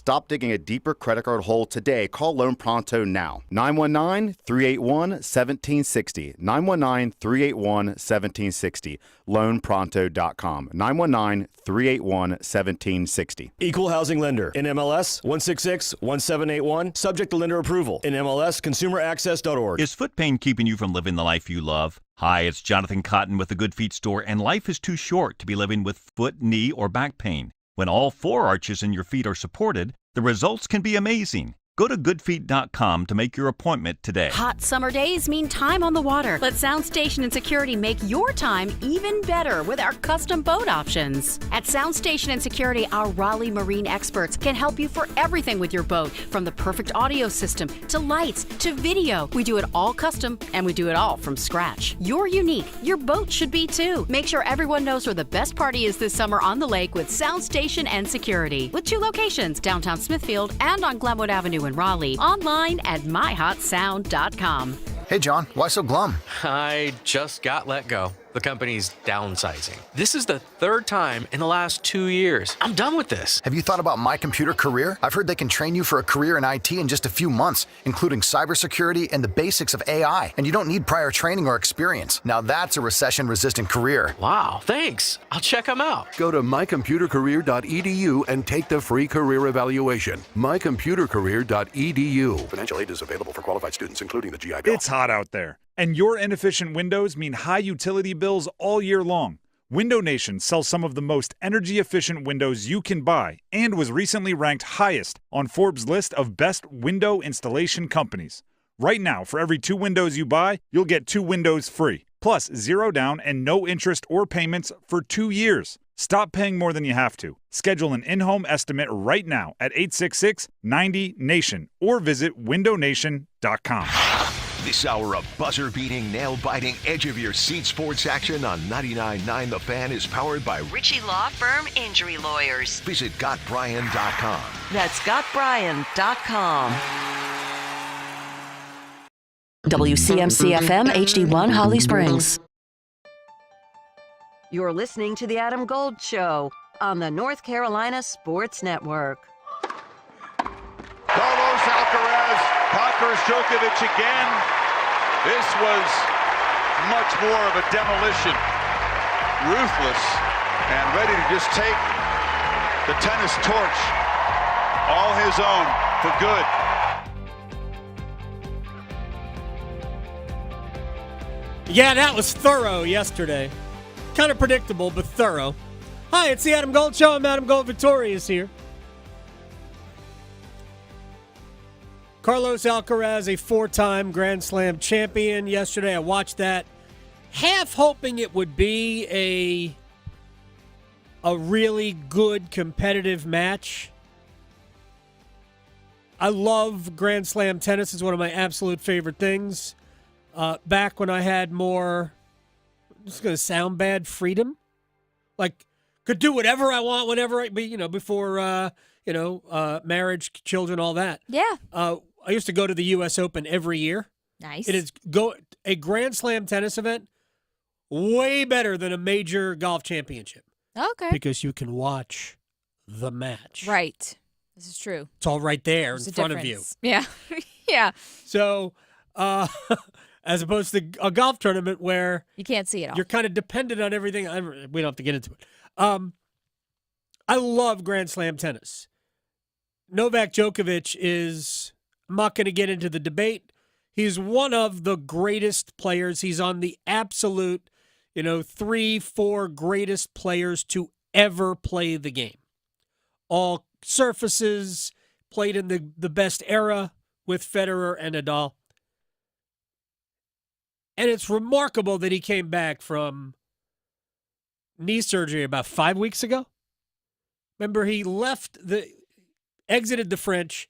Stop digging a deeper credit card hole today. Call Loan Pronto now. 919-381-1760. 919-381-1760. LoanPronto.com. 919-381-1760. Equal housing lender. NMLS 166-1781. Subject to lender approval. NMLS ConsumerAccess.org. Is foot pain keeping you from living the life you love? Hi, it's Jonathan Cotton with the Good Feet Store, and life is too short to be living with foot, knee, or back pain. When all four arches in your feet are supported, the results can be amazing. Go to goodfeet.com to make your appointment today. Hot summer days mean time on the water. Let Sound Station and Security make your time even better with our custom boat options. At Sound Station and Security, our Raleigh marine experts can help you for everything with your boat, from the perfect audio system to lights to video. We do it all custom, and we do it all from scratch. You're unique. Your boat should be too. Make sure everyone knows where the best party is this summer on the lake with Sound Station and Security. With 2 locations, downtown Smithfield and on Glenwood Avenue in Raleigh. Online at myhotsound.com. Hey, John, why so glum? I just got let go. The company's downsizing. This is the 3rd time in the last 2 years. I'm done with this. Have you thought about My Computer Career? I've heard they can train you for a career in IT in just a few months, including cybersecurity and the basics of AI. And you don't need prior training or experience. Now that's a recession-resistant career. Wow, thanks. I'll check them out. Go to mycomputercareer.edu and take the free career evaluation. mycomputercareer.edu. Financial aid is available for qualified students, including the GI Bill. It's hot out there, and your inefficient windows mean high utility bills all year long. Window Nation sells some of the most energy-efficient windows you can buy and was recently ranked highest on Forbes' list of best window installation companies. Right now, for every 2 windows you buy, you'll get 2 windows free, plus 0 down and no interest or payments for 2 years. Stop paying more than you have to. Schedule an in-home estimate right now at 866-90-NATION or visit windownation.com. This hour of buzzer-beating, nail-biting, edge-of-your-seat sports action on 99.9 The Fan is powered by Ritchie Law Firm Injury Lawyers. Visit GotBryan.com. That's GotBryan.com. WCMC-FM HD1 Holly Springs. You're listening to The Adam Gold Show on the North Carolina Sports Network. Carlos Alcaraz conquers Djokovic again. This was much more of a demolition. Ruthless and ready to just take the tennis torch all his own for good. Yeah, that was thorough yesterday. Kind of predictable, but thorough. Hi, it's the Adam Gold Show. I'm Adam Gold. Victoria's here. Carlos Alcaraz, a 4-time Grand Slam champion. Yesterday, I watched that, half hoping it would be a really good competitive match. I love Grand Slam tennis. It's one of my absolute favorite things. Back when I had more, it's going to sound bad, freedom. Like, could do whatever I want, whenever before, marriage, children, all that. Yeah. I used to go to the U.S. Open every year. Nice. It is a Grand Slam tennis event way better than a major golf championship. Okay. Because you can watch the match. Right. This is true. It's all right there There's in front of you. Yeah. Yeah. So, as opposed to a golf tournament where you can't see it all. You're kind of dependent on everything. We don't have to get into it. I love Grand Slam tennis. Novak Djokovic is, I'm not going to get into the debate. He's one of the greatest players. He's on the absolute, 3-4 greatest players to ever play the game. All surfaces, played in the best era with Federer and Nadal. And it's remarkable that he came back from knee surgery about 5 weeks ago. Remember, he exited the French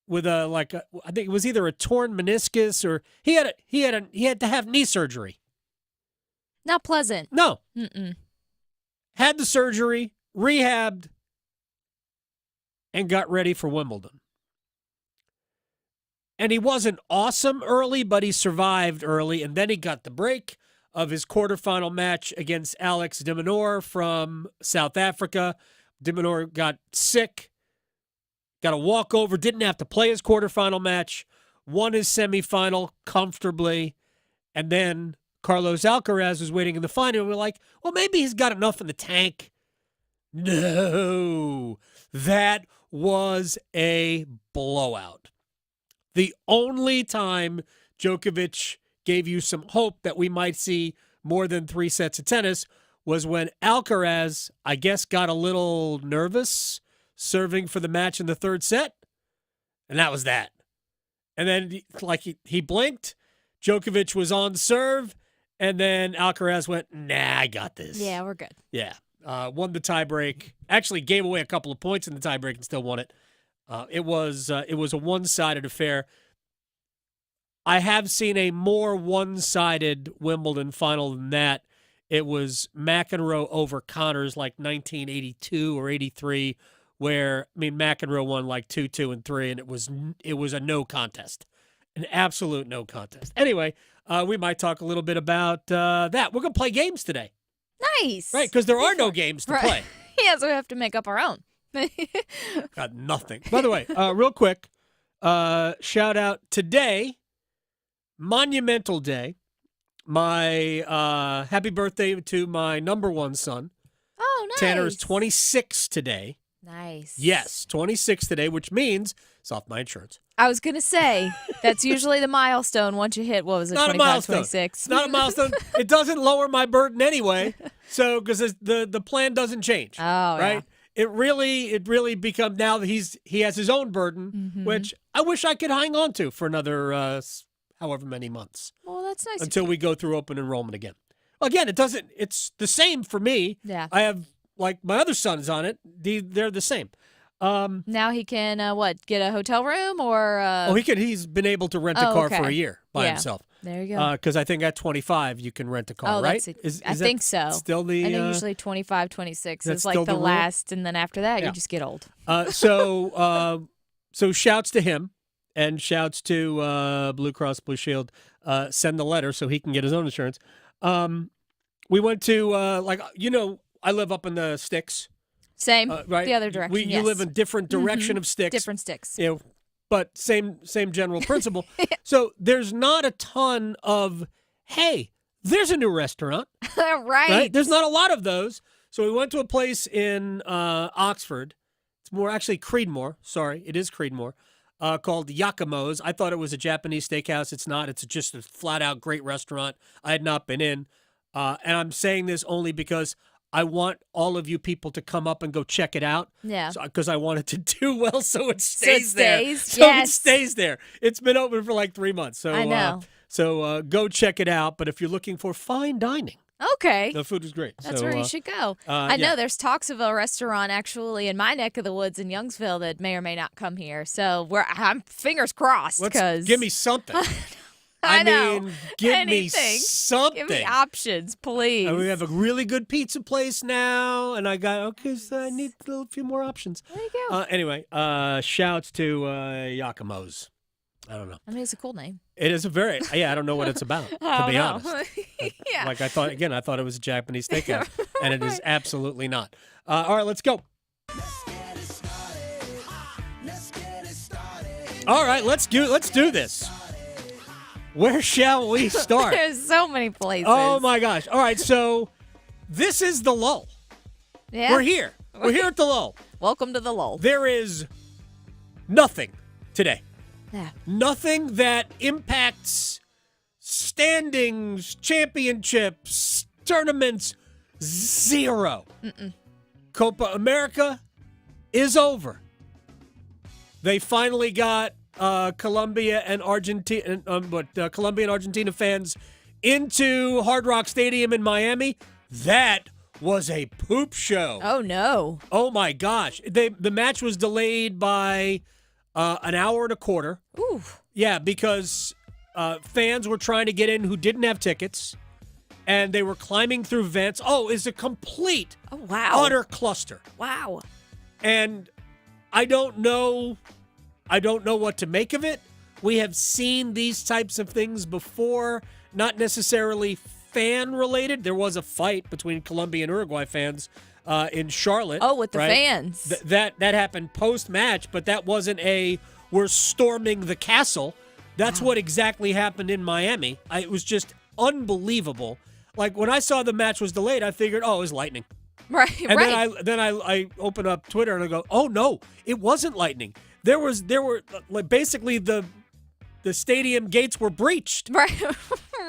with I think it was either a torn meniscus or he had to have knee surgery. Not pleasant. No. Mm-mm. Had the surgery, rehabbed, and got ready for Wimbledon. And he wasn't awesome early, but he survived early, and then he got the break of his quarterfinal match against Alex de Minaur from South Africa. De Minaur got sick, got a walkover, didn't have to play his quarterfinal match, won his semifinal comfortably, and then Carlos Alcaraz was waiting in the final. And we're like, well, maybe he's got enough in the tank. No, that was a blowout. The only time Djokovic gave you some hope that we might see more than 3 sets of tennis was when Alcaraz, I guess, got a little nervous serving for the match in the third set, and that was that. And then, like, he blinked, Djokovic was on serve, and then Alcaraz went, nah, I got this. Yeah, we're good. Yeah. Won the tiebreak. Actually gave away a couple of points in the tiebreak and still won it. It was a one-sided affair. I have seen a more one-sided Wimbledon final than that. It was McEnroe over Connors like 1982 or 83, where, I mean, McEnroe won like 2-2 and 3, and it was a no contest, an absolute no contest. Anyway, we might talk a little bit about that. We're going to play games today. Nice. Right, because there are no games to play. Yeah, so we have to make up our own. Got nothing. By the way, real quick, shout out today, Monumental Day. My happy birthday to my number one son. Oh, nice. Tanner is 26 today. Nice. Yes, 26 today, which means it's off my insurance. I was going to say, that's usually the milestone once you hit, what was it, Not 25, a milestone. 26? It's not a milestone. It doesn't lower my burden anyway, so because the plan doesn't change. Oh, right? yeah. It really becomes, now that he has his own burden, which I wish I could hang on to for another however many months. Well, that's nice. Until we go through open enrollment again. Again, it's the same for me. Yeah. I have, like, my other sons on it. They're the same. Now he can, get a hotel room or? He's been able to rent a car for a year by himself. There you go. Because I think at 25 you can rent a car, right? I think so. Still the? I know usually 25, 26 is like still the the rule? last, and then after that you just get old. So shouts to him, and shouts to Blue Cross Blue Shield. Send the letter so he can get his own insurance. We went to I live up in the sticks. Same, right? The other direction. You live in different direction of sticks. Different sticks. You know, but same general principle. So there's not a ton of, hey, there's a new restaurant. right. There's not a lot of those. So we went to a place in Oxford. It's more actually Creedmoor. Sorry, it is Creedmoor. Called Yakimo's. I thought it was a Japanese steakhouse. It's not. It's just a flat-out great restaurant. I had not been in. And I'm saying this only because I want all of you people to come up and go check it out. Yeah. Because I want it to do well so it stays there. So yes. it stays there. It's been open for like 3 months. So, I know. So go check it out. But if you're looking for fine dining, okay, the food is great. That's so, where you should go. I know yeah. there's talks of a restaurant actually in my neck of the woods in Youngsville that may or may not come here. So I'm fingers crossed because give me something. I know. mean, give Anything. me something. Give me options, please. And we have a really good pizza place now, and I got so I need a few more options. There you go. Anyway, shouts to Yakimo's. I don't know. I mean, it's a cool name. It is a very I don't know what it's about, to be honest. Yeah. Like I thought it was a Japanese steakhouse, and it is absolutely not. All right, let's go. All right, let's do this. Where shall we start? There's so many places. Oh my gosh! All right, so this is the lull. Yeah. We're here. We're here at the lull. Welcome to the lull. There is nothing today. Yeah. Nothing that impacts standings, championships, tournaments. Zero. Copa America is over. They finally got Colombia and Argentina fans into Hard Rock Stadium in Miami. That was a poop show. Oh no! Oh my gosh! The match was delayed by an hour and a quarter. Ooh. Yeah, because fans were trying to get in who didn't have tickets, and they were climbing through vents. Oh, it's a complete, utter cluster. Wow. And I don't know what to make of it. We have seen these types of things before, not necessarily fan-related. There was a fight between Colombia and Uruguay fans in Charlotte. Oh, with the right? fans. That happened post-match, but that wasn't we're storming the castle. That's what exactly happened in Miami. It was just unbelievable. Like, when I saw the match was delayed, I figured, it was lightning. Right, and right. then I open up Twitter and I go, oh, no, it wasn't lightning. There were like, basically the stadium gates were breached. Right.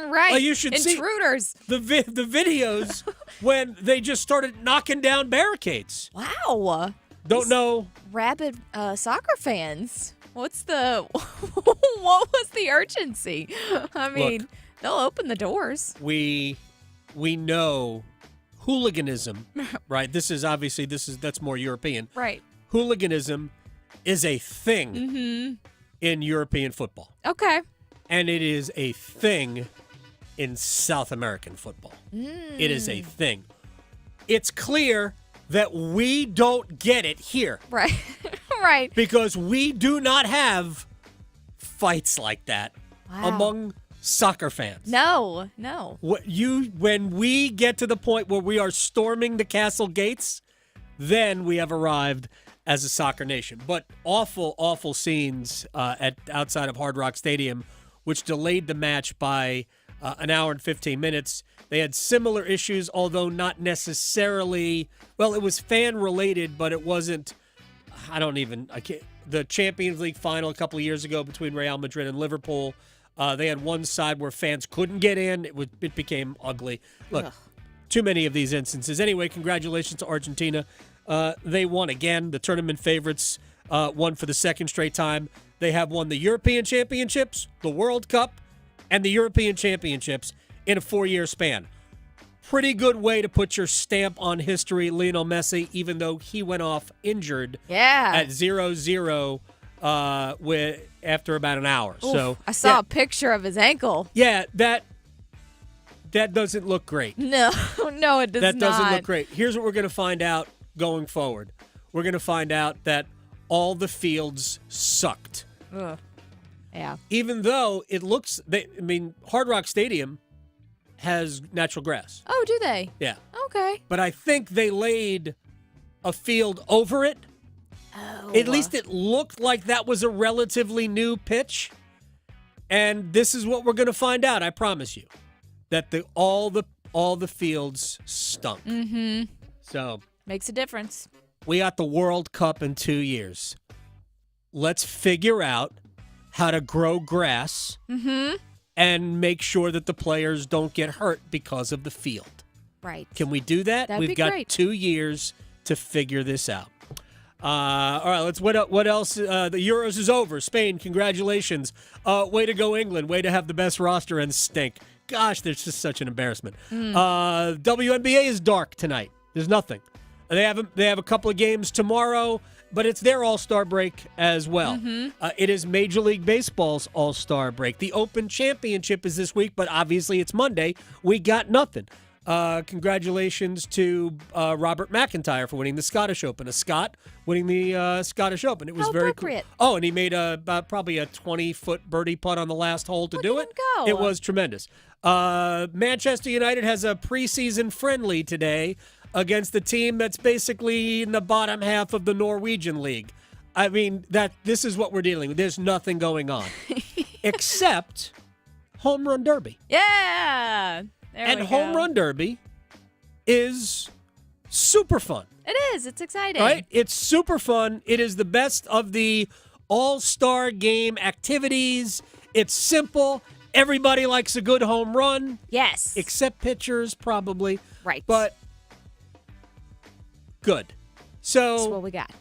Right. Like, you should Intruders. see the videos when they just started knocking down barricades. Wow. Don't know. Rabid soccer fans. What was the urgency? I mean, Look, they'll open the doors. We know hooliganism, right? That's more European. Right. Hooliganism is a thing in European football. Okay. And it is a thing in South American football. It is a thing. It's clear that we don't get it here. Right. Right. Because we do not have fights like that among soccer fans. No. When we get to the point where we are storming the castle gates, then we have arrived as a soccer nation. But awful scenes outside of Hard Rock Stadium, which delayed the match by an hour and 15 minutes. They had similar issues, although not necessarily. Well, it was fan-related, but it wasn't. The Champions League final a couple of years ago between Real Madrid and Liverpool, they had one side where fans couldn't get in. It became ugly. Look, too many of these instances. Anyway, congratulations to Argentina. They won again. The tournament favorites won for the second straight time. They have won the European Championships, the World Cup, and the European Championships in a 4-year span. Pretty good way to put your stamp on history, Lionel Messi, even though he went off injured at 0-0 after about an hour. Oof, so I saw a picture of his ankle. Yeah, that doesn't look great. No, it does not. That doesn't look great. Here's what we're going to find out going forward. We're going to find out that all the fields sucked. Ugh. Yeah. Even though it looks, Hard Rock Stadium has natural grass. Oh, do they? Yeah. Okay. But I think they laid a field over it. Oh. At least it looked like that was a relatively new pitch. And this is what we're going to find out, I promise you. That all the fields stunk. Mm-hmm. So. Makes a difference. We got the World Cup in 2 years. Let's figure out how to grow grass and make sure that the players don't get hurt because of the field. Right. Can we do that? That'd We've be got great. 2 years to figure this out. All right, what else? The Euros is over. Spain, congratulations. Way to go, England. Way to have the best roster and stink. Gosh, there's just such an embarrassment. WNBA is dark tonight. There's nothing. They have a couple of games tomorrow, but it's their All-Star break as well. It is Major League Baseball's All-Star break. The Open Championship is this week, but obviously it's Monday. We got nothing. Congratulations to Robert McIntyre for winning the Scottish Open. A Scot winning the Scottish Open. It was very appropriate. cool. Oh, and he made probably a 20-foot birdie putt on the last hole to do it. Go. It was tremendous. Manchester United has a preseason friendly today against the team that's basically in the bottom half of the Norwegian league. I mean, this is what we're dealing with. There's nothing going on except Home Run Derby. Yeah. And Home Run Derby is super fun. It is. It's exciting. Right? It's super fun. It is the best of the all-star game activities. It's simple. Everybody likes a good home run. Yes. Except pitchers, probably. Right. But good. So that's what we got.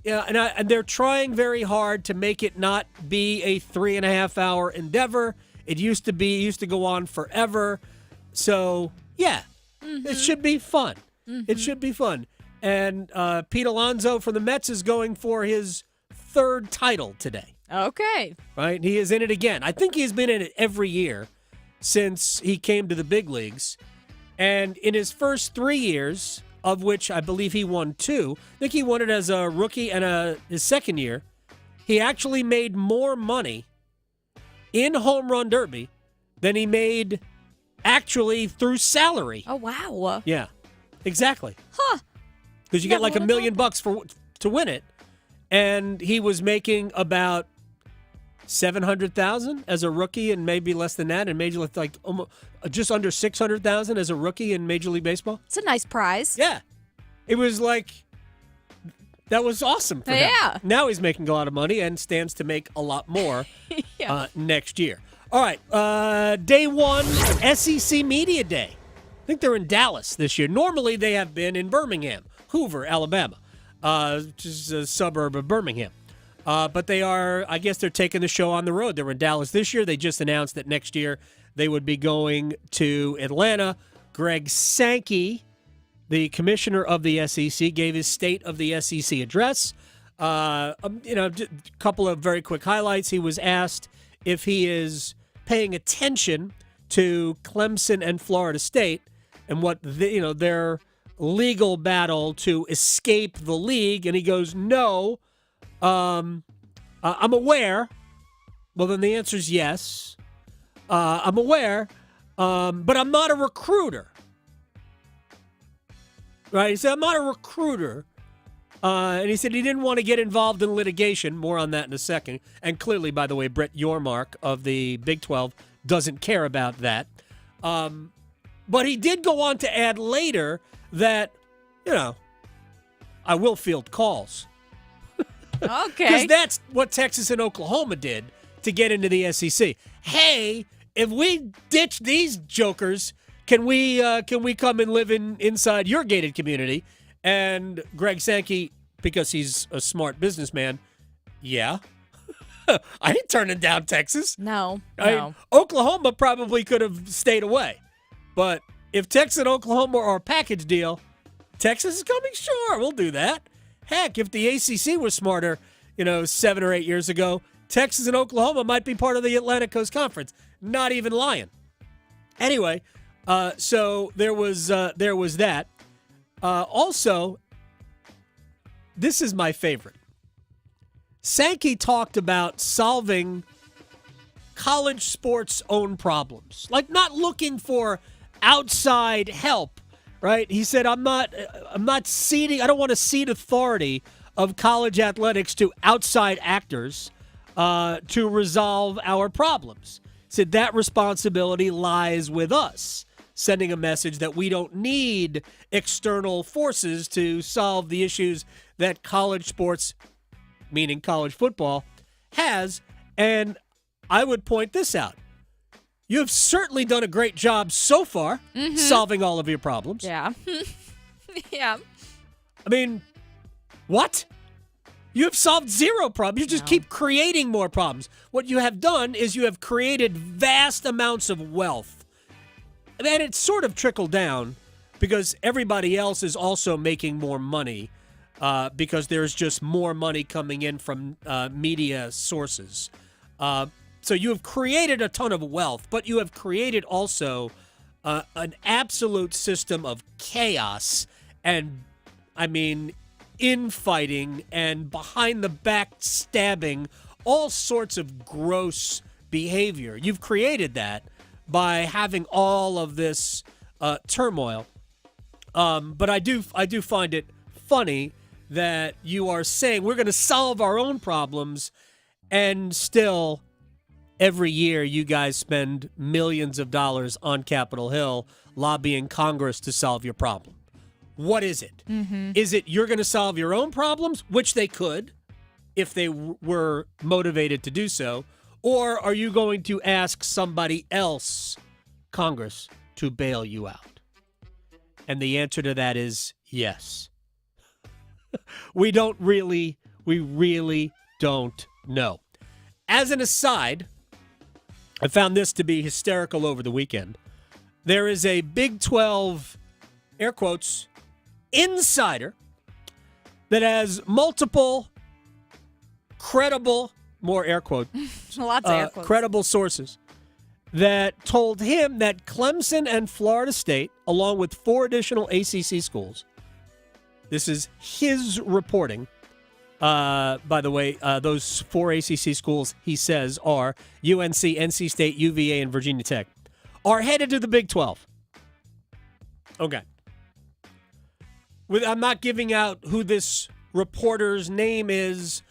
Yeah, and they're trying very hard to make it not be a 3.5-hour endeavor. It used to go on forever. So, yeah, it should be fun. It should be fun. And Pete Alonso from the Mets is going for his 3rd title today. Okay. Right? He is in it again. I think he's been in it every year since he came to the big leagues. And in his first 3 years, of which I believe he won 2, I think he won it as a rookie and his second year, he actually made more money in Home Run Derby than he made actually through salary. Oh, wow. Yeah, exactly. Huh. because you get like $1 million to win it. And he was making about $700,000 as a rookie, and maybe less than that, and Major League, like almost, just under $600,000 as a rookie in Major League Baseball. It's a nice prize. Yeah, it was like that was awesome for him. Yeah. Now he's making a lot of money and stands to make a lot more next year. All right, day one, SEC Media Day. I think they're in Dallas this year. Normally they have been in Birmingham, Hoover, Alabama, which is a suburb of Birmingham. But they are, I guess they're taking the show on the road. They're in Dallas this year. They just announced that next year they would be going to Atlanta. Greg Sankey, the commissioner of the SEC, gave his State of the SEC address. A couple of very quick highlights. He was asked if he is paying attention to Clemson and Florida State and what their legal battle to escape the league, and he goes, "No, I'm aware." Well, then the answer is yes. I'm aware, but I'm not a recruiter. Right? He said, "I'm not a recruiter." And he said he didn't want to get involved in litigation. More on that in a second. And clearly, by the way, Brett Yormark of the Big 12 doesn't care about that. But he did go on to add later that, I will field calls. Okay. Because that's what Texas and Oklahoma did to get into the SEC. Hey, if we ditch these jokers, can we come and live inside your gated community? And Greg Sankey, because he's a smart businessman, yeah. I ain't turning down Texas. No. Oklahoma probably could have stayed away. But if Texas and Oklahoma are a package deal, Texas is coming? Sure, we'll do that. Heck, if the ACC was smarter, 7 or 8 years ago, Texas and Oklahoma might be part of the Atlantic Coast Conference. Not even lying. Anyway, so there was that. Also, this is my favorite. Sankey talked about solving college sports' own problems, like not looking for outside help, right? He said, I'm not ceding, I don't want to cede authority of college athletics to outside actors to resolve our problems. He said that responsibility lies with us, sending a message that we don't need external forces to solve the issues that college sports, meaning college football, has. And I would point this out. You have certainly done a great job so far solving all of your problems. Yeah. Yeah. I mean, what? You have solved zero problems. You just keep creating more problems. What you have done is you have created vast amounts of wealth. And it's sort of trickled down because everybody else is also making more money because there's just more money coming in from media sources. So you have created a ton of wealth, but you have created also an absolute system of chaos and, infighting and behind-the-back stabbing, all sorts of gross behavior. You've created that by having all of this turmoil. But I do find it funny that you are saying we're going to solve our own problems, and still every year you guys spend millions of dollars on Capitol Hill lobbying Congress to solve your problem. What is it? Is it you're going to solve your own problems, which they could if they were motivated to do so, or are you going to ask somebody else, Congress, to bail you out? And the answer to that is yes. We really don't know. As an aside, I found this to be hysterical over the weekend. There is a Big 12, air quotes, insider that has multiple credible, more air quotes, lots of air quotes, credible sources that told him that Clemson and Florida State, along with 4 additional ACC schools, this is his reporting. By the way, those 4 ACC schools, he says, are UNC, NC State, UVA, and Virginia Tech, are headed to the Big 12. Okay. I'm not giving out who this reporter's name is,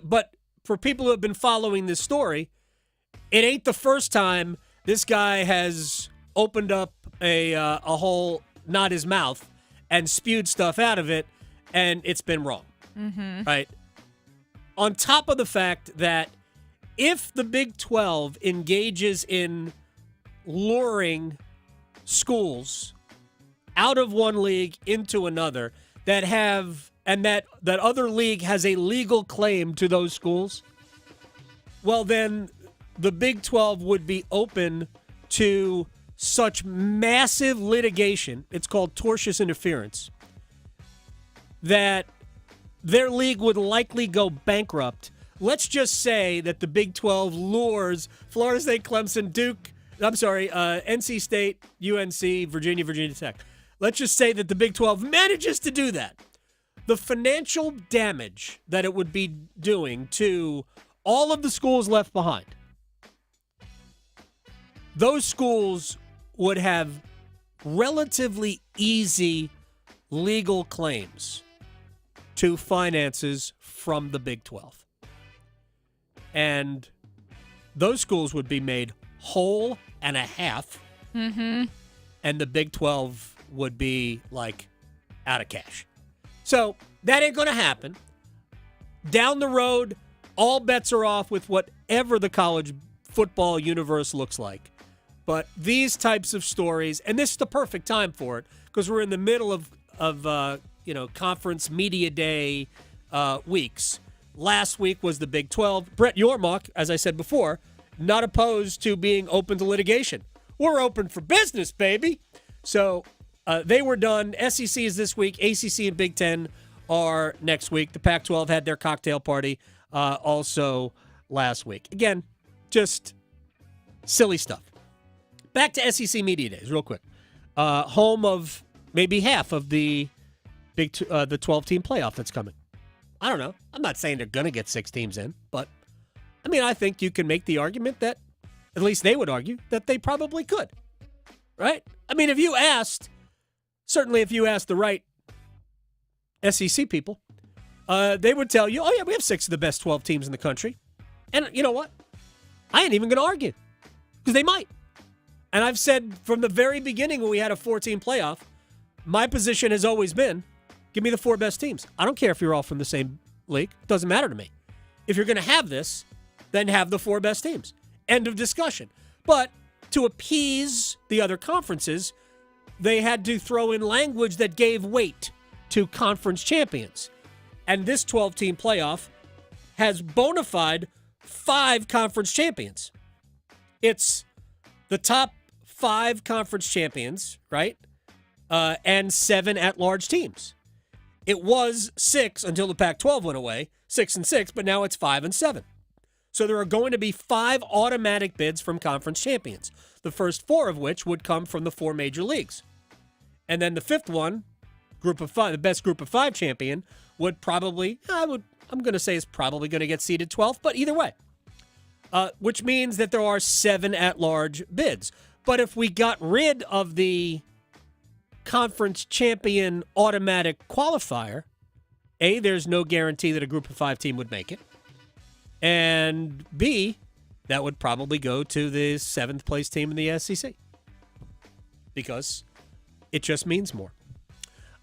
but for people who have been following this story, it ain't the first time this guy has opened up a hole, not his mouth, and spewed stuff out of it, and it's been wrong. Mm-hmm. Right? On top of the fact that if the Big 12 engages in luring schools out of one league into another that other league has a legal claim to those schools, well, then the Big 12 would be open to such massive litigation, it's called tortious interference, that their league would likely go bankrupt. Let's just say that the Big 12 lures Florida State, Clemson, NC State, UNC, Virginia Tech. Let's just say that the Big 12 manages to do that. The financial damage that it would be doing to all of the schools left behind, those schools would have relatively easy legal claims to finances from the Big 12. And those schools would be made whole and a half. Mm-hmm. And the Big 12 would be, out of cash. So that ain't going to happen. Down the road, all bets are off with whatever the college football universe looks like. But these types of stories, and this is the perfect time for it, because we're in the middle of conference media day weeks. Last week was the Big 12. Brett Yormark, as I said before, not opposed to being open to litigation. We're open for business, baby. So they were done. SEC is this week. ACC and Big Ten are next week. The Pac-12 had their cocktail party also last week. Again, just silly stuff. Back to SEC Media Days real quick. Home of maybe half of the the 12-team playoff that's coming. I don't know. I'm not saying they're going to get 6 teams in, but I think you can make the argument that, at least they would argue, that they probably could. Right? If you asked the right SEC people, they would tell you, oh yeah, we have 6 of the best 12 teams in the country. And you know what? I ain't even going to argue, because they might. And I've said from the very beginning when we had a 4-team playoff, my position has always been, give me the 4 best teams. I don't care if you're all from the same league. It doesn't matter to me. If you're going to have this, then have the 4 best teams. End of discussion. But to appease the other conferences, they had to throw in language that gave weight to conference champions. And this 12-team playoff has bona fide 5 conference champions. It's the top 5 conference champions, right? And 7 at-large teams. It was 6 until the Pac-12 went away, 6-6, but now it's 5-7. So there are going to be 5 automatic bids from conference champions, the first 4 of which would come from the 4 major leagues. And then the 5th one, group of 5, the best group of 5 champion, would probably, I'm going to say is probably going to get seeded 12th, but either way. Which means that there are 7 at-large bids. But if we got rid of the conference champion automatic qualifier, A, there's no guarantee that a group of 5 team would make it. And B, that would probably go to the 7th place team in the SEC. Because it just means more.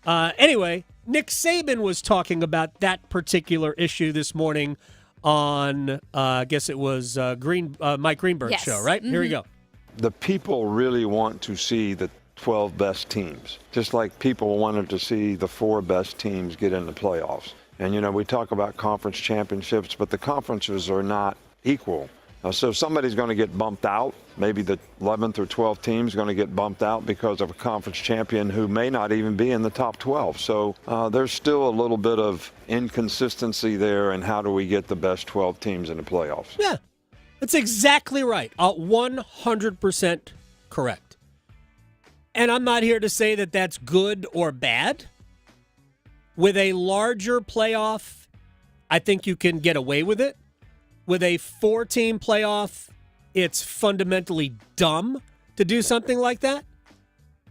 Anyway, Nick Saban was talking about that particular issue this morning on, I guess it was Mike Greenberg's show, right? Mm-hmm. Here we go. The people really want to see the 12 best teams, just like people wanted to see the 4 best teams get in the playoffs. And, we talk about conference championships, but the conferences are not equal. So somebody's going to get bumped out. Maybe the 11th or 12th team is going to get bumped out because of a conference champion who may not even be in the top 12. So there's still a little bit of inconsistency there in how do we get the best 12 teams in the playoffs. Yeah, that's exactly right. 100% correct. And I'm not here to say that that's good or bad. With a larger playoff, I think you can get away with it. With a 4-team playoff, it's fundamentally dumb to do something like that.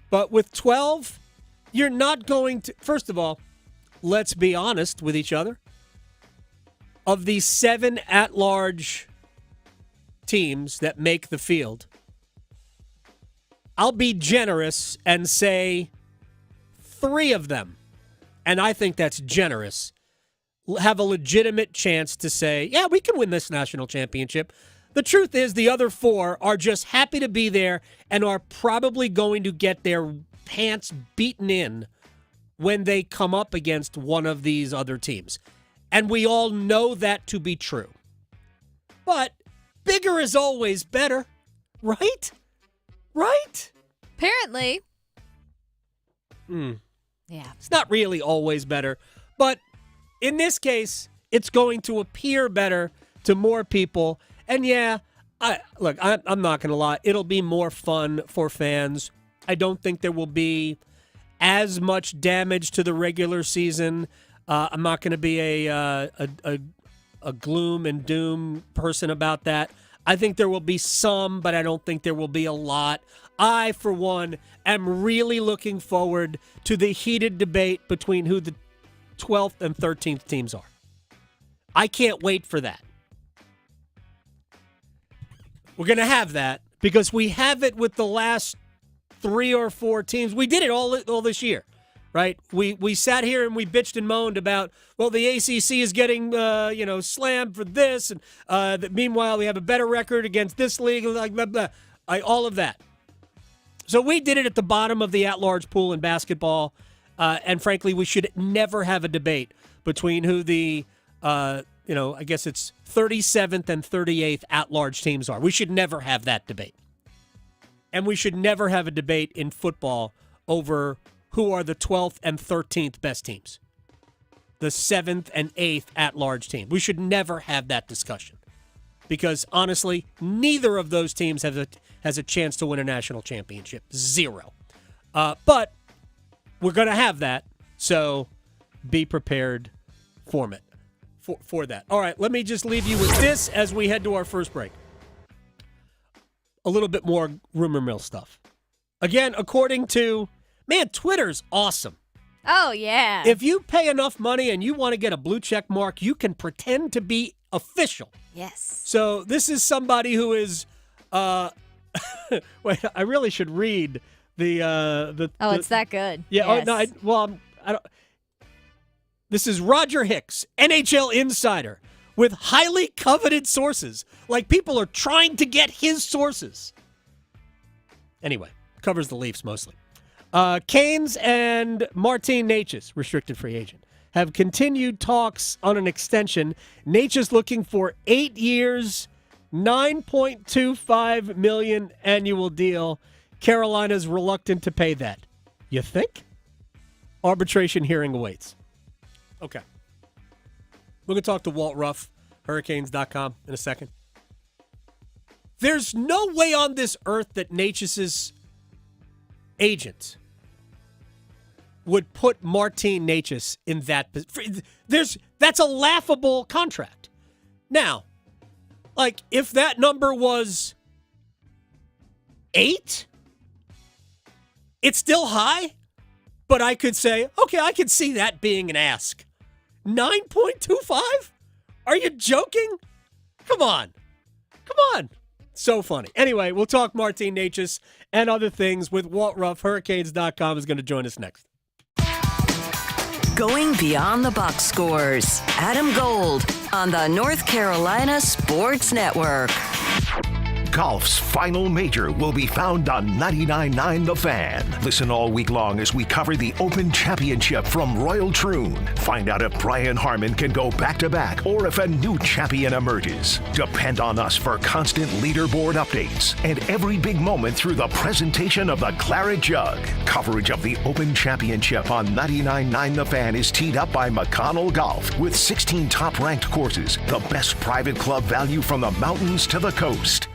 But with 12, You're not going to, first of all, let's be honest with each other. Of the 7 at-large teams that make the field, I'll be generous and say 3 of them, and I think that's generous, have a legitimate chance to say, yeah, we can win this national championship. The truth is the other 4 are just happy to be there and are probably going to get their pants beaten in when they come up against one of these other teams. And we all know that to be true. But bigger is always better, right? Right? Apparently. Yeah. It's not really always better. But in this case, it's going to appear better to more people. And yeah, I'm not going to lie. It'll be more fun for fans. I don't think there will be as much damage to the regular season. I'm not going to be a gloom and doom person about that. I think there will be some, but I don't think there will be a lot. I, for one, am really looking forward to the heated debate between who the 12th and 13th teams are. I can't wait for that. We're going to have that because we have it with the last 3 or 4 teams. We did it all this year, right? We sat here and we bitched and moaned about, well, the ACC is getting slammed for this, and meanwhile we have a better record against this league, like blah blah, all of that. So we did it at the bottom of the at-large pool in basketball, and frankly, we should never have a debate between who the I guess it's 37th and 38th at-large teams are. We should never have that debate. And we should never have a debate in football over who are the 12th and 13th best teams. The 7th and 8th at-large team. We should never have that discussion. Because, honestly, neither of those teams has a chance to win a national championship. 0. But we're going to have that, so be prepared for it. For that. All right, let me just leave you with this as we head to our first break. A little bit more rumor mill stuff. Again, according to, Twitter's awesome. Oh, yeah. If you pay enough money and you want to get a blue check mark, you can pretend to be official. Yes. So this is somebody who is, wait, I really should read the it's that good. Yeah. Yes. I don't. This is Roger Hicks, NHL insider, with highly coveted sources. Like, people are trying to get his sources. Anyway, covers the Leafs mostly. Canes and Martin Necas, restricted free agent, have continued talks on an extension. Necas looking for 8 years, $9.25 million annual deal. Carolina's reluctant to pay that. You think? Arbitration hearing awaits. Okay. We're going to talk to Walt Ruff, Hurricanes.com, in a second. There's no way on this earth that Necas' agent would put Martin Necas in that position. That's a laughable contract. Now, like, if that number was 8, it's still high, but I could say, okay, I could see that being an ask. 9.25? Are you joking? Come on. So funny. Anyway, we'll talk Martin Necas and other things with Walt Ruff. Hurricanes.com is going to join us next. Going beyond the box scores. Adam Gold on the North Carolina Sports Network. Golf's final major will be found on 99.9 The Fan. Listen all week long as we cover the Open Championship from Royal Troon. Find out if Brian Harman can go back-to-back or if a new champion emerges. Depend on us for constant leaderboard updates and every big moment through the presentation of the Claret Jug. Coverage of the Open Championship on 99.9 The Fan is teed up by McConnell Golf with 16 top-ranked courses, the best private club value from the mountains to the coast.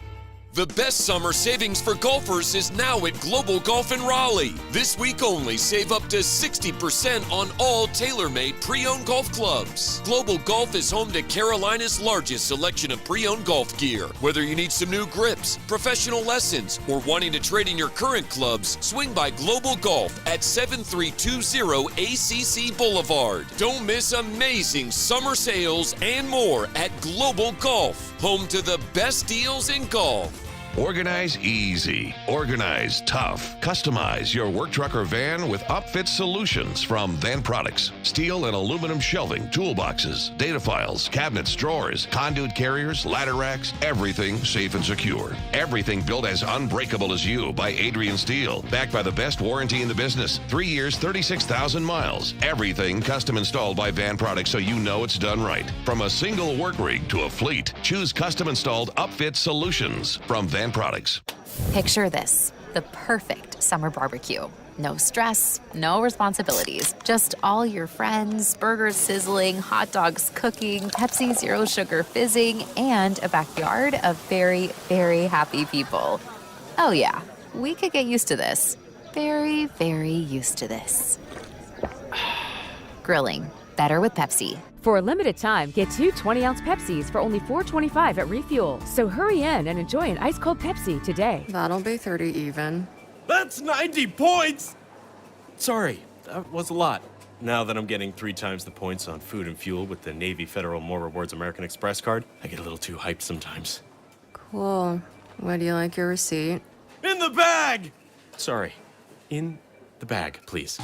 The best summer savings for golfers is now at Global Golf in Raleigh. This week only, save up to 60% on all tailor-made pre-owned golf clubs. Global Golf is home to Carolina's largest selection of pre-owned golf gear. Whether you need some new grips, professional lessons, or wanting to trade in your current clubs, swing by Global Golf at 7320 ACC Boulevard. Don't miss amazing summer sales and more at Global Golf, home to the best deals in golf. Organize easy. Organize tough. Customize your work truck or van with upfit solutions from Van Products. Steel and aluminum shelving, toolboxes, data files, cabinets, drawers, conduit carriers, ladder racks, everything safe and secure. Everything built as unbreakable as you by Adrian Steel. Backed by the best warranty in the business. 3 years, 36,000 miles. Everything custom installed by Van Products so you know it's done right. From a single work rig to a fleet, choose custom installed upfit solutions from Van Products. Picture this, the perfect summer barbecue. No stress, no responsibilities, just all your friends, burgers sizzling, hot dogs cooking, Pepsi Zero Sugar fizzing, and a backyard of very, very happy people. Oh yeah, we could get used to this. Very, very used to this. Grilling, better with Pepsi. For a limited time, get 2 20-ounce Pepsis for only $4.25 at Refuel. So hurry in and enjoy an ice-cold Pepsi today. That'll be 30 even. That's 90 points! Sorry, that was a lot. Now that I'm getting 3 times the points on food and fuel with the Navy Federal More Rewards American Express card, I get a little too hyped sometimes. Cool. Would you like your receipt? In the bag! Sorry, in the bag, please.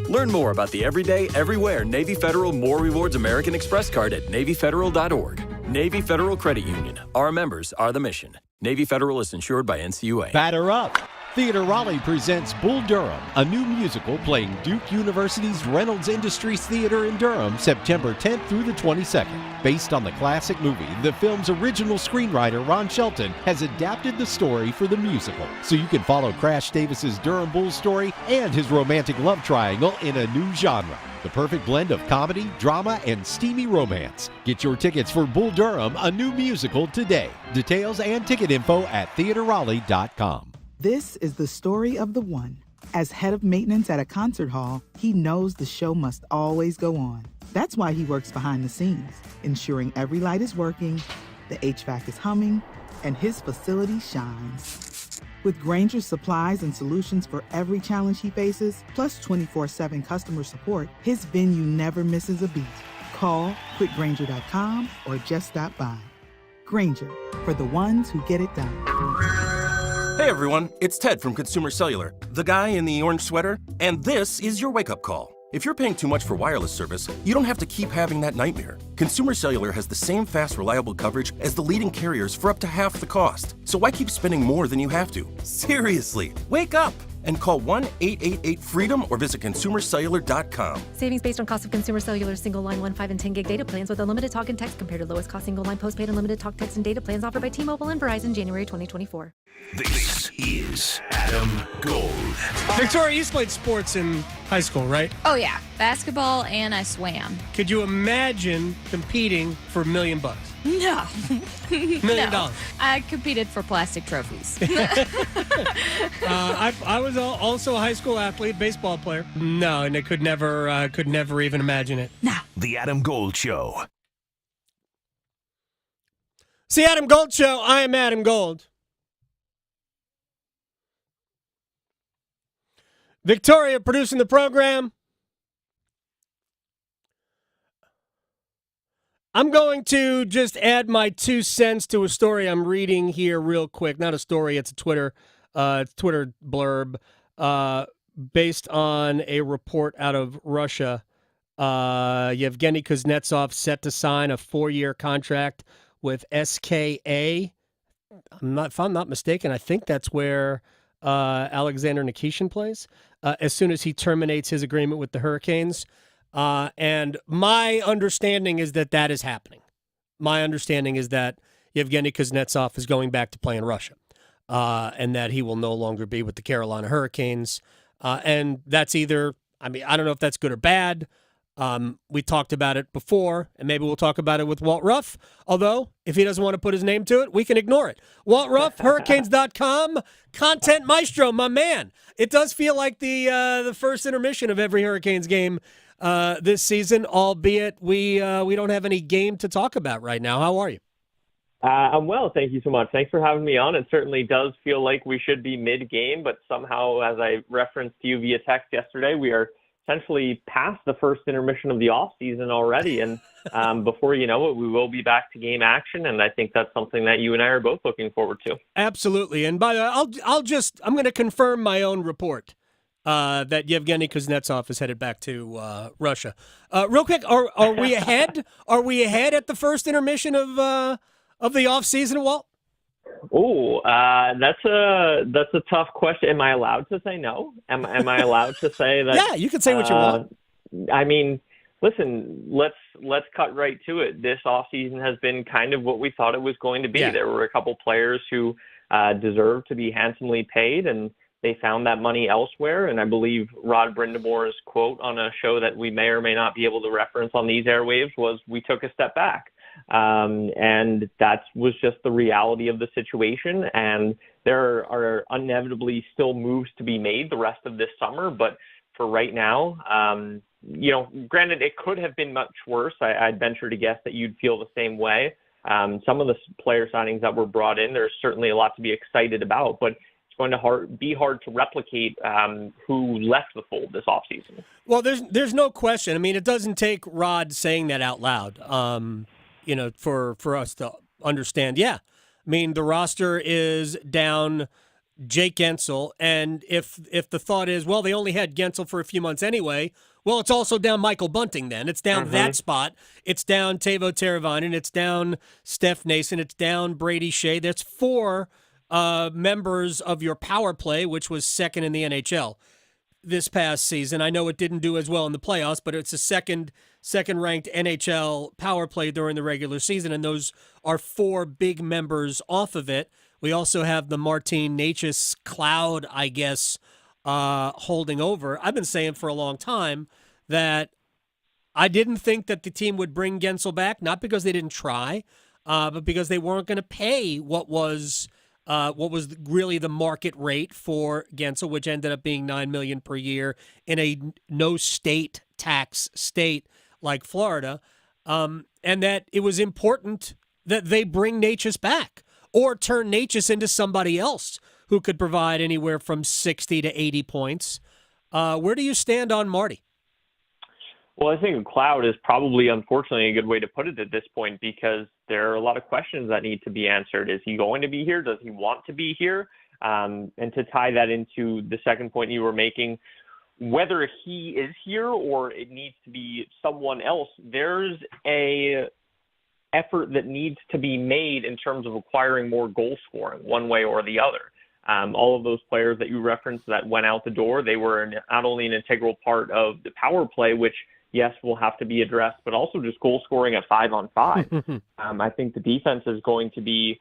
Learn more about the everyday, everywhere Navy Federal More Rewards American Express card at NavyFederal.org. Navy Federal Credit Union. Our members are the mission. Navy Federal is insured by NCUA. Batter up! Theater Raleigh presents Bull Durham, a new musical playing Duke University's Reynolds Industries Theater in Durham, September 10th through the 22nd. Based on the classic movie, the film's original screenwriter, Ron Shelton, has adapted the story for the musical, so you can follow Crash Davis's Durham Bulls story and his romantic love triangle in a new genre. The perfect blend of comedy, drama, and steamy romance. Get your tickets for Bull Durham, a new musical, today. Details and ticket info at theaterraleigh.com. This is the story of the one. As head of maintenance at a concert hall, he knows the show must always go on. That's why he works behind the scenes, ensuring every light is working, the HVAC is humming, and his facility shines. With Grainger's supplies and solutions for every challenge he faces, plus 24/7 customer support, his venue never misses a beat. Call quickgrainger.com or just stop by. Grainger, for the ones who get it done. Hey everyone, it's Ted from Consumer Cellular, the guy in the orange sweater, and this is your wake-up call. If you're paying too much for wireless service, you don't have to keep having that nightmare. Consumer Cellular has the same fast, reliable coverage as the leading carriers for up to half the cost. So why keep spending more than you have to? Seriously, wake up and call 1-888-FREEDOM or visit consumercellular.com. Savings based on cost of Consumer Cellular single line 1, 5, and 10 gig data plans with unlimited talk and text compared to lowest cost single line postpaid unlimited talk, text, and data plans offered by T-Mobile and Verizon January 2024. This is Adam Gold. Victoria, you played sports in high school, right? Oh, yeah. Basketball, and I swam. Could you imagine competing for $1 million? No. $1 million. No. I competed for plastic trophies. I was also a high school athlete, baseball player. No, and I could never even imagine it. No. The Adam Gold Show. See, Adam Gold Show, I am Adam Gold. Victoria producing the program. I'm going to just add my 2 cents to a story I'm reading here real quick. Not a story, it's a Twitter blurb based on a report out of Russia. Yevgeny Kuznetsov set to sign a 4-year contract with SKA. If I'm not mistaken, I think that's where Alexander Nikishin plays. As soon as he terminates his agreement with the Hurricanes. And my understanding is that is happening. My understanding is that Yevgeny Kuznetsov is going back to play in Russia, and that he will no longer be with the Carolina Hurricanes. And that's either, I don't know if that's good or bad. We talked about it before, and maybe we'll talk about it with Walt Ruff. Although, if he doesn't want to put his name to it, we can ignore it. Walt Ruff, Hurricanes.com, content maestro, my man. It does feel like the first intermission of every Hurricanes game this season, albeit we don't have any game to talk about right now. How are you? I'm well, thank you so much. Thanks for having me on. It certainly does feel like we should be mid-game, but somehow, as I referenced to you via text yesterday, we are essentially past the first intermission of the offseason already. And before you know it, we will be back to game action. And I think that's something that you and I are both looking forward to. Absolutely. And by the way, I'm going to confirm my own report that Yevgeny Kuznetsov is headed back to Russia. Real quick, are we ahead? Are we ahead at the first intermission of the offseason, Walt? Oh, that's a tough question. Am I allowed to say no? Am I allowed to say that? Yeah, you can say what you want. I mean, listen, let's cut right to it. This offseason has been kind of what we thought it was going to be. Yeah. There were a couple players who deserved to be handsomely paid, and they found that money elsewhere. And I believe Rod Brindamore's quote on a show that we may or may not be able to reference on these airwaves was, "We took a step back." And that was just the reality of the situation. And there are inevitably still moves to be made the rest of this summer. But for right now, granted, it could have been much worse. I'd venture to guess that you'd feel the same way. Some of the player signings that were brought in, there's certainly a lot to be excited about, but it's going to be hard to replicate who left the fold this offseason. Well, there's no question. I mean, it doesn't take Rod saying that out loud. For us to understand. Yeah. I mean, the roster is down Jake Gensel, and if the thought is, well, they only had Gensel for a few months anyway, well, it's also down Michael Bunting then. It's down that spot. It's down Teuvo Teravainen. It's down Steph Nason. It's down Brady Shea. That's 4 members of your power play, which was second in the NHL this past season. I know it didn't do as well in the playoffs, but it's a second-ranked NHL power play during the regular season, and those are 4 big members off of it. We also have the Martin Necas cloud, I guess, holding over. I've been saying for a long time that I didn't think that the team would bring Gensel back, not because they didn't try, but because they weren't going to pay what was really the market rate for Gensel, which ended up being $9 million per year in a no state tax state like Florida, and that it was important that they bring Necas back or turn Necas into somebody else who could provide anywhere from 60 to 80 points. Where do you stand on Marty? Well, I think cloud is probably, unfortunately, a good way to put it at this point, because there are a lot of questions that need to be answered. Is he going to be here? Does he want to be here? And to tie that into the second point you were making, whether he is here or it needs to be someone else, there's a effort that needs to be made in terms of acquiring more goal scoring one way or the other. All of those players that you referenced that went out the door, they were not only an integral part of the power play, which yes, will have to be addressed, but also just goal scoring at 5-on-5. I think the defense is going to be,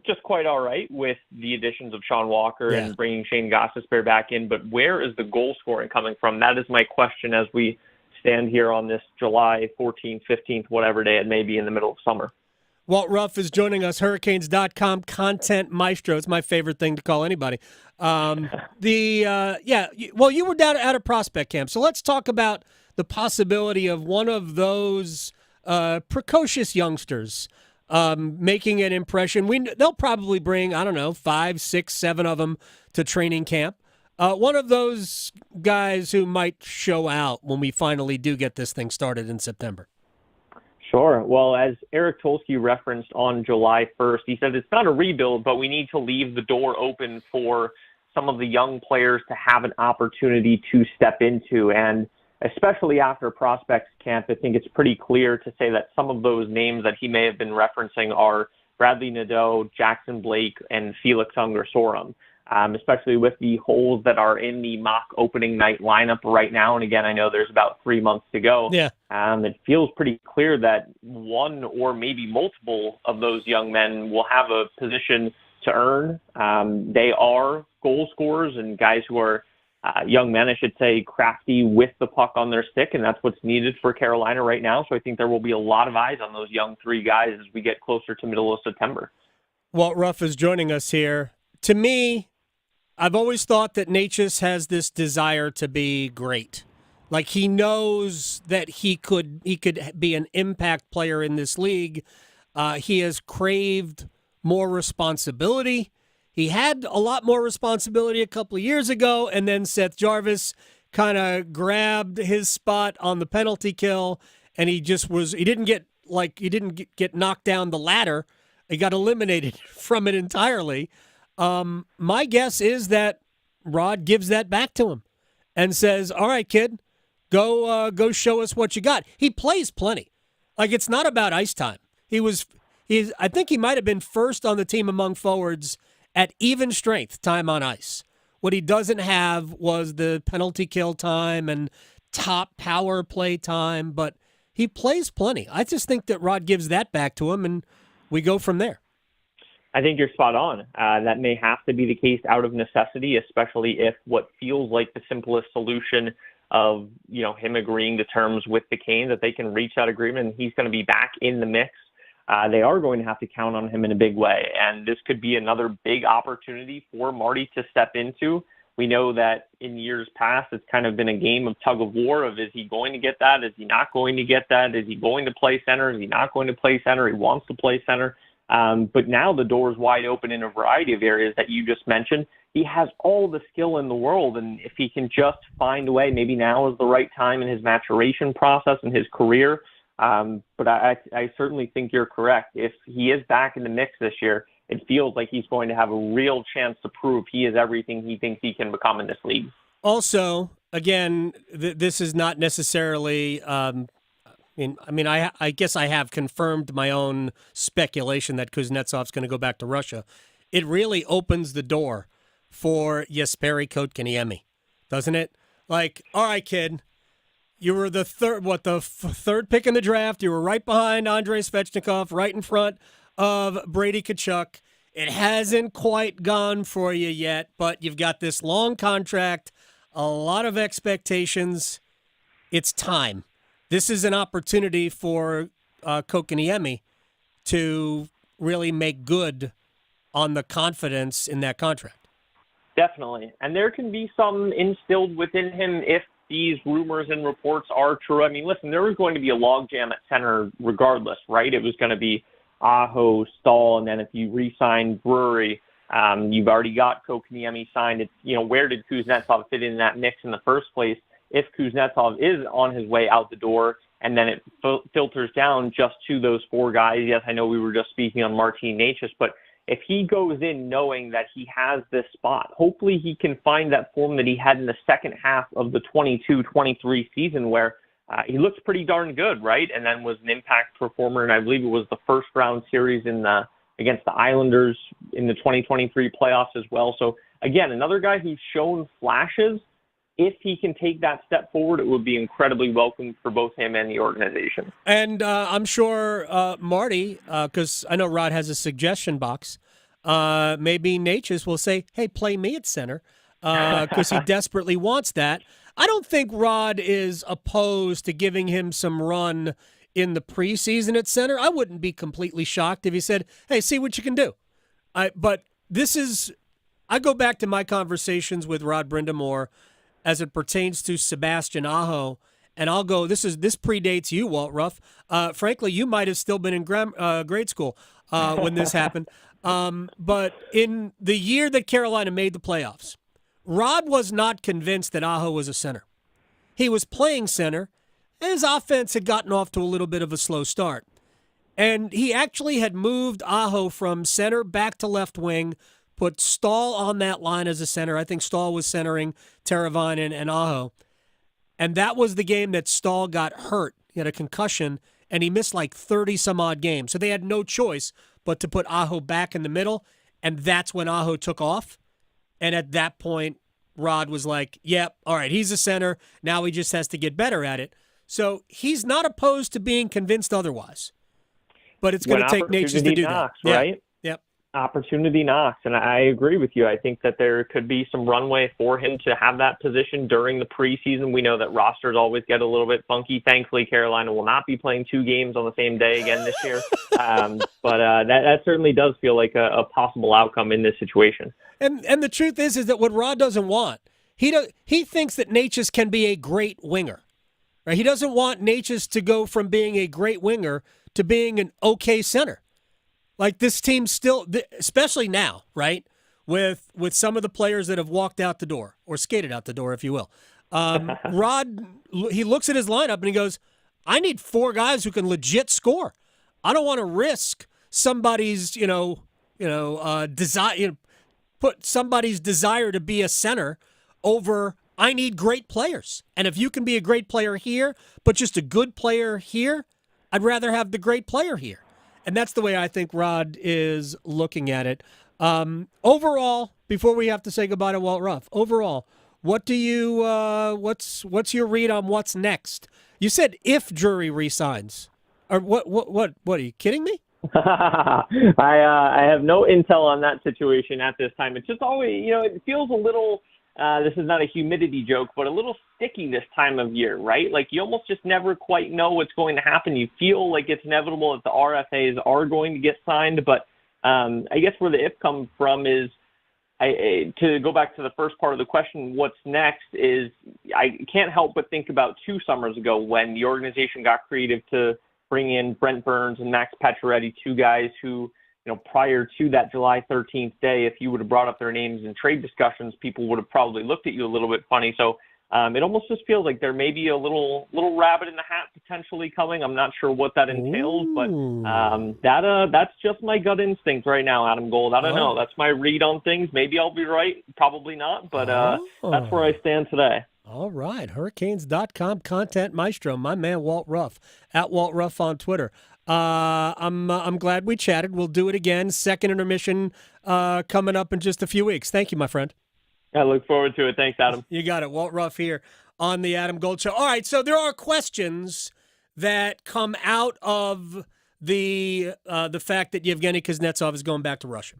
just quite all right with the additions of Sean Walker and bringing Shane Gostisbehere back in. But where is the goal scoring coming from? That is my question as we stand here on this July 14th, 15th, whatever day it may be in the middle of summer. Walt Ruff is joining us, Hurricanes.com content maestro. It's my favorite thing to call anybody. You were down at a prospect camp, so let's talk about the possibility of one of those precocious youngsters making an impression. They'll probably bring, 5, 6, 7 of them to training camp. One of those guys who might show out when we finally do get this thing started in September. Sure. Well, as Eric Tolsky referenced on July 1st, he said it's not a rebuild, but we need to leave the door open for some of the young players to have an opportunity to step into. And especially after prospects camp, I think it's pretty clear to say that some of those names that he may have been referencing are Bradley Nadeau, Jackson Blake, and Felix Unger-Sorum. Especially with the holes that are in the mock opening night lineup right now. And again, I know there's about 3 months to go. Yeah. It feels pretty clear that one or maybe multiple of those young men will have a position to earn. They are goal scorers and guys who are young men, I should say, crafty with the puck on their stick, and that's what's needed for Carolina right now. So I think there will be a lot of eyes on those young three guys as we get closer to middle of September. Walt Ruff is joining us here. To me, I've always thought that Necas has this desire to be great. Like, he knows that he could be an impact player in this league. He has craved more responsibility. He had a lot more responsibility a couple of years ago, and then Seth Jarvis kind of grabbed his spot on the penalty kill, and he didn't get knocked down the ladder. He got eliminated from it entirely. My guess is that Rod gives that back to him and says, all right, kid, go show us what you got. He plays plenty. Like, it's not about ice time. I think he might have been first on the team among forwards at even strength time on ice. What he doesn't have was the penalty kill time and top power play time, but he plays plenty. I just think that Rod gives that back to him, and we go from there. I think you're spot on. That may have to be the case out of necessity, especially if what feels like the simplest solution of, him agreeing to terms with the Canes, that they can reach that agreement and he's going to be back in the mix. They are going to have to count on him in a big way, and this could be another big opportunity for Marty to step into. We know that in years past, it's kind of been a game of tug of war of, is he going to get that? Is he not going to get that? Is he going to play center? Is he not going to play center? He wants to play center. But now the door is wide open in a variety of areas that you just mentioned. He has all the skill in the world, and if he can just find a way, maybe now is the right time in his maturation process and his career. But I certainly think you're correct. If he is back in the mix this year, it feels like he's going to have a real chance to prove he is everything he thinks he can become in this league. Also, again, this is not necessarily I guess I have confirmed my own speculation that Kuznetsov's going to go back to Russia. It really opens the door for Jesperi Kotkaniemi, doesn't it? Like, all right, kid, you were the third pick in the draft. You were right behind Andrei Svechnikov, right in front of Brady Tkachuk. It hasn't quite gone for you yet, but you've got this long contract, a lot of expectations. It's time. This is an opportunity for Kotkaniemi to really make good on the confidence in that contract. Definitely. And there can be some instilled within him if these rumors and reports are true. I mean, listen, there was going to be a logjam at center regardless, right? It was going to be Aho, Stahl, and then if you re-sign Brewery, you've already got Kotkaniemi signed. It's, where did Kuznetsov fit in that mix in the first place? If Kuznetsov is on his way out the door and then it filters down just to those four guys, yes, I know we were just speaking on Martin Necas, but if he goes in knowing that he has this spot, hopefully he can find that form that he had in the second half of the 22-23 season where he looks pretty darn good, right? And then was an impact performer, and I believe it was the first-round series against the Islanders in the 2023 playoffs as well. So, again, another guy who's shown flashes. If he can take that step forward, it would be incredibly welcome for both him and the organization. And I'm sure Marty, because I know Rod has a suggestion box, maybe Necas will say, hey, play me at center, because he desperately wants that. I don't think Rod is opposed to giving him some run in the preseason at center. I wouldn't be completely shocked if he said, hey, see what you can do. But I go back to my conversations with Rod Brindamore as it pertains to Sebastian Aho, and I'll go, this predates you, Walt Ruff. Frankly, you might have still been in grade school when this happened. But in the year that Carolina made the playoffs, Rod was not convinced that Aho was a center. He was playing center, and his offense had gotten off to a little bit of a slow start. And he actually had moved Aho from center back to left wing, put Stahl on that line as a center. I think Stahl was centering Teravainen and Aho. And that was the game that Stahl got hurt. He had a concussion, and he missed like 30-some-odd games. So they had no choice but to put Aho back in the middle, and that's when Aho took off. And at that point, Rod was like, yep, all right, he's a center. Now he just has to get better at it. So he's not opposed to being convinced otherwise. But it's going to take Necas to do that. Right? Yep. opportunity knocks, and I agree with you. I think that there could be some runway for him to have that position during the preseason. We know that rosters always get a little bit funky. Thankfully, Carolina will not be playing 2 games on the same day again this year. But that certainly does feel like a possible outcome in this situation. And the truth is that what Rod doesn't want, he thinks that Necas can be a great winger. Right? He doesn't want Necas to go from being a great winger to being an okay center. Like this team still, especially now, right, with some of the players that have walked out the door, or skated out the door, if you will. Rod, he looks at his lineup and he goes, I need 4 guys who can legit score. I don't want to risk somebody's, desire, put somebody's desire to be a center over, I need great players. And if you can be a great player here, but just a good player here, I'd rather have the great player here. And that's the way I think Rod is looking at it. Overall, before we have to say goodbye to Walt Ruff, overall, what do you what's your read on what's next? You said if Drury resigns, or what are you kidding me? I have no intel on that situation at this time. It's just always, it feels a little. This is not a humidity joke, but a little sticky this time of year, right? Like you almost just never quite know what's going to happen. You feel like it's inevitable that the RFAs are going to get signed, but I guess where the if comes from is, to go back to the first part of the question, what's next is I can't help but think about 2 summers ago when the organization got creative to bring in Brent Burns and Max Pacioretty, 2 guys who, prior to that July 13th day, if you would have brought up their names in trade discussions, people would have probably looked at you a little bit funny. So it almost just feels like there may be a little rabbit in the hat potentially coming. I'm not sure what that entails, but that's just my gut instinct right now, Adam Gold. I don't know. That's my read on things. Maybe I'll be right. Probably not, but that's where I stand today. All right. Hurricanes.com content maestro, my man Walt Ruff, at Walt Ruff on Twitter. I'm glad we chatted. We'll do it again. Second intermission coming up in just a few weeks. Thank you, my friend. I look forward to it. Thanks, Adam. You got it. Walt Ruff here on the Adam Gold Show. All right, so there are questions that come out of the fact that Yevgeny Kuznetsov is going back to Russia.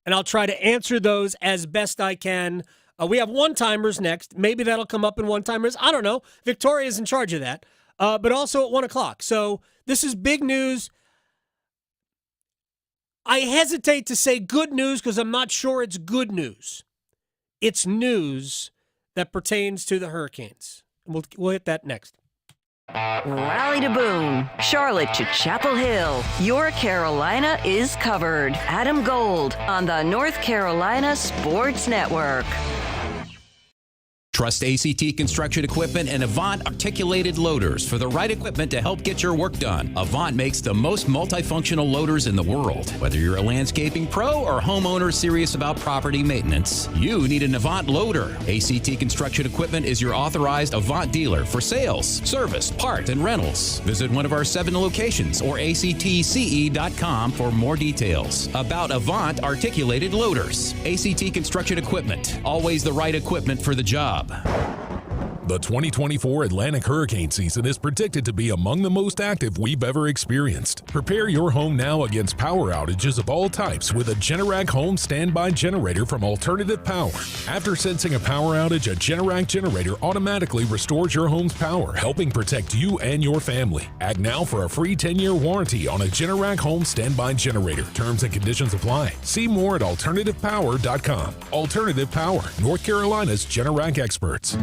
And I'll try to answer those as best I can. We have one-timers next. Maybe that'll come up in one-timers. I don't know. Victoria's in charge of that. But also at 1 o'clock. So this is big news. I hesitate to say good news because I'm not sure it's good news. It's news that pertains to the Hurricanes. We'll hit that next. Raleigh to Boone, Charlotte to Chapel Hill. Your Carolina is covered. Adam Gold on the North Carolina Sports Network. Trust ACT Construction Equipment and Avant Articulated Loaders for the right equipment to help get your work done. Avant makes the most multifunctional loaders in the world. Whether you're a landscaping pro or homeowner serious about property maintenance, you need an Avant loader. ACT Construction Equipment is your authorized Avant dealer for sales, service, part, and rentals. Visit one of our 7 locations or actce.com for more details about Avant Articulated Loaders. ACT Construction Equipment, always the right equipment for the job. The 2024 Atlantic hurricane season is predicted to be among the most active we've ever experienced. Prepare your home now against power outages of all types with a Generac home standby generator from Alternative Power. After sensing a power outage, a Generac generator automatically restores your home's power, helping protect you and your family. Act now for a free 10-year warranty on a Generac home standby generator. Terms and conditions apply. See more at alternativepower.com. Alternative Power, North Carolina's Generac experts.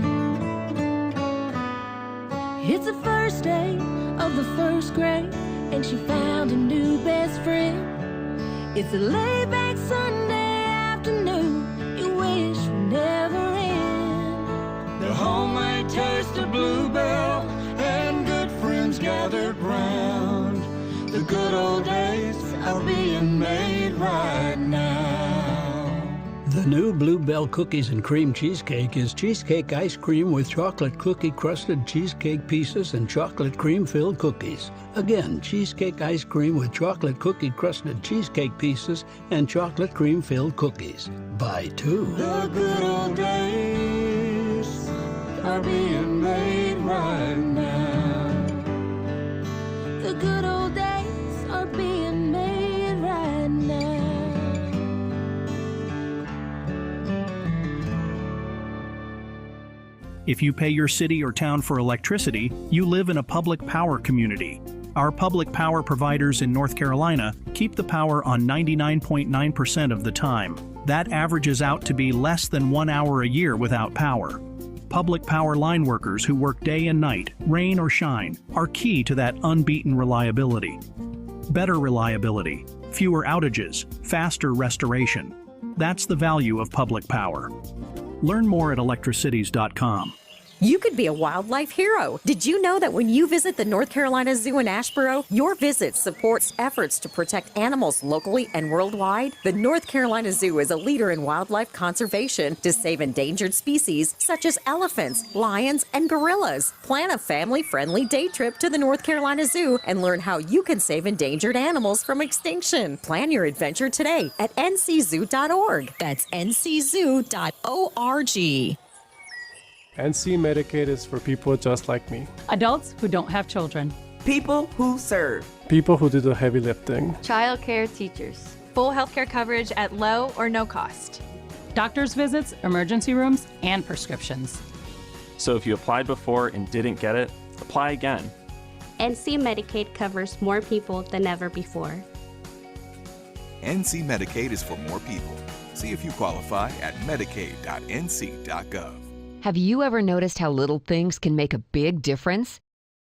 It's the first day of the first grade, and she found a new best friend. It's a laid-back Sunday afternoon you wish would never end. The homemade taste of Bluebell and good friends gathered round. The good old days are being made right now. The new Bluebell Cookies and Cream Cheesecake is cheesecake ice cream with chocolate cookie-crusted cheesecake pieces and chocolate cream-filled cookies. Again, cheesecake ice cream with chocolate cookie-crusted cheesecake pieces and chocolate cream-filled cookies. Buy 2. The good old days are being made right now. The good old days are being made right now. If you pay your city or town for electricity, you live in a public power community. Our public power providers in North Carolina keep the power on 99.9% of the time. That averages out to be less than 1 hour a year without power. Public power line workers who work day and night, rain or shine, are key to that unbeaten reliability. Better reliability, fewer outages, faster restoration. That's the value of public power. Learn more at electricities.com. You could be a wildlife hero. Did you know that when you visit the North Carolina Zoo in Asheboro, your visit supports efforts to protect animals locally and worldwide? The North Carolina Zoo is a leader in wildlife conservation to save endangered species such as elephants, lions, and gorillas. Plan a family-friendly day trip to the North Carolina Zoo and learn how you can save endangered animals from extinction. Plan your adventure today at nczoo.org. That's nczoo.org. NC Medicaid is for people just like me. Adults who don't have children. People who serve. People who do the heavy lifting. Child care teachers. Full healthcare coverage at low or no cost. Doctor's visits, emergency rooms, and prescriptions. So if you applied before and didn't get it, apply again. NC Medicaid covers more people than ever before. NC Medicaid is for more people. See if you qualify at medicaid.nc.gov. Have you ever noticed how little things can make a big difference?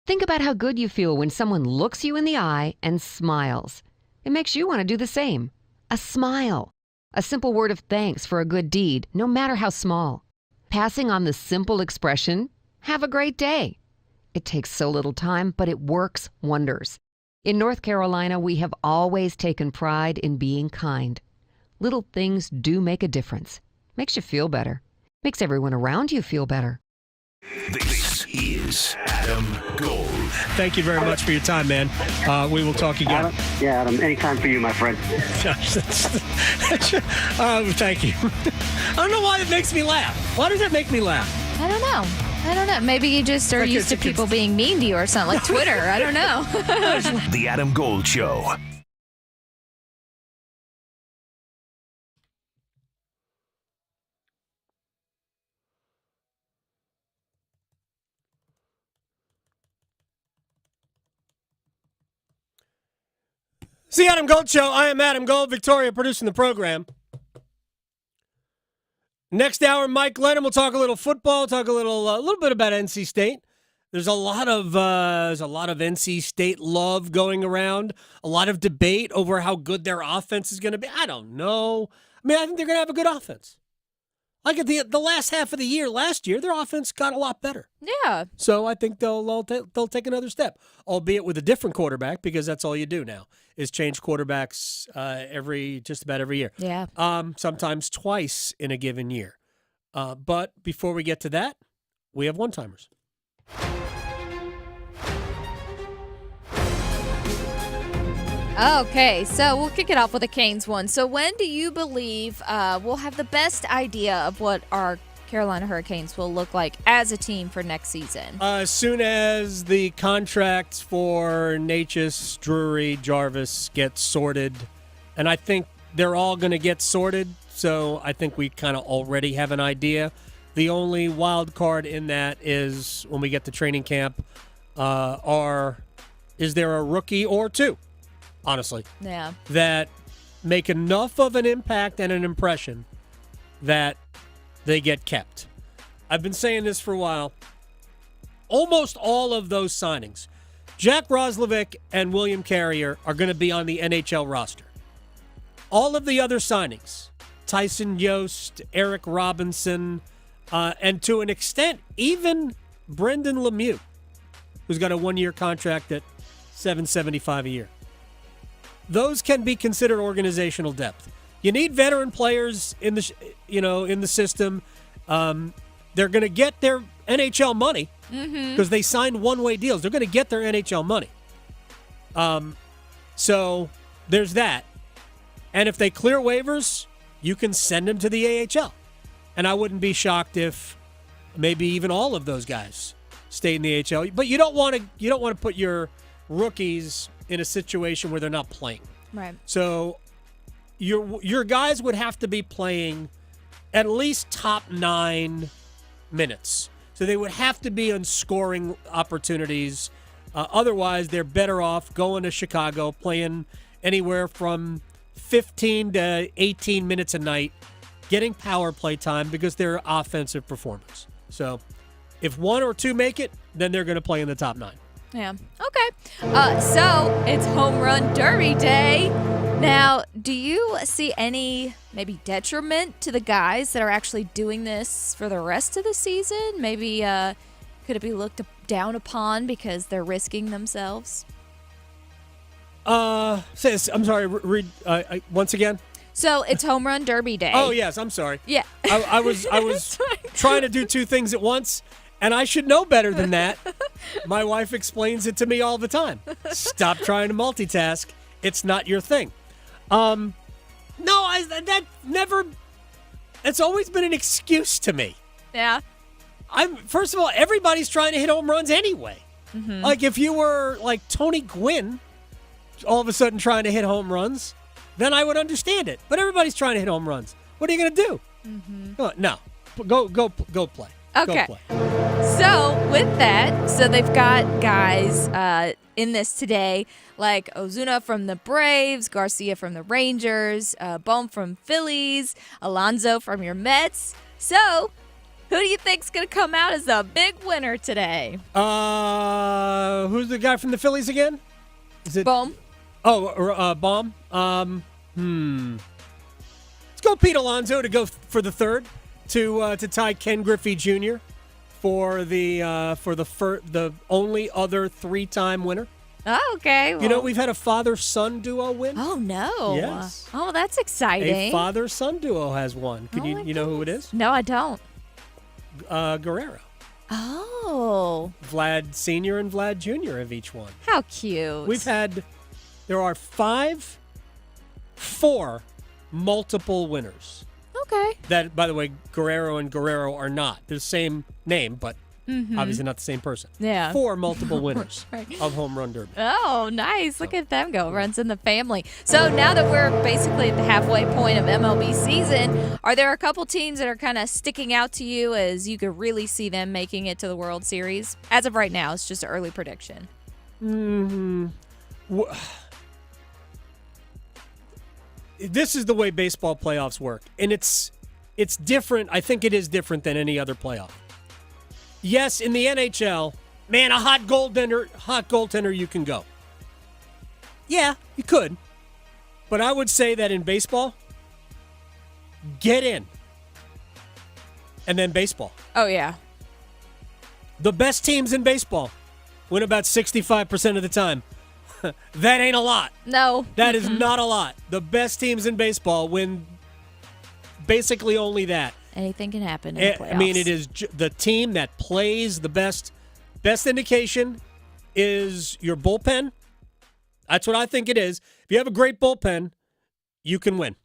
Think about how good you feel when someone looks you in the eye and smiles. It makes you want to do the same. A smile. A simple word of thanks for a good deed, no matter how small. Passing on the simple expression, "Have a great day." It takes so little time, but it works wonders. In North Carolina, we have always taken pride in being kind. Little things do make a difference. Makes you feel better. Makes everyone around you feel better. This is Adam Gold. Thank you very much for your time, man. We will talk again. Adam, anytime for you, my friend. Thank you. I don't know why it makes me laugh. Why does that make me laugh? I don't know. Maybe you just are used to people being mean to you or something, like Twitter. I don't know. The Adam Gold Show. It's the Adam Gold Show. I am Adam Gold. Victoria producing the program. Next hour, Mike Glennon will talk a little football, talk a little bit about NC State. There's a lot of NC State love going around. A lot of debate over how good their offense is going to be. I don't know. I mean, I think they're going to have a good offense. Like at the last half of the year, last year, their offense got a lot better. Yeah. So I think they'll take another step, albeit with a different quarterback, because that's all you do now is change quarterbacks just about every year. Yeah. Sometimes twice in a given year. But before we get to that, we have one-timers. Okay, so we'll kick it off with a Canes one. So when do you believe we'll have the best idea of what our Carolina Hurricanes will look like as a team for next season? As soon as the contracts for Necas, Drury, Jarvis get sorted, and I think they're all going to get sorted, so I think we kind of already have an idea. The only wild card in that is when we get to training camp, is there a rookie or two? Honestly, that make enough of an impact and an impression that they get kept. I've been saying this for a while. Almost all of those signings, Jack Roslovic and William Carrier are going to be on the NHL roster. All of the other signings, Tyson Yost, Eric Robinson, and to an extent, even Brendan Lemieux, who's got a one-year contract at $775 a year. Those can be considered organizational depth. You need veteran players in the system. They're going to get their NHL money because they signed one-way deals. They're going to get their NHL money. So there's that. And if they clear waivers, you can send them to the AHL. And I wouldn't be shocked if maybe even all of those guys stay in the AHL. But you don't want to put your rookies in a situation where they're not playing. Right. So your guys would have to be playing at least top 9 minutes. So they would have to be on scoring opportunities. Otherwise, they're better off going to Chicago, playing anywhere from 15 to 18 minutes a night, getting power play time because they're offensive performers. So if one or two make it, then they're going to play in the top 9. Yeah. Okay. So it's home run derby day. Now, do you see any maybe detriment to the guys that are actually doing this for the rest of the season? Maybe could it be looked down upon because they're risking themselves? I'm sorry. Read once again. So it's home run derby day. Oh yes, I'm sorry. Yeah. I was trying to do two things at once, and I should know better than that. My wife explains it to me all the time. Stop trying to multitask. It's not your thing. It's always been an excuse to me. Yeah. First of all, everybody's trying to hit home runs anyway. Mm-hmm. Like if you were like Tony Gwynn all of a sudden trying to hit home runs, then I would understand it. But everybody's trying to hit home runs. What are you going to do? Mm-hmm. No. Go play. Okay. Go play. So with that, they've got guys in this today like Ozuna from the Braves, Garcia from the Rangers, Bohm from Phillies, Alonso from your Mets. So who do you think's going to come out as the big winner today? Who's the guy from the Phillies again? Is it Bohm? Oh, Bohm. Let's go Pete Alonso to go for the third to tie Ken Griffey Jr. for the only other 3-time winner. Oh, okay. Well, you know, we've had a father-son duo win. Oh no! Yes. Oh, that's exciting. A father-son duo has won. You know who it is? No, I don't. Guerrero. Oh. Vlad Sr. and Vlad Jr. have each won. How cute. There are 4 multiple winners. Okay. That, by the way, Guerrero and Guerrero are not. They're the same name, but obviously not the same person. Yeah. 4 multiple winners Right. of home run derby. Oh, nice. Look at them go. Runs in the family. So now that we're basically at the halfway point of MLB season, are there a couple teams that are kind of sticking out to you as you could really see them making it to the World Series? As of right now, it's just an early prediction. This is the way baseball playoffs work, and it's different. I think it is different than any other playoff. Yes, in the NHL, man, a hot goaltender, you can go. Yeah, you could. But I would say that in baseball, get in. And then baseball. Oh, yeah. The best teams in baseball win about 65% of the time. That ain't a lot. No. That is not a lot. The best teams in baseball win basically only that. Anything can happen in the playoffs. I mean, it is the team that plays the best. Best indication is your bullpen. That's what I think it is. If you have a great bullpen, you can win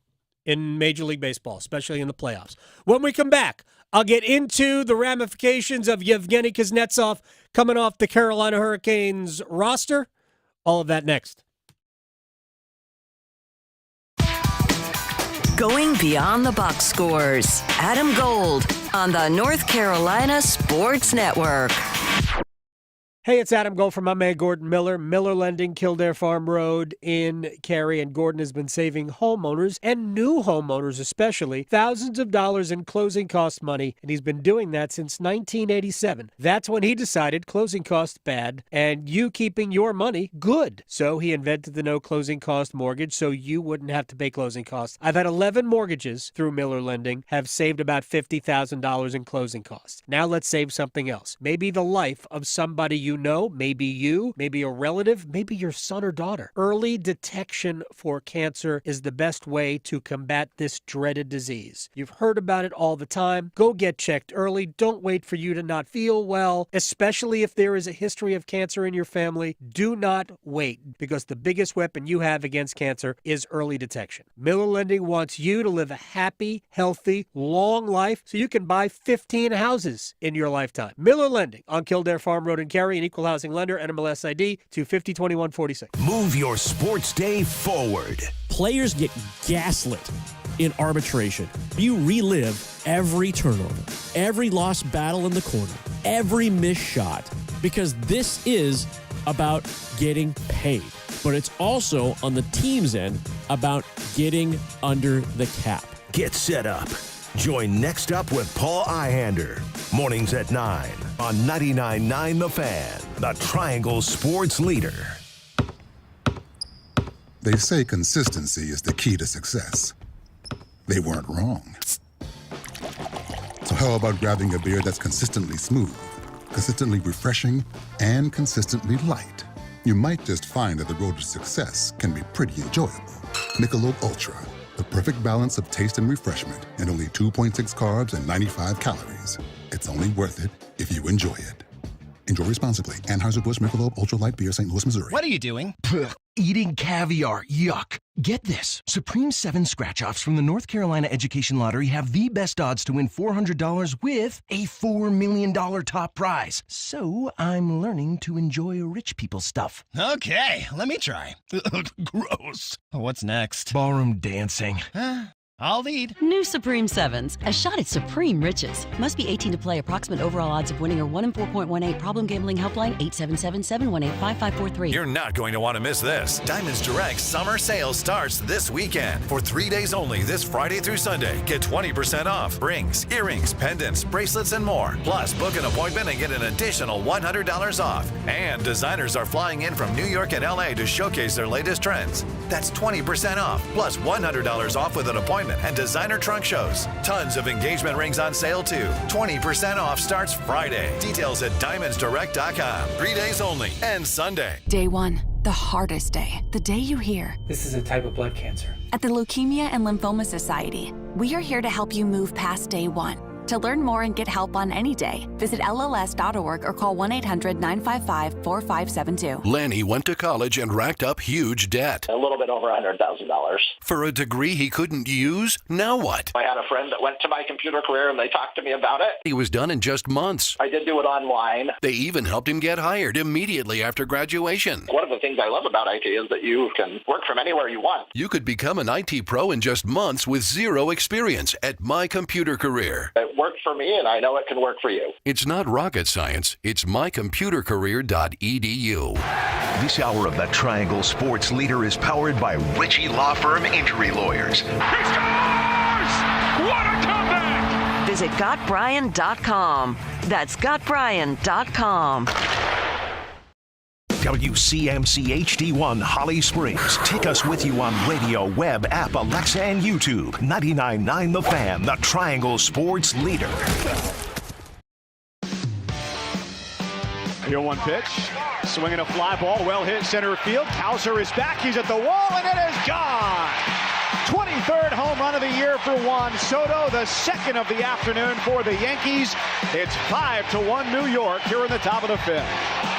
in Major League Baseball, especially in the playoffs. When we come back, I'll get into the ramifications of Yevgeny Kuznetsov coming off the Carolina Hurricanes roster. All of that next. Going beyond the box scores. Adam Gold on the North Carolina Sports Network. Hey, it's Adam Gold from my man Gordon Miller. Miller Lending, Kildare Farm Road in Cary. And Gordon has been saving homeowners and new homeowners especially thousands of dollars in closing cost money. And he's been doing that since 1987. That's when he decided closing costs bad and you keeping your money good. So he invented the no closing cost mortgage so you wouldn't have to pay closing costs. I've had 11 mortgages through Miller Lending, have saved about $50,000 in closing costs. Now let's save something else. Maybe the life of somebody you know, maybe you, maybe a relative, maybe your son or daughter. Early detection for cancer is the best way to combat this dreaded disease. You've heard about it all the time. Go get checked early. Don't wait for you to not feel well, especially if there is a history of cancer in your family. Do not wait, because the biggest weapon you have against cancer is early detection. Miller Lending wants you to live a happy, healthy, long life so you can buy 15 houses in your lifetime. Miller Lending on Kildare Farm Road in Cary, an equal housing lender, NMLS ID 2502146. Move your sports day forward. Players get gaslit in arbitration. You relive every turnover, every lost battle in the corner, every missed shot, because this is about getting paid. But it's also, on the team's end, about getting under the cap. Get set up. Join Next Up with Paul Ihander. Mornings at 9 on 99.9 The Fan, the Triangle Sports Leader. They say consistency is the key to success. They weren't wrong. So how about grabbing a beer that's consistently smooth, consistently refreshing, and consistently light? You might just find that the road to success can be pretty enjoyable. Michelob Ultra, the perfect balance of taste and refreshment, and only 2.6 carbs and 95 calories. It's only worth it if you enjoy it. Enjoy responsibly. Anheuser-Busch Michelob Ultra Light Beer, St. Louis, Missouri. What are you doing? Eating caviar. Yuck. Get this. Supreme 7 scratch-offs from the North Carolina Education Lottery have the best odds to win $400 with a $4 million top prize. So I'm learning to enjoy rich people stuff. Okay, let me try. Gross. What's next? Ballroom dancing. I'll lead. New Supreme 7s, a shot at supreme riches. Must be 18 to play. Approximate overall odds of winning are 1 in 4.18. Problem gambling helpline 877-718-5543. You're not going to want to miss this. Diamonds Direct summer sale starts this weekend. For 3 days only, this Friday through Sunday. Get 20% off rings, earrings, pendants, bracelets, and more. Plus, book an appointment and get an additional $100 off. And designers are flying in from New York and LA to showcase their latest trends. That's 20% off, plus $100 off with an appointment and designer trunk shows. Tons of engagement rings on sale too. 20% off starts Friday. Details at diamondsdirect.com. 3 days only and Sunday. Day 1, the hardest day. The day you hear, this is a type of blood cancer. At the Leukemia and Lymphoma Society, we are here to help you move past day 1. To learn more and get help on any day, visit LLS.org or call 1-800-955-4572. Lanny went to college and racked up huge debt. A little bit over $100,000. For a degree he couldn't use? Now what? I had a friend that went to my computer career and they talked to me about it. He was done in just months. I did do it online. They even helped him get hired immediately after graduation. One of the things I love about IT is that you can work from anywhere you want. You could become an IT pro in just months with zero experience at My Computer Career. It worked for me, and I know it can work for you. It's not rocket science. It's mycomputercareer.edu. This hour of the Triangle Sports Leader is powered by Ritchie Law Firm Injury Lawyers. He scores! What a comeback! Visit GotBryan.com. That's GotBryan.com. WCMC HD1 Holly Springs. Take us with you on radio, web, app, Alexa, and YouTube. 99.9 The Fan, the Triangle Sports Leader. 0-1 pitch. Swinging a fly ball, well hit center field. Hauser is back. He's at the wall, and it is gone. 23rd home run of the year for Juan Soto, the second of the afternoon for the Yankees. It's 5-1 New York here in the top of the fifth.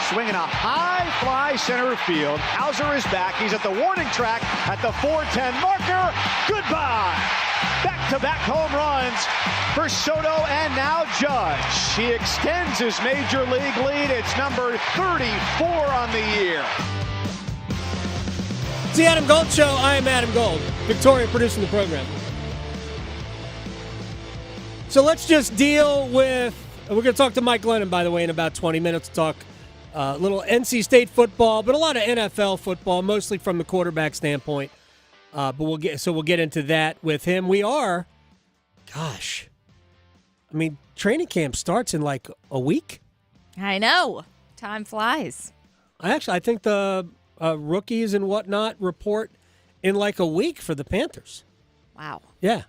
Swinging a high fly center field. Hauser is back. He's at the warning track at the 410 marker. Goodbye. Back-to-back home runs for Soto and now Judge. He extends his major league lead. It's number 34 on the year. It's the Adam Gold Show. I am Adam Gold. Victoria producing the program. So let's just deal with... We're going to talk to Mike Glennon, by the way, in about 20 minutes. Talk a little NC State football, but a lot of NFL football, mostly from the quarterback standpoint. But we'll get into that with him. We are... Gosh. I mean, training camp starts in like a week. I know. Time flies. I think the... rookies and whatnot report in like a week for the Panthers. Wow. Yeah.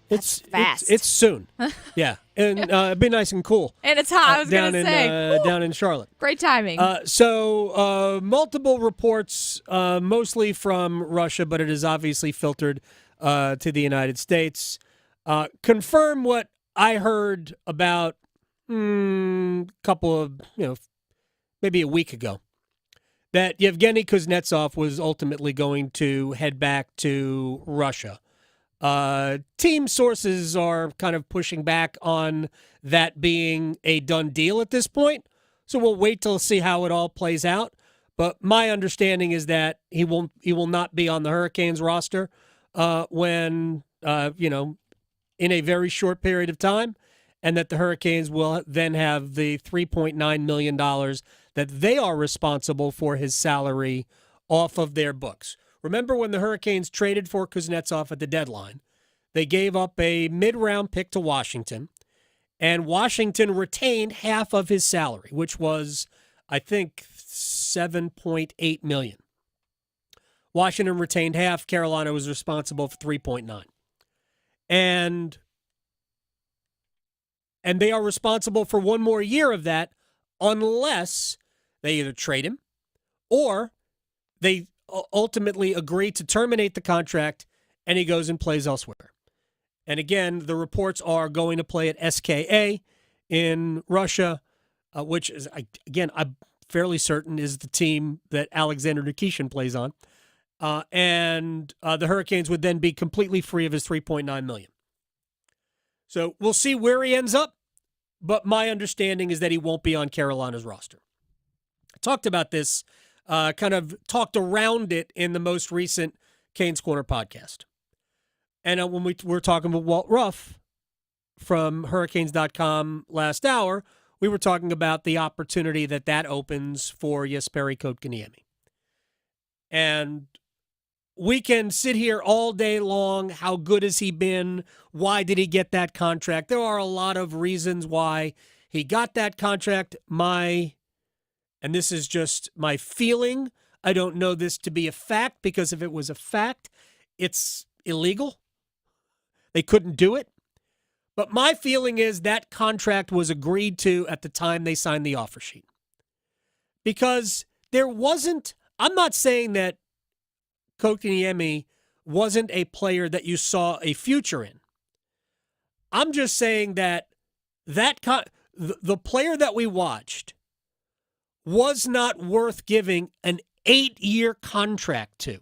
That's fast. It's soon. Yeah. And it'd be nice and cool. And it's hot, I was going to say. Down in Charlotte. Great timing. So multiple reports, mostly from Russia, but it is obviously filtered to the United States. Confirm what I heard about couple of, maybe a week ago. That Yevgeny Kuznetsov was ultimately going to head back to Russia. Team sources are kind of pushing back on that being a done deal at this point. So we'll wait till see how it all plays out. But my understanding is that he will not be on the Hurricanes roster when in a very short period of time. and that the Hurricanes will then have the $3.9 million that they are responsible for his salary off of their books. Remember when the Hurricanes traded for Kuznetsov at the deadline, they gave up a mid-round pick to Washington, and Washington retained half of his salary, which was, I think, $7.8 million. Washington retained half. Carolina was responsible for $3.9. And they are responsible for one more year of that unless they either trade him or they ultimately agree to terminate the contract and he goes and plays elsewhere. And again, the reports are going to play at SKA in Russia, which is, again, I'm fairly certain is the team that Alexander Nikishin plays on. And the Hurricanes would then be completely free of his $3.9 million. So we'll see where he ends up, but my understanding is that he won't be on Carolina's roster. I talked about this, kind of talked around it in the most recent Canes Corner podcast. And when we were talking with Walt Ruff from Hurricanes.com last hour, we were talking about the opportunity that opens for Jesperi Kotkaniemi. And we can sit here all day long. How good has he been? Why did he get that contract? There are a lot of reasons why he got that contract. And this is just my feeling. I don't know this to be a fact because if it was a fact, it's illegal. They couldn't do it. But my feeling is that contract was agreed to at the time they signed the offer sheet. Because there wasn't, I'm not saying that Kotkaniemi wasn't a player that you saw a future in. I'm just saying that the player that we watched was not worth giving an 8-year contract to.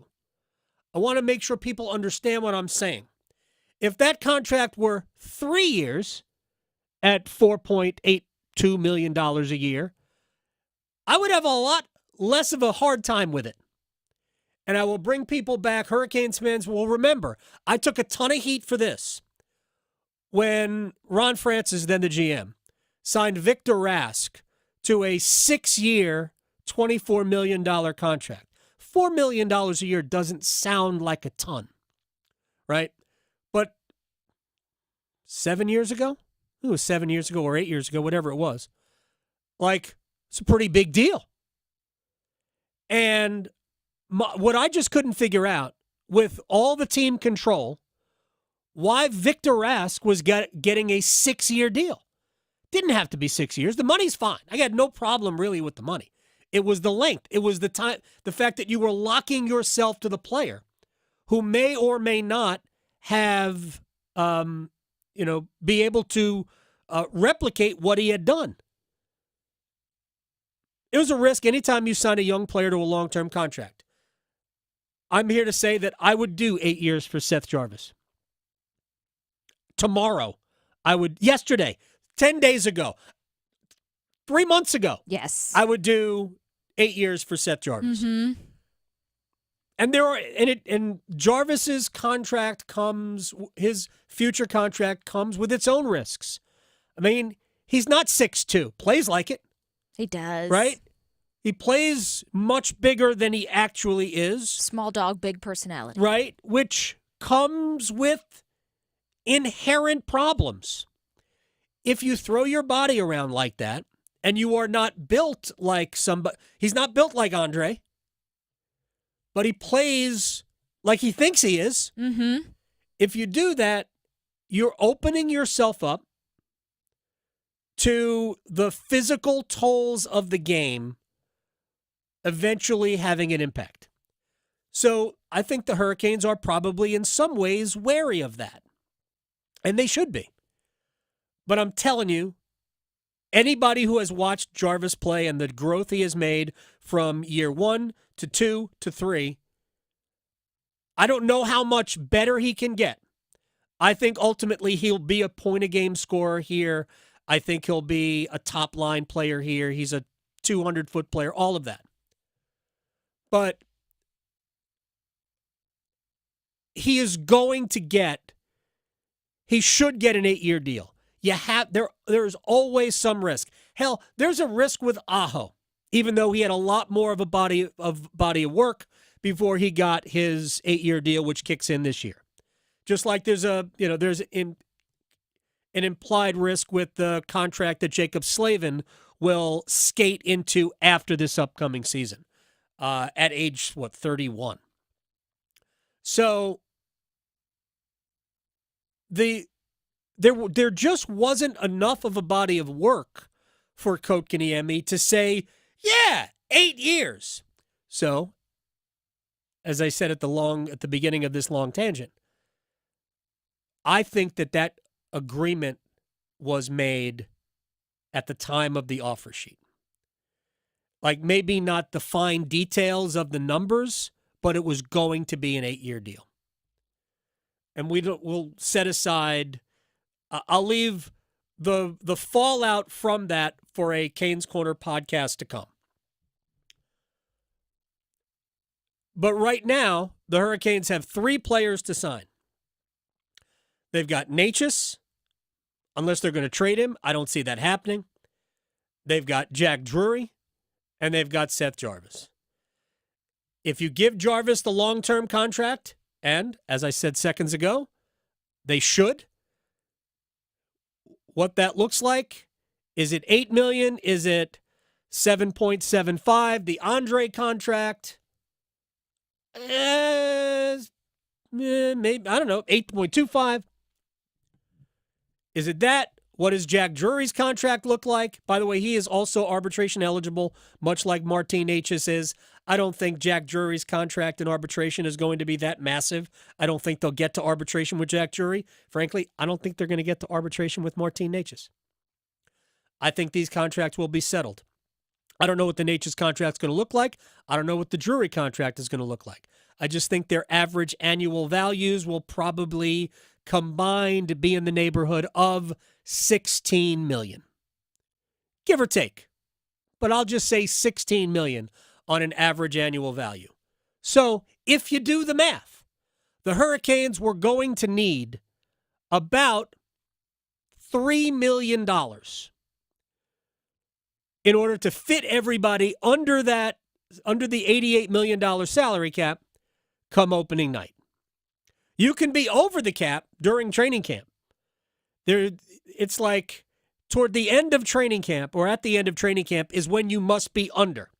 I want to make sure people understand what I'm saying. If that contract were 3 years at $4.82 million a year, I would have a lot less of a hard time with it. And I will bring people back. Hurricanes fans will remember, I took a ton of heat for this. When Ron Francis, then the GM, signed Victor Rask to a 6-year, $24 million contract. $4 million a year doesn't sound like a ton, right? But 7 years ago? It was 7 years ago or 8 years ago, whatever it was. Like, it's a pretty big deal. And what I just couldn't figure out, with all the team control, why Victor Rask was getting a 6-year deal. Didn't have to be 6 years. The money's fine. I got no problem really with the money. It was the length. It was the time, the fact that you were locking yourself to the player who may or may not have, be able to replicate what he had done. It was a risk anytime you sign a young player to a long-term contract. I'm here to say that I would do 8 years for Seth Jarvis. Tomorrow, yesterday, 10 days ago, 3 months ago. Yes. I would do 8 years for Seth Jarvis. Mm-hmm. And Jarvis's contract his future contract comes with its own risks. I mean, he's not 6'2", plays like it. He does. Right? He plays much bigger than he actually is. Small dog, big personality. Right? Which comes with inherent problems. If you throw your body around like that, and you are not built like somebody, he's not built like Andre, but he plays like he thinks he is. Mm-hmm. If you do that, you're opening yourself up to the physical tolls of the game eventually having an impact. So I think the Hurricanes are probably in some ways wary of that. And they should be. But I'm telling you, anybody who has watched Jarvis play and the growth he has made from year 1 to 2 to 3, I don't know how much better he can get. I think ultimately he'll be a point-a-game scorer here. I think he'll be a top-line player here. He's a 200-foot player, all of that. But he should get an 8-year deal. there's always some risk. Hell, there's a risk with Aho, even though he had a lot more of a body of work before he got his 8-year deal, which kicks in this year. Just like there's an implied risk with the contract that Jacob Slavin will skate into after this upcoming season, at age 31. So there just wasn't enough of a body of work for Kotkaniemi to say, yeah, 8 years. So, as I said at the beginning of this long tangent, I think that agreement was made at the time of the offer sheet. Like, maybe not the fine details of the numbers, but it was going to be an 8-year deal. And we'll set aside, I'll leave the fallout from that for a Canes Corner podcast to come. But right now, the Hurricanes have 3 players to sign. They've got Necas, unless they're going to trade him. I don't see that happening. They've got Jack Drury, and they've got Seth Jarvis. If you give Jarvis the long-term contract, and as I said seconds ago, they should, what that looks like, is it $8 million? Is it 7.75? The Andre contract, maybe, I don't know, 8.25. Is it that? What does Jack Drury's contract look like? By the way, he is also arbitration eligible, much like Martin Necas is. I don't think Jack Drury's contract in arbitration is going to be that massive. I don't think they'll get to arbitration with Jack Drury. Frankly, I don't think they're going to get to arbitration with Martin Necas. I think these contracts will be settled. I don't know what the Necas contract is going to look like. I don't know what the Drury contract is going to look like. I just think their average annual values will probably combined be in the neighborhood of $16 million. Give or take. But I'll just say $16 million on an average annual value. So if you do the math, the Hurricanes were going to need about $3 million in order to fit everybody under the $88 million salary cap come opening night. You can be over the cap during training camp. It's like toward the end of training camp or at the end of training camp is when you must be under,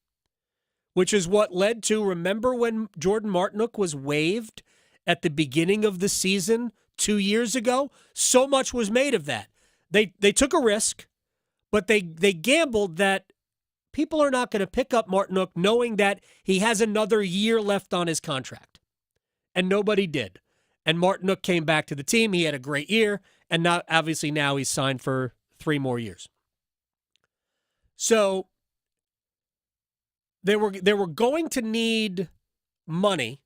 which is what led to, remember when Jordan Martinook was waived at the beginning of the season 2 years ago? So much was made of that. They took a risk, but they gambled that people are not going to pick up Martinook knowing that he has another year left on his contract. And nobody did. And Martinook came back to the team. He had a great year. And now, obviously, now he's signed for 3 more years. So they were going to need money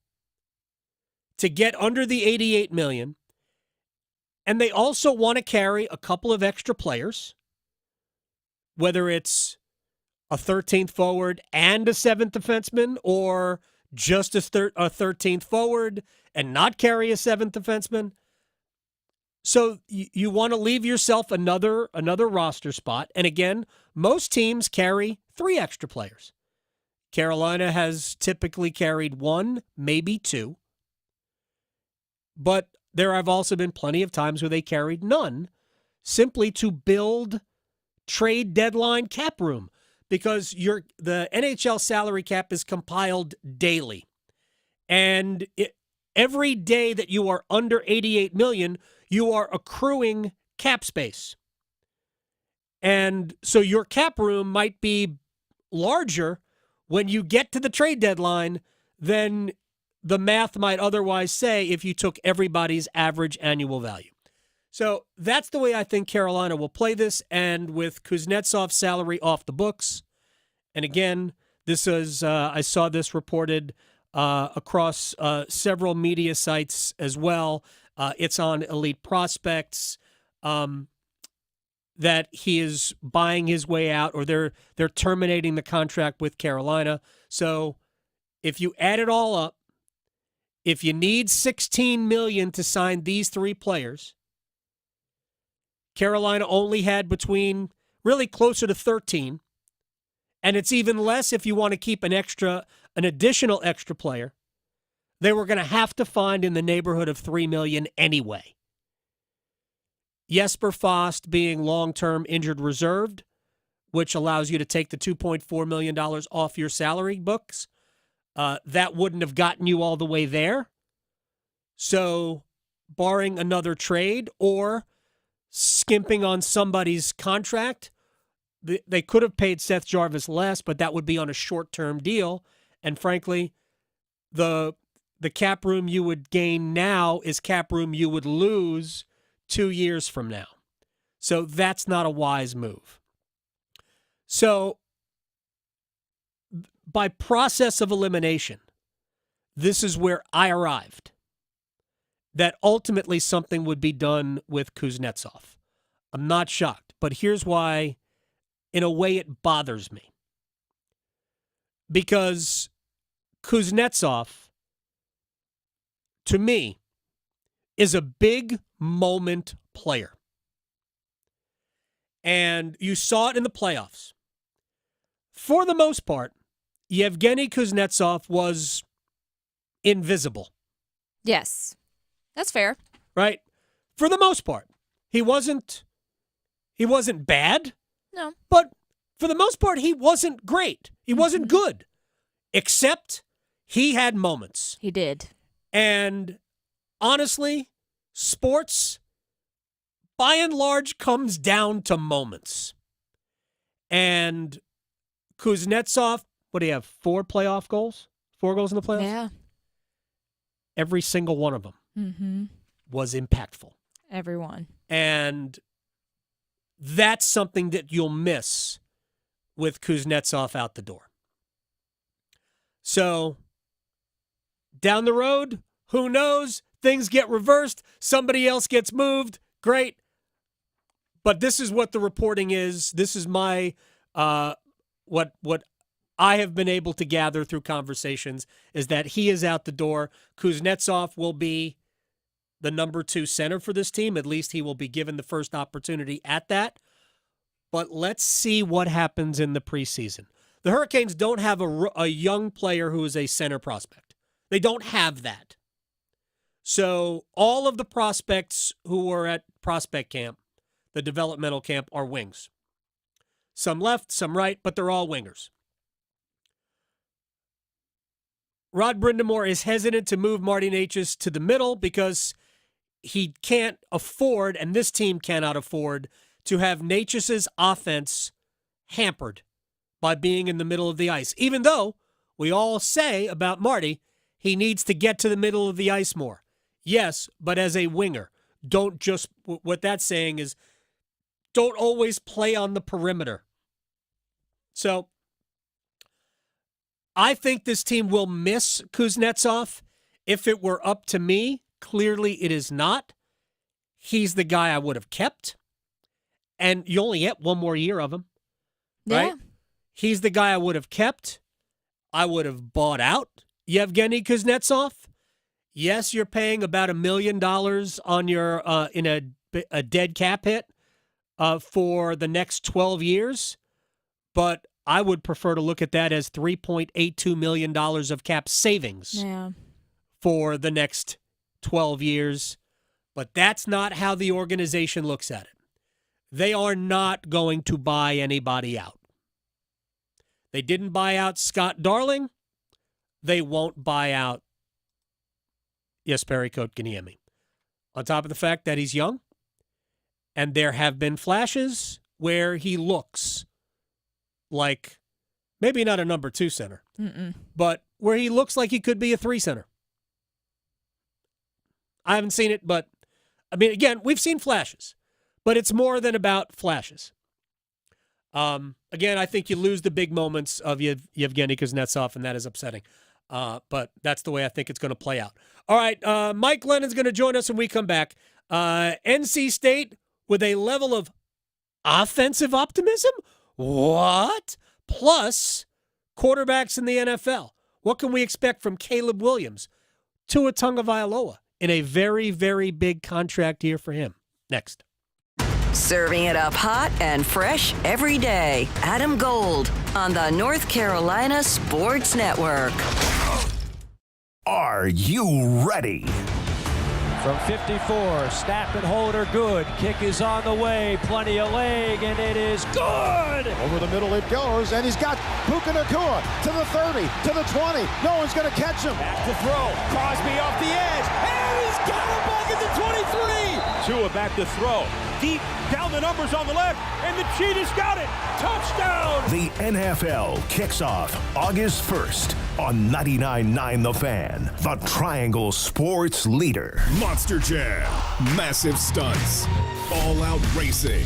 to get under the $88 million. And they also want to carry a couple of extra players, whether it's a 13th forward and a 7th defenseman, or just a 13th forward and not carry a 7th defenseman. So you want to leave yourself another roster spot. And again, most teams carry 3 extra players. Carolina has typically carried 1, maybe 2. But there have also been plenty of times where they carried none, simply to build trade deadline cap room, because the NHL salary cap is compiled daily. And every day that you are under $88 million, you are accruing cap space. And so your cap room might be larger when you get to the trade deadline than the math might otherwise say if you took everybody's average annual value. So that's the way I think Carolina will play this, and with Kuznetsov's salary off the books. And again, this is I saw this reported across several media sites as well. It's on Elite Prospects that he is buying his way out, or they're terminating the contract with Carolina. So if you add it all up, if you need $16 million to sign these 3 players, Carolina only had between really closer to 13, and it's even less if you want to keep an additional extra player. They were going to have to find in the neighborhood of $3 million anyway. Jesper Fast being long-term injured reserved, which allows you to take the $2.4 million off your salary books. That wouldn't have gotten you all the way there. So, barring another trade or skimping on somebody's contract, they could have paid Seth Jarvis less, but that would be on a short-term deal. And frankly, the cap room you would gain now is cap room you would lose 2 years from now. So that's not a wise move. So by process of elimination, this is where I arrived. That ultimately something would be done with Kuznetsov. I'm not shocked, but here's why, in a way, it bothers me. Because Kuznetsov, to me, is a big moment player. And you saw it in the playoffs. For the most part, Yevgeny Kuznetsov was invisible. Yes. That's fair. Right? For the most part. He wasn't bad. No. But for the most part, he wasn't great. He wasn't good. Except he had moments. He did. And honestly, sports, by and large, comes down to moments. And Kuznetsov, what do you have, 4 playoff goals? 4 goals in the playoffs? Yeah. Every single one of them was impactful. Everyone. And that's something that you'll miss with Kuznetsov out the door. So, down the road, who knows? Things get reversed. Somebody else gets moved. Great. But this is what the reporting is. This is my what I have been able to gather through conversations is that he is out the door. Kuznetsov will be the number 2 center for this team. At least he will be given the first opportunity at that. But let's see what happens in the preseason. The Hurricanes don't have a young player who is a center prospect. They don't have that. So all of the prospects who are at prospect camp, the developmental camp, are wings. Some left, some right, but they're all wingers. Rod Brindamore is hesitant to move Marty Necas to the middle because he can't afford, and this team cannot afford, to have Necas' offense hampered by being in the middle of the ice. Even though we all say about Marty, he needs to get to the middle of the ice more. Yes, but as a winger, don't just, what that's saying is, don't always play on the perimeter. So, I think this team will miss Kuznetsov. If it were up to me, clearly it is not. He's the guy I would have kept. And you only get 1 more year of him. Right? Yeah. He's the guy I would have kept. I would have bought out Yevgeny Kuznetsov. Yes, you're paying about $1 million on your in a dead cap hit for the next 12 years, but I would prefer to look at that as $3.82 million of cap savings for the next 12 years. But that's not how the organization looks at it. They are not going to buy anybody out. They didn't buy out Scott Darling. They won't buy out Jesperi Kotkaniemi. On top of the fact that he's young, and there have been flashes where he looks like, maybe not a number 2 center, but where he looks like he could be a 3 center. I haven't seen it, but, I mean, again, we've seen flashes, but it's more than about flashes. Again, I think you lose the big moments of Yevgeny Kuznetsov, and that is upsetting. But that's the way I think it's going to play out. All right, Mike Glennon's going to join us when we come back. NC State with a level of offensive optimism? What? Plus, quarterbacks in the NFL. What can we expect from Caleb Williams? Tua Tagovailoa in a very, very big contract year for him. Next. Serving it up hot and fresh every day. Adam Gold on the North Carolina Sports Network. Are you ready? From 54, snap and hold are good. Kick is on the way, plenty of leg, and it is good! Over the middle it goes, and he's got Puka Nacua to the 30, to the 20. No one's going to catch him. Back to throw. Crosby off the edge, and he's got him back at the 23! Tua back to throw. Deep, down the numbers on the left, and the Cheetahs got it! Touchdown! The NFL kicks off August 1st on 99.9 The Fan, the Triangle Sports leader. Monster Jam, massive stunts, all-out racing,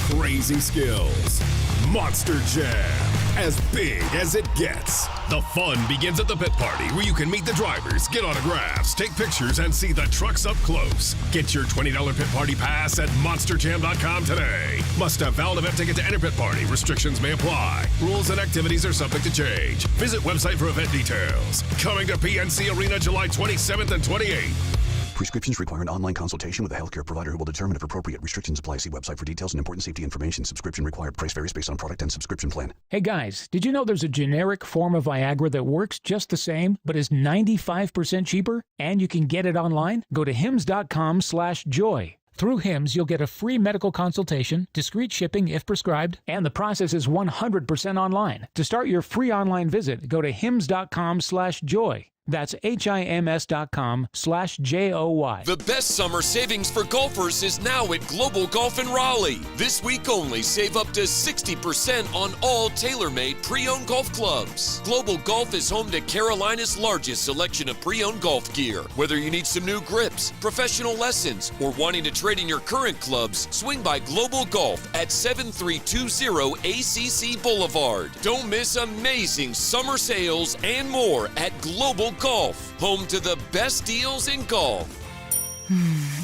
crazy skills. Monster Jam, as big as it gets. The fun begins at the pit party, where you can meet the drivers, get autographs, take pictures, and see the trucks up close. Get your $20 pit party pass at monsterjam.com today. Must have valid event ticket to enter pit party. Restrictions may apply. Rules and activities are subject to change. Visit website for event details. Coming to PNC Arena July 27th and 28th. Prescriptions require an online consultation with a healthcare provider who will determine if appropriate. Restrictions apply. See website for details and important safety information. Subscription required. Price varies based on product and subscription plan. Hey guys, did you know there's a generic form of Viagra that works just the same, but is 95% cheaper? And you can get it online? Go to hims.com/joy. Through Hims, you'll get a free medical consultation, discreet shipping if prescribed, and the process is 100% online. To start your free online visit, go to hims.com/joy. That's HIMS.com/JOY. The best summer savings for golfers is now at Global Golf in Raleigh. This week only, save up to 60% on all tailor-made pre-owned golf clubs. Global Golf is home to Carolina's largest selection of pre-owned golf gear. Whether you need some new grips, professional lessons, or wanting to trade in your current clubs, swing by Global Golf at 7320 ACC Boulevard. Don't miss amazing summer sales and more at Global Golf, home to the best deals in golf.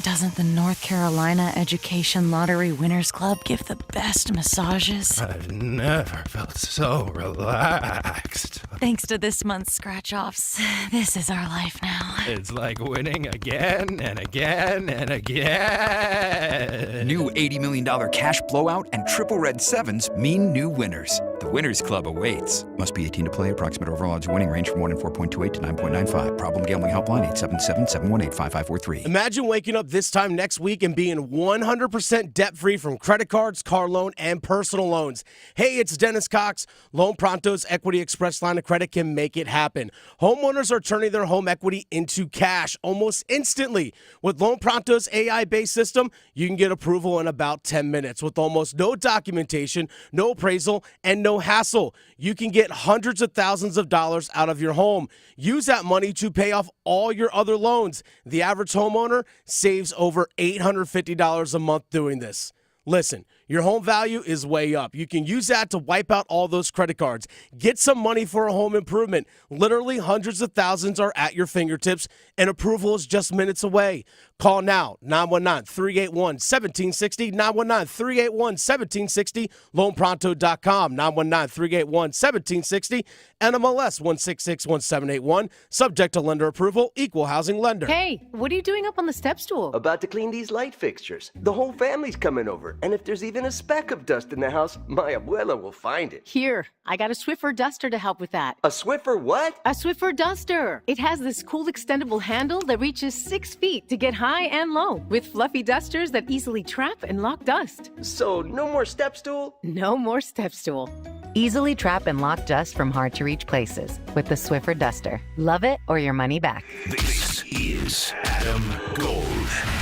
Doesn't the North Carolina Education Lottery Winners Club give the best massages? I've never felt so relaxed. Thanks to this month's scratch-offs, this is our life now. It's like winning again and again and again. New $80 million cash blowout and triple red sevens mean new winners. The Winners Club awaits. Must be 18 to play. Approximate overall odds winning range from 1 in 4.28 to 9.95. Problem gambling helpline 877-718-5543. Imagine waking up this time next week and being 100% debt-free from credit cards, car loan, and personal loans. Hey, it's Dennis Cox. Loan Pronto's Equity Express line of credit can make it happen. Homeowners are turning their home equity into cash almost instantly. With Loan Pronto's AI-based system, you can get approval in about 10 minutes with almost no documentation, no appraisal, and no hassle. You can get hundreds of thousands of dollars out of your home. Use that money to pay off all your other loans. The average homeowner saves over $850 a month doing this. Listen, your home value is way up. You can use that to wipe out all those credit cards. Get some money for a home improvement. Literally hundreds of thousands are at your fingertips, and approval is just minutes away. Call now, 919-381-1760, 919-381-1760, loanpronto.com, 919-381-1760, NMLS 1661781, subject to lender approval, equal housing lender. Hey, what are you doing up on the step stool? About to clean these light fixtures. The whole family's coming over, and if there's even a speck of dust in the house, my abuela will find it. Here, I got a Swiffer duster to help with that. A Swiffer what? A Swiffer duster. It has this cool extendable handle that reaches 6 feet to get high and low, with fluffy dusters that easily trap and lock dust. So no more step stool? No more step stool. Easily trap and lock dust from hard-to-reach places with the Swiffer duster. Love it or your money back. This is Adam Gold.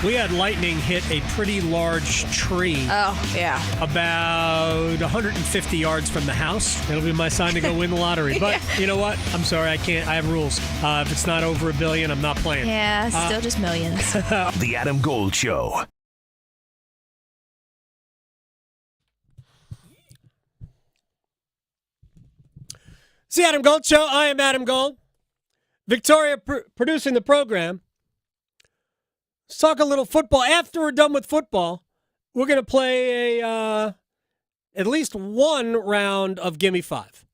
We had lightning hit a pretty large tree. Oh, yeah. About 150 yards from the house. That'll be my sign to go win the lottery. But you know what? I'm sorry, I can't. I have rules. If it's not over $1 billion, I'm not playing. Yeah, still just millions. The Adam Gold Show. It's the Adam Gold Show. I am Adam Gold. Victoria producing the program. Let's talk a little football. After we're done with football, we're going to play at least one round of Gimme Five.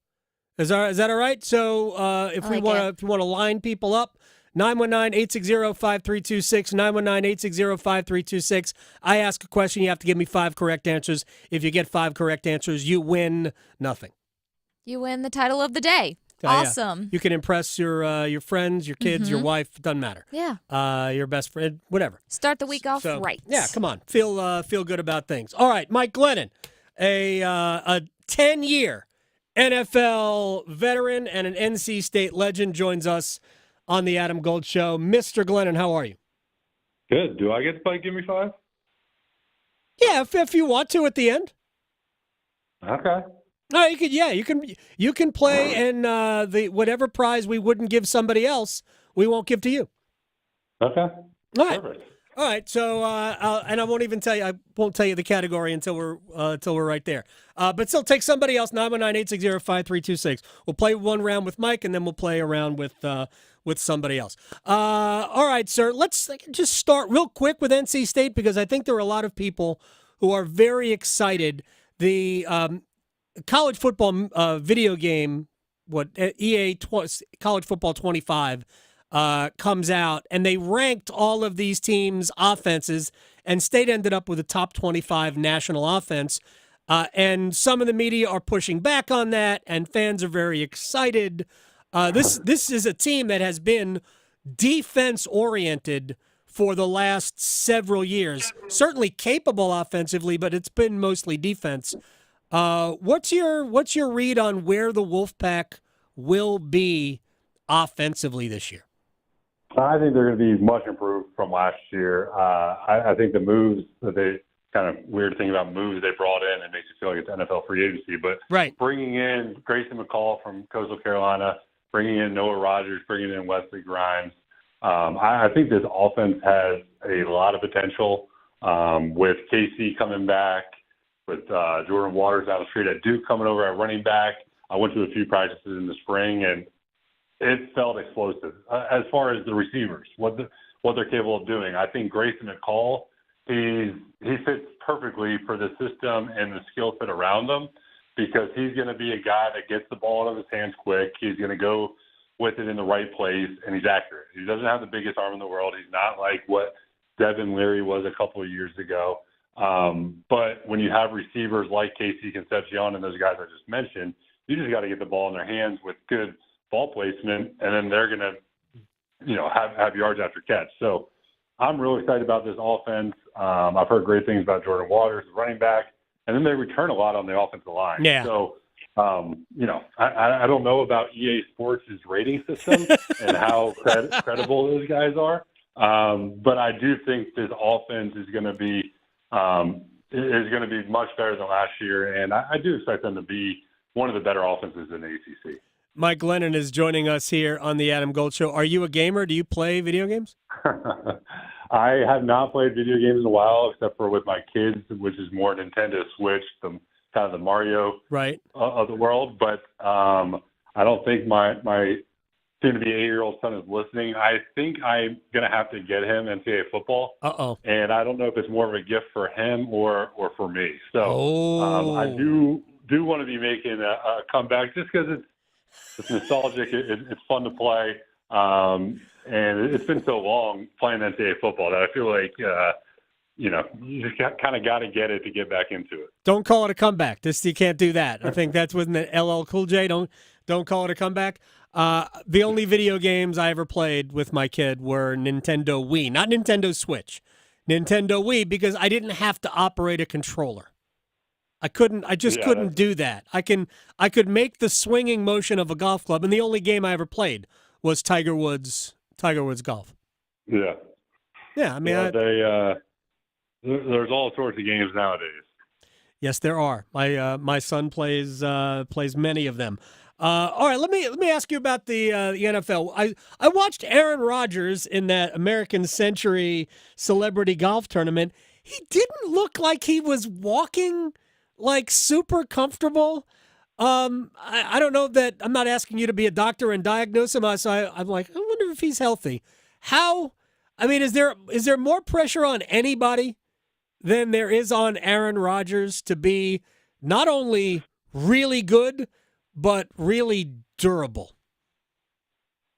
Is that all right? So if you want to line people up, 919-860-5326, 919-860-5326. I ask a question. You have to give me 5 correct answers. If you get 5 correct answers, you win nothing. You win the title of the day. Yeah. Awesome. You can impress your friends, your kids, your wife. Doesn't matter. Yeah. Your best friend, whatever. Start the week off right. Yeah, come on. Feel good about things. All right, Mike Glennon, a 10-year NFL veteran and an NC State legend, joins us on the Adam Gold Show. Mr. Glennon, how are you? Good. Do I get to play Gimme Five? Yeah, if you want to at the end. Okay. No, you could. Yeah, you can play, and the whatever prize we wouldn't give somebody else, we won't give to you. Okay. All right. Perfect. All right. So, and I won't even tell you. I won't tell you the category until we're right there. But still, take somebody else. 919-860-5326. We'll play one round with Mike, and then we'll play a round with somebody else. All right, sir. Let's just start real quick with NC State because I think there are a lot of people who are very excited. The college football video game, College Football 25, comes out, and they ranked all of these teams' offenses, and State ended up with a top 25 national offense. And some of the media are pushing back on that, and fans are very excited. This is a team that has been defense-oriented for the last several years. Certainly capable offensively, but it's been mostly defense. What's your read on where the Wolfpack will be offensively this year? I think they're going to be much improved from last year. I think the moves that they kind of weird thing about moves they brought in, it makes you feel like it's NFL free agency. But bringing in Grayson McCall from Coastal Carolina, bringing in Noah Rogers, bringing in Wesley Grimes, I think this offense has a lot of potential with KC coming back, with Jordan Waters down the street at Duke coming over at running back. I went to a few practices in the spring, and it felt explosive. As far as the receivers, what they're capable of doing, I think Grayson McCall, he fits perfectly for the system and the skill set around him because he's going to be a guy that gets the ball out of his hands quick. He's going to go with it in the right place, and he's accurate. He doesn't have the biggest arm in the world. He's not like what Devin Leary was a couple of years ago. But when you have receivers like Casey Concepcion and those guys I just mentioned, you just got to get the ball in their hands with good ball placement, and then they're going to, have yards after catch. So I'm really excited about this offense. I've heard great things about Jordan Waters, the running back, and then they return a lot on the offensive line. Yeah. So, I don't know about EA Sports' rating system and how credible those guys are, but I do think this offense is going to be much better than last year, and I do expect them to be one of the better offenses in the ACC. Mike Glennon is joining us here on the Adam Gold Show. Are you a gamer? Do you play video games? I have not played video games in a while, except for with my kids, which is more Nintendo Switch, kind of the Mario of the world. But I don't think my soon-to-be 8-year-old son is listening. I think I'm going to have to get him NCAA football. Uh-oh. And I don't know if it's more of a gift for him or for me. So I do want to be making a comeback just because it's nostalgic. It's fun to play. And it's been so long playing NCAA football that I feel like, you just kind of got to get it to get back into it. Don't call it a comeback. You can't do that. I think that's with the LL Cool J. Don't call it a comeback. The only video games I ever played with my kid were Nintendo Wii, not Nintendo Switch. Nintendo Wii, because I didn't have to operate a controller. I couldn't do that. I could make the swinging motion of a golf club, and the only game I ever played was Tiger Woods golf. Yeah. Yeah, I mean, there's all sorts of games nowadays. Yes, there are. My son plays many of them. All right, let me ask you about the NFL. I watched Aaron Rodgers in that American Century Celebrity Golf Tournament. He didn't look like he was walking like super comfortable. I don't know that I'm not asking you to be a doctor and diagnose him. So I'm like, I wonder if he's healthy. Is there more pressure on anybody than there is on Aaron Rodgers to be not only really good, but really durable?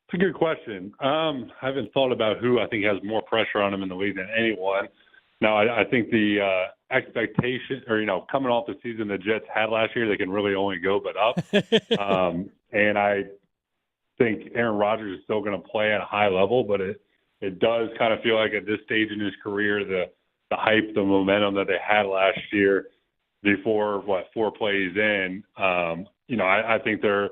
It's a good question. I haven't thought about who I think has more pressure on him in the league than anyone. Now, I think the expectation, or, coming off the season the Jets had last year, they can really only go but up. And I think Aaron Rodgers is still going to play at a high level, but it does kind of feel like at this stage in his career, the hype, the momentum that they had last year before, 4 plays in, I think there's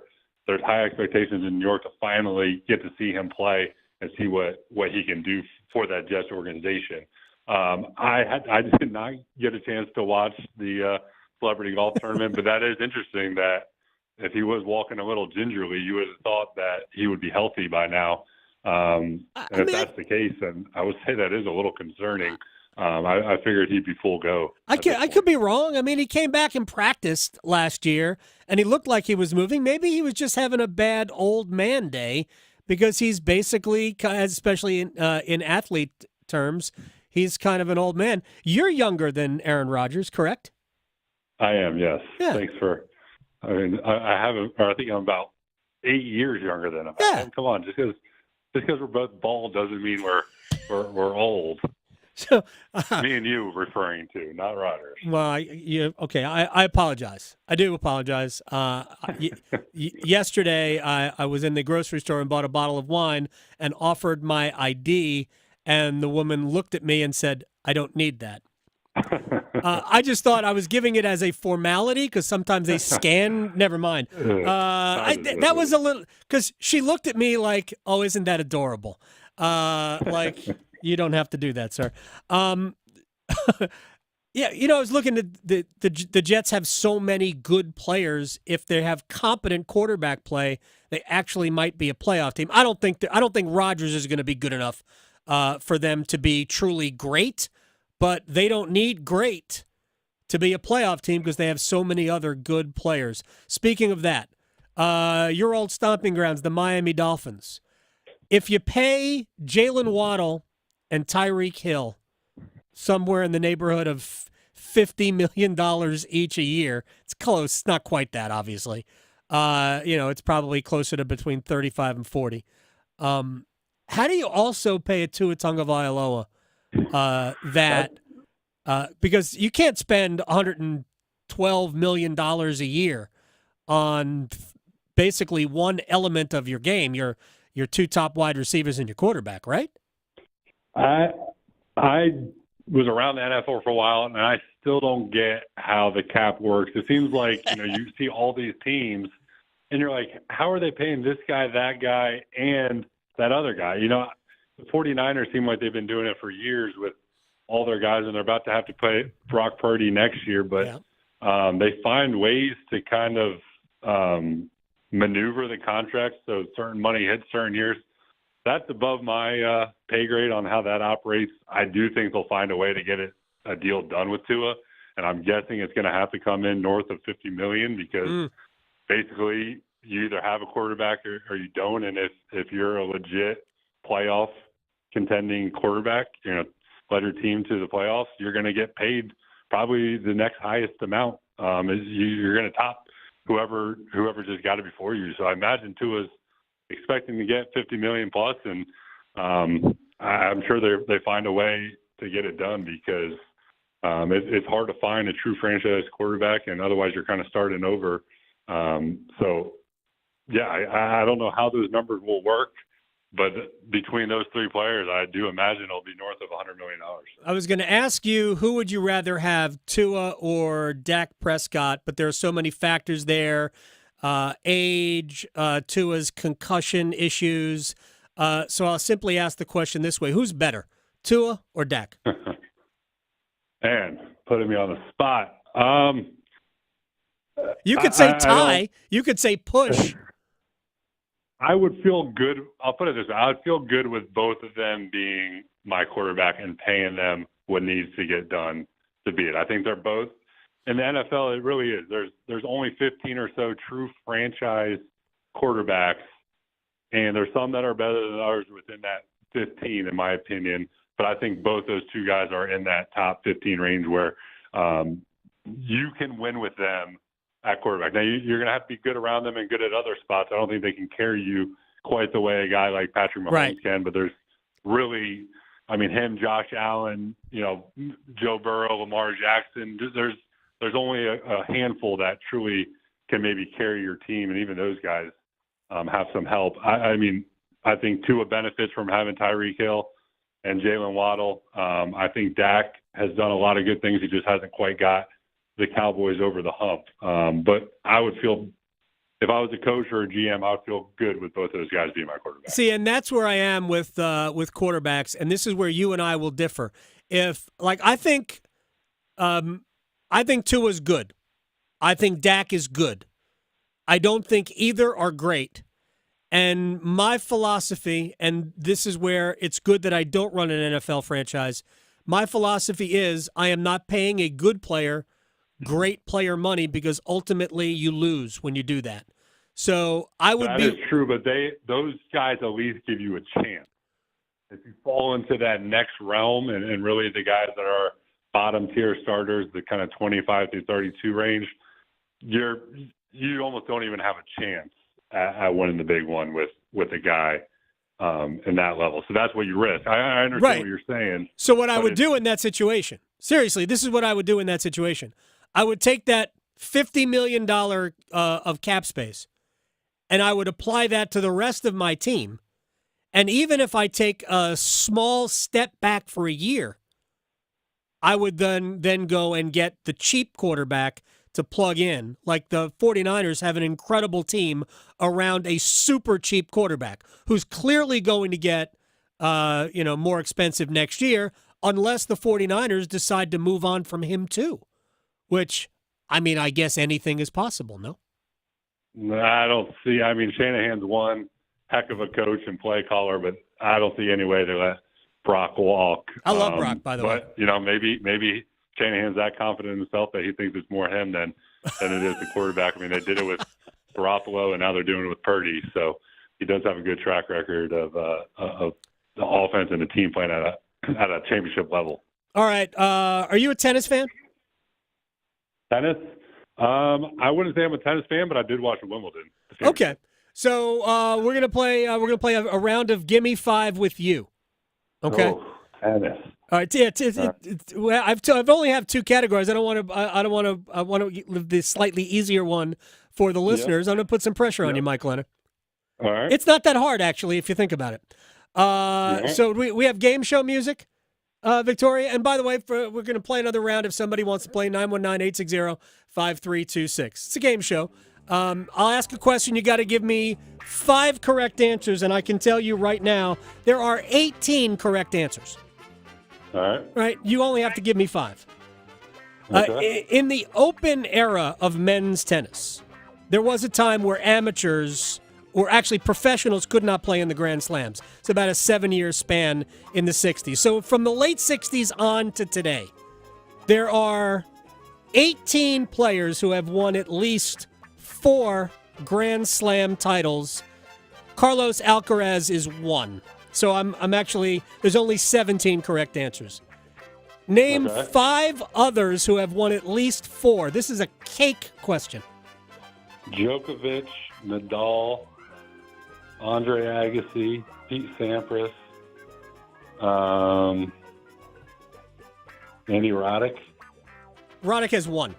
high expectations in New York to finally get to see him play and see what he can do for that Jets organization. I did not get a chance to watch the celebrity golf tournament, but that is interesting that if he was walking a little gingerly, you would have thought that he would be healthy by now. If that's the case, then I would say that is a little concerning. I figured he'd be full go. I could be wrong. I mean, he came back and practiced last year, and he looked like he was moving. Maybe he was just having a bad old man day, because he's basically, especially in athlete terms, he's kind of an old man. You're younger than Aaron Rodgers, correct? I am, yes. Yeah. Thanks for. I mean, I think I'm about 8 years younger than him. Yeah. And come on, just because we're both bald doesn't mean we're old. So me and you referring to, not Rodgers. Well, okay. I apologize. I do apologize. Yesterday, I was in the grocery store and bought a bottle of wine and offered my ID, and the woman looked at me and said, "I don't need that." I just thought I was giving it as a formality, because sometimes they scan. Never mind. That was a little, because she looked at me like, "Oh, isn't that adorable?" Like, you don't have to do that, sir. Yeah, I was looking at the Jets have so many good players. If they have competent quarterback play, they actually might be a playoff team. I don't think Rodgers is going to be good enough for them to be truly great, but they don't need great to be a playoff team because they have so many other good players. Speaking of that, your old stomping grounds, the Miami Dolphins. If you pay Jalen Waddle and Tyreek Hill somewhere in the neighborhood of $50 million each a year, it's close. It's not quite that, obviously. It's probably closer to between 35 and 40. How do you also pay a Tua Tagovailoa because you can't spend $112 million a year on basically one element of your game, your 2 top wide receivers and your quarterback, right? I was around the NFL for a while, and I still don't get how the cap works. It seems like, you see all these teams, and you're like, how are they paying this guy, that guy, and that other guy? The 49ers seem like they've been doing it for years with all their guys, and they're about to have to pay Brock Purdy next year. But they find ways to kind of maneuver the contracts so certain money hits certain years. That's above my pay grade on how that operates. I do think they'll find a way to get a deal done with Tua, and I'm guessing it's going to have to come in north of $50 million because basically you either have a quarterback or you don't. And if you're a legit playoff contending quarterback, led your team to the playoffs, you're going to get paid probably the next highest amount. You're going to top whoever just got it before you. So I imagine Tua's expecting to get $50 million plus, and I'm sure they find a way to get it done because it's hard to find a true franchise quarterback, and otherwise you're kind of starting over. I don't know how those numbers will work, but between those 3 players, I do imagine it'll be north of $100 million. I was going to ask you, who would you rather have, Tua or Dak Prescott? But there are so many factors there. Age, Tua's concussion issues. So I'll simply ask the question this way. Who's better, Tua or Dak? Man, putting me on the spot. You could say tie. You could say push. I would feel good. I'll put it this way. I would feel good with both of them being my quarterback and paying them what needs to get done to be it. I think they're both. In the NFL, it really is. There's only 15 or so true franchise quarterbacks, and there's some that are better than others within that 15, in my opinion. But I think both those 2 guys are in that top 15 range where you can win with them at quarterback. Now, you're going to have to be good around them and good at other spots. I don't think they can carry you quite the way a guy like Patrick Mahomes can, but there's really, I mean, him, Josh Allen, Joe Burrow, Lamar Jackson. There's only a handful that truly can maybe carry your team, and even those guys have some help. I mean, I think Tua benefits from having Tyreek Hill and Jalen Waddle. I think Dak has done a lot of good things. He just hasn't quite got the Cowboys over the hump. But I would feel, if I was a coach or a GM, I would feel good with both those guys being my quarterback. See, and that's where I am with quarterbacks, and this is where you and I will differ. I think Tua's good. I think Dak is good. I don't think either are great. And my philosophy, and this is where it's good that I don't run an NFL franchise, my philosophy is I am not paying a good player great player money, because ultimately you lose when you do that. So I would That is true, but those guys at least give you a chance. If you fall into that next realm, and really the guys that are bottom tier starters, the kind of 25 to 32 range, you almost don't even have a chance at winning the big one with a guy in that level. So that's what you risk. I understand what you're saying. So what I would do in that situation, seriously, this is what I would do in that situation. I would take that $50 million of cap space, and I would apply that to the rest of my team. And even if I take a small step back for a year, I would then go and get the cheap quarterback to plug in. Like the 49ers have an incredible team around a super cheap quarterback who's clearly going to get more expensive next year, unless the 49ers decide to move on from him too. Which, I mean, I guess anything is possible, no? I don't see. I mean, Shanahan's one heck of a coach and play caller, but I don't see any way they let Brock walk. I love Brock, by the way. But, maybe Shanahan's that confident in himself that he thinks it's more him than it is the quarterback. I mean, they did it with Garoppolo, and now they're doing it with Purdy. So he does have a good track record of the offense and the team playing at a championship level. All right. Are you a tennis fan? Tennis? I wouldn't say I'm a tennis fan, but I did watch Wimbledon. Okay. So we're gonna play a round of Gimme Five with you. Okay. Oh, tennis. All right. Yeah. I've only have two categories. I want to leave the slightly easier one for the listeners. Yep. I'm gonna put some pressure on you, Mike Glennon. All right. It's not that hard, actually, if you think about it. So we have game show music, Victoria. And by the way, we're going to play another round if somebody wants to play. 919-860-5326. It's a game show. I'll ask a question. You got to give me 5 correct answers, and I can tell you right now there are 18 correct answers. All right. Right? You only have to give me 5. Okay. In the open era of men's tennis, there was a time where amateurs, or actually professionals, could not play in the Grand Slams. It's about a 7-year span in the 60s. So from the late 60s on to today, there are 18 players who have won at least 4 Grand Slam titles. Carlos Alcaraz is 1. So I'm actually, there's only 17 correct answers. Name 5 others who have won at least 4. This is a cake question. Djokovic, Nadal, Andre Agassi, Pete Sampras, Andy Roddick. Roddick has 1.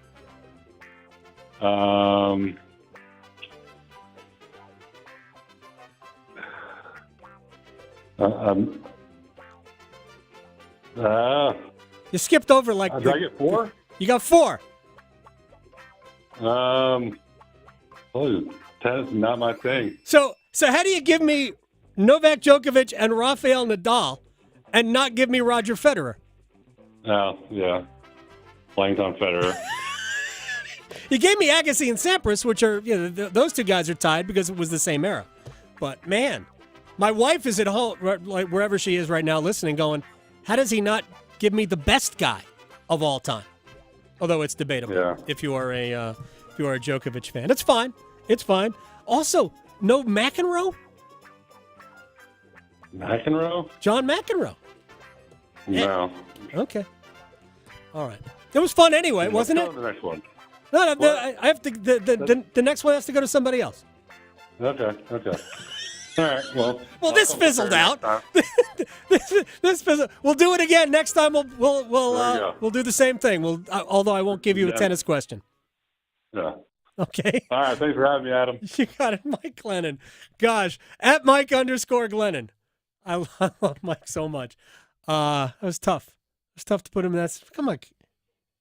You skipped over did I get 4? You got 4. Tennis is not my thing. So how do you give me Novak Djokovic and Rafael Nadal and not give me Roger Federer? Oh, yeah. Blanked on Federer. You gave me Agassi and Sampras, which are, those two guys are tied because it was the same era. But, man, my wife is at home, like wherever she is right now listening, going, how does he not give me the best guy of all time? Although it's debatable if you are a Djokovic fan. It's fine. It's fine. Also, no McEnroe? McEnroe? John McEnroe. No. Okay. All right. It was fun anyway, wasn't it? The next one. No, I have to. The next one has to go to somebody else. Okay. All right. Well, this fizzled out. this fizzled. We'll do it again next time. We'll do the same thing. Although I won't give you a tennis question. Yeah. Okay. All right. Thanks for having me, Adam. You got it, Mike Glennon. Gosh, at Mike_Glennon. I love Mike so much. It was tough. It was tough to put him in that. Come on.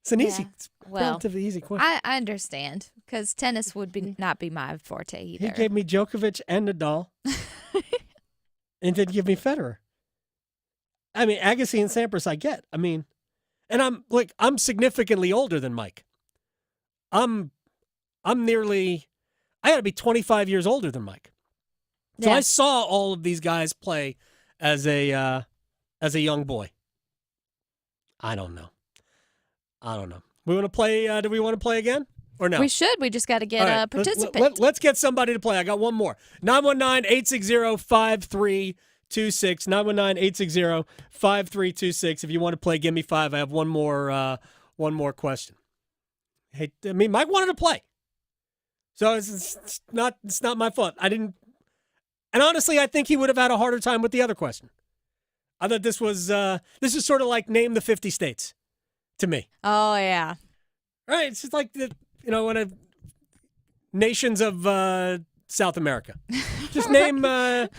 It's an relatively easy question. I understand, because tennis would not be my forte either. He gave me Djokovic and Nadal, and didn't give me Federer. I mean, Agassi and Sampras I get. I mean, and I'm significantly older than Mike. I got to be 25 years older than Mike. So I saw all of these guys play as a young boy. I don't know. We want to play. Do we want to play again or no? We should. We just got to get a participant. Let's get somebody to play. I got one more. 919-860-5326. 919-860-5326. If you want to play Gimme Five, I have one more question. Hey, Mike wanted to play, so it's not my fault. I didn't. And honestly, I think he would have had a harder time with the other question. I thought this is sort of like name the 50 states to me. Oh, yeah. Right. It's just like nations of South America. Just name like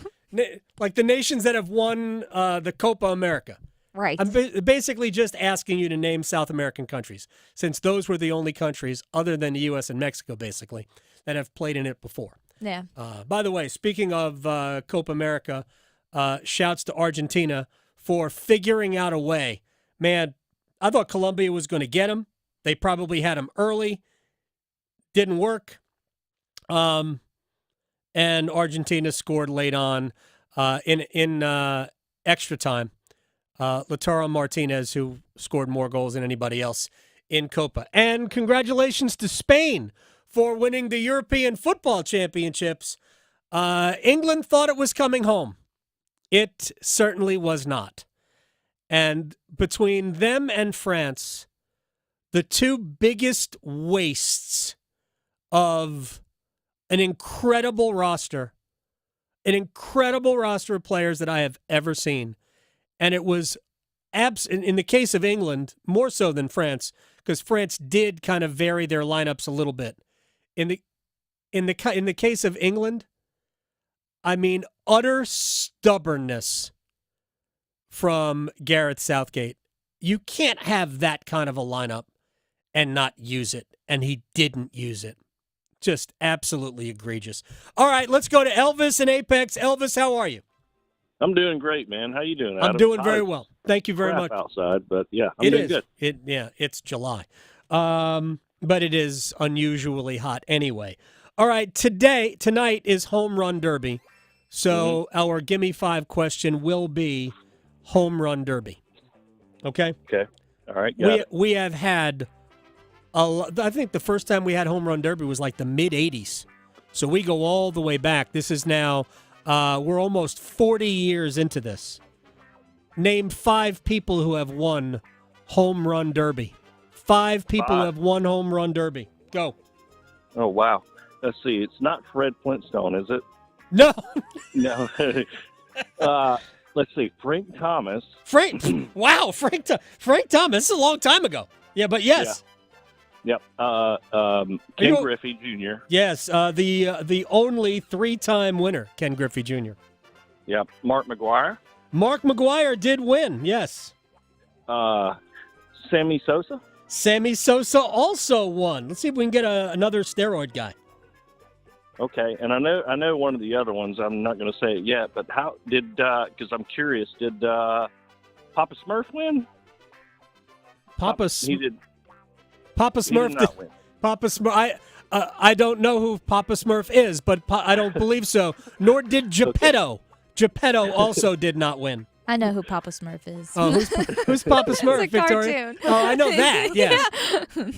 the nations that have won the Copa America. Right. I'm basically just asking you to name South American countries, since those were the only countries other than the U.S. and Mexico, basically, that have played in it before. Yeah. By the way, speaking of Copa America, shouts to Argentina for figuring out a way. Man, I thought Colombia was going to get him. They probably had him early. Didn't work. And Argentina scored late on in extra time. Lautaro Martinez, who scored more goals than anybody else in Copa. And congratulations to Spain for winning the European Football Championships. England thought it was coming home. It certainly was not. And between them and France, the two biggest wastes of an incredible roster of players that I have ever seen. And it was in the case of England, more so than France, because France did kind of vary their lineups a little bit. In the case of England, I mean, utter stubbornness from Gareth Southgate. You can't have that kind of a lineup and not use it, and he didn't use it. Just absolutely egregious. All right, let's go to Elvis in Apex. Elvis, how are you? I'm doing great, man. How you doing, Adam? I'm doing very well. Thank you very much. Outside, but yeah, I'm doing good. It's July. But it is unusually hot anyway. All right, tonight is Home Run Derby. So our Gimme Five question will be Home Run Derby. Okay? Okay. All right. We have had I think the first time we had Home Run Derby was like the mid-'80s. So we go all the way back. This is now, we're almost 40 years into this. Name 5 people who have won Home Run Derby. 5 people who have won Home Run Derby. Go. Oh, wow. Let's see. It's not Fred Flintstone, is it? No. No. Let's see. Frank Thomas. Wow. Frank Thomas. This is a long time ago. Yeah, but yes. Yeah. Yep. Ken Griffey Jr. Yes. The only 3-time winner, Ken Griffey Jr. Yep. Mark McGwire. Mark McGwire did win. Yes. Sammy Sosa. Sammy Sosa also won. Let's see if we can get another steroid guy. Okay, and I know one of the other ones. I'm not going to say it yet, but how did? Because I'm curious. Did Papa Smurf win? He did. Papa Smurf did not win. Papa Smurf. I don't know who Papa Smurf is, but I don't believe so. Nor did Geppetto. Okay. Geppetto also did not win. I know who Papa Smurf is. Oh, who's Papa Smurf, it's a Victoria? Cartoon. Oh, I know that. Yes. Yeah.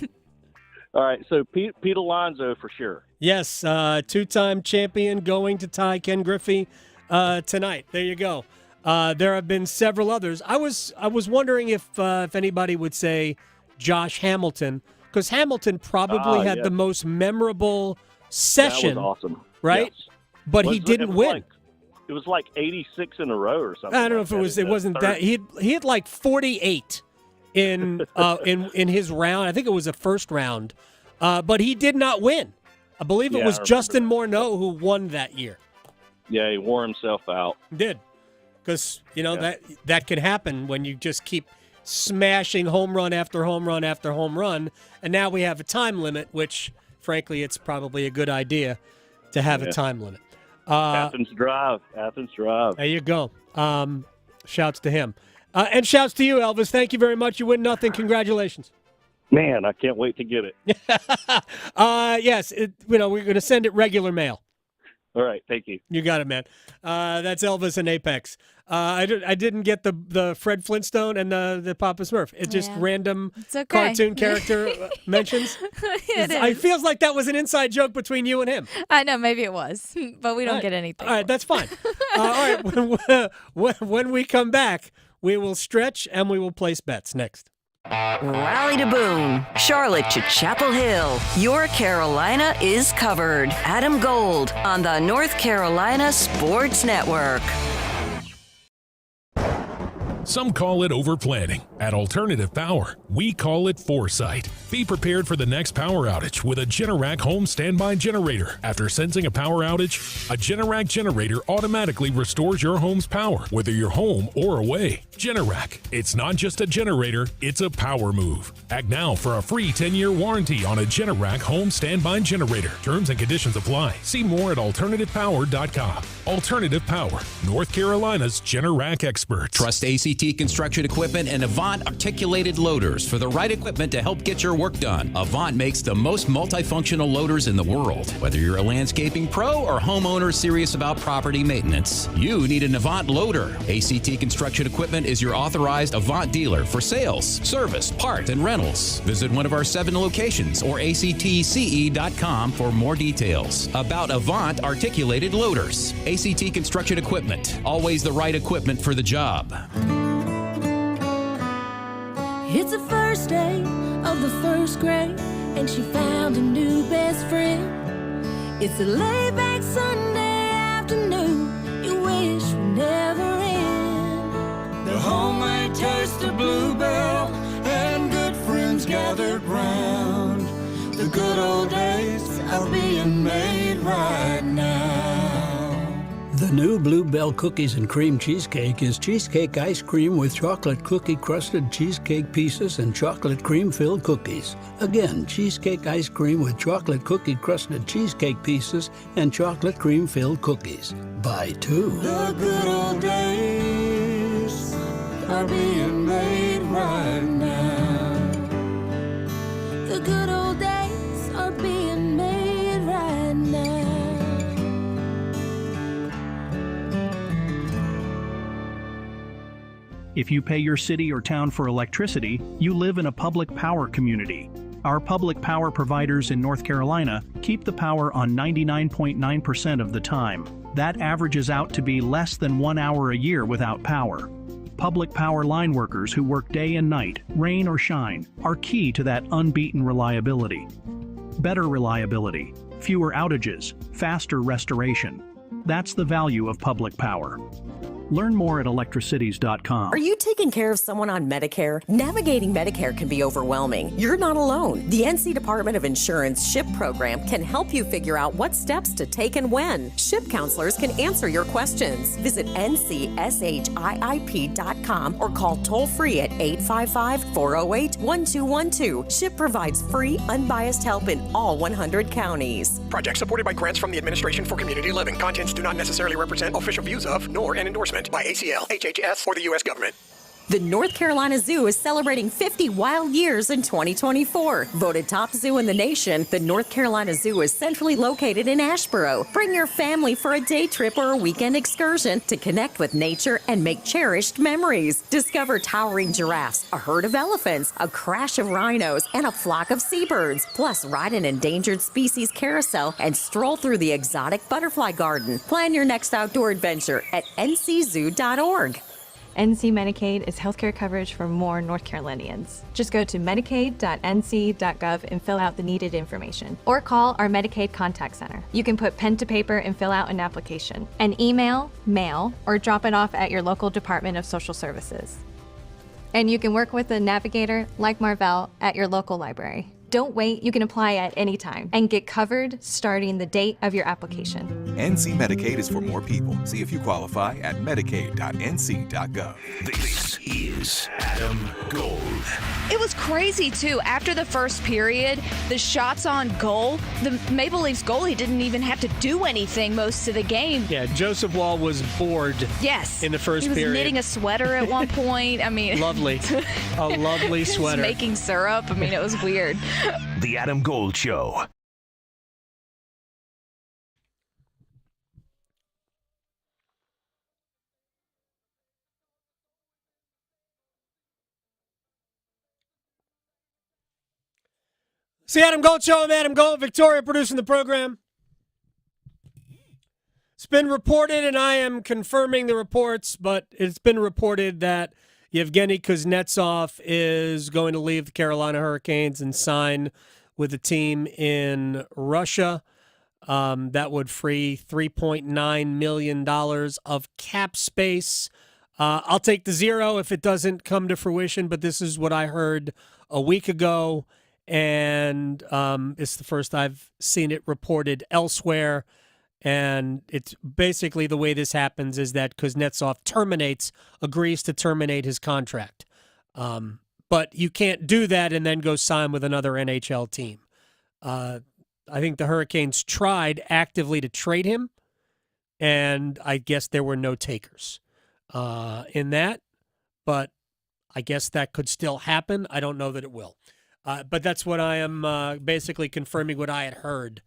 All right, so Pete Alonso for sure. Yes, 2-time champion going to tie Ken Griffey tonight. There you go. There have been several others. I was wondering if anybody would say Josh Hamilton, because Hamilton probably had the most memorable session. That was awesome. Right? Yes. But he didn't win. It was like 86 in a row or something. I don't know if it wasn't that. He had like 48 in his round. I think it was a first round, but he did not win. I believe it was Justin Morneau who won that year. Yeah, he wore himself out. He did, because that could happen when you just keep smashing home run after home run after home run, and now we have a time limit, which, frankly, it's probably a good idea to have a time limit. Athens Drive. There you go. Shouts to him. And shouts to you, Elvis. Thank you very much. You win nothing. Congratulations. Man, I can't wait to get it. Yes, we're going to send it regular mail. All right, thank you. You got it, man. That's Elvis and Apex. I didn't get the Fred Flintstone and the Papa Smurf. It's just random cartoon character mentions. It feels like that was an inside joke between you and him. I know, maybe it was, but we don't get anything. All right, that's fine. All right, when we come back, we will stretch and we will place bets next. Raleigh to Boone, Charlotte to Chapel Hill. Your Carolina is covered. Adam Gold on the North Carolina Sports Network. Some call it overplanning. At Alternative Power, we call it foresight. Be prepared for the next power outage with a Generac home standby generator. After sensing a power outage, a Generac generator automatically restores your home's power, whether you're home or away. Generac, it's not just a generator, it's a power move. Act now for a free 10-year warranty on a Generac home standby generator. Terms and conditions apply. See more at alternativepower.com. Alternative Power, North Carolina's Generac expert. Trust ACT Construction Equipment and Avant Articulated Loaders for the right equipment to help get your work done. Avant makes the most multifunctional loaders in the world. Whether you're a landscaping pro or homeowner serious about property maintenance, you need an Avant loader. ACT Construction Equipment is your authorized Avant dealer for sales, service, part, and rentals. Visit one of our 7 locations or actce.com for more details about Avant Articulated Loaders. ACT Construction Equipment, always the right equipment for the job. It's the first day of the first grade, and she found a new best friend. It's a laid-back Sunday afternoon you wish would never end. The homemade taste of Bluebell and good friends gathered round. The good old days are being made right now. The new Bluebell Cookies and Cream Cheesecake is cheesecake ice cream with chocolate cookie-crusted cheesecake pieces and chocolate cream-filled cookies. Again, cheesecake ice cream with chocolate cookie-crusted cheesecake pieces and chocolate cream-filled cookies. Buy 2. The good old days are being made right now. The good old days are being made right now. If you pay your city or town for electricity, you live in a public power community. Our public power providers in North Carolina keep the power on 99.9% of the time. That averages out to be less than 1 hour a year without power. Public power line workers who work day and night, rain or shine, are key to that unbeaten reliability. Better reliability, fewer outages, faster restoration. That's the value of public power. Learn more at electricities.com. Are you taking care of someone on Medicare? Navigating Medicare can be overwhelming. You're not alone. The NC Department of Insurance SHIP program can help you figure out what steps to take and when. SHIP counselors can answer your questions. Visit ncshiip.com or call toll-free at 855-408-1212. SHIP provides free, unbiased help in all 100 counties. Project supported by grants from the Administration for Community Living. Contents do not necessarily represent official views of, nor an endorsement by ACL, HHS, or the U.S. government. The North Carolina Zoo is celebrating 50 wild years in 2024. Voted top zoo in the nation, the North Carolina Zoo is centrally located in Asheboro. Bring your family for a day trip or a weekend excursion to connect with nature and make cherished memories. Discover towering giraffes, a herd of elephants, a crash of rhinos, and a flock of seabirds. Plus, ride an endangered species carousel and stroll through the exotic butterfly garden. Plan your next outdoor adventure at nczoo.org. NC Medicaid is healthcare coverage for more North Carolinians. Just go to medicaid.nc.gov and fill out the needed information. Or call our Medicaid contact center. You can put pen to paper and fill out an application. And email, mail, or drop it off at your local Department of Social Services. And you can work with a navigator like Marvell at your local library. Don't wait, you can apply at any time and get covered starting the date of your application. NC Medicaid is for more people. See if you qualify at medicaid.nc.gov. This is Adam Gold. It was crazy, too. After the first period, the shots on goal, the Maple Leafs goalie didn't even have to do anything most of the game. Yeah, Joseph Wall was bored. Yes. In the first period. He was period. knitting a sweater at one point. I mean, lovely. A lovely sweater. Making syrup. I mean, it was weird. The Adam Gold Show. It's the Adam Gold Show. I'm Adam Gold. Victoria producing the program. It's been reported, and I am confirming the reports, but it's been reported that Yevgeny Kuznetsov is going to leave the Carolina Hurricanes and sign with a team in Russia. That would free $3.9 million of cap space. I'll take the zero if it doesn't come to fruition, but this is what I heard a week ago, and it's the first I've seen it reported elsewhere. And it's basically the way this happens is that Kuznetsov agrees to terminate his contract. But you can't do that and then go sign with another NHL team. I think the Hurricanes tried actively to trade him, and I guess there were no takers in that. But I guess that could still happen. I don't know that it will. But that's what I am basically confirming what I had heard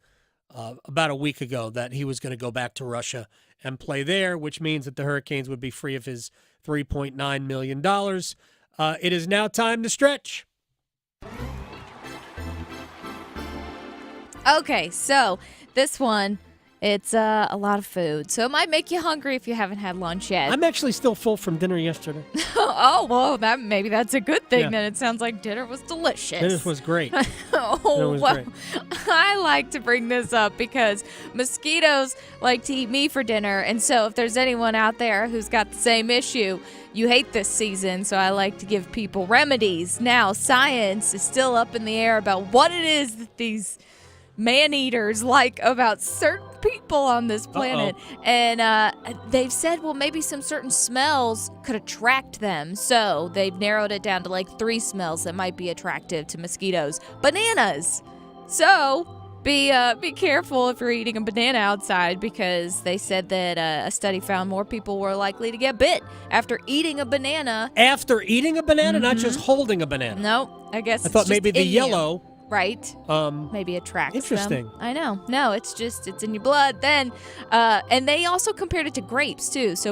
about a week ago, that he was going to go back to Russia and play there, which means that the Hurricanes would be free of his $3.9 million. It is now time to stretch. Okay, so this one, it's a lot of food. So it might make you hungry if you haven't had lunch yet. I'm actually still full from dinner yesterday. Oh, well, maybe that's a good thing. Yeah. Then it sounds like dinner was delicious. Dinner was great. Great. I like to bring this up because mosquitoes like to eat me for dinner. And so if there's anyone out there who's got the same issue, you hate this season, so I like to give people remedies. Now, science is still up in the air about what it is that these man-eaters like about certain people on this planet. And they've said, well, maybe some certain smells could attract them. So they've narrowed it down to like 3 smells that might be attractive to mosquitoes. Bananas. So be careful if you're eating a banana outside, because they said that a study found more people were likely to get bit after eating a banana. After eating a banana, not just holding a banana. No, I guess I thought maybe the yellow. Right. Maybe attracts interesting. them. I know. No, it's in your blood then. And they also compared it to grapes too. So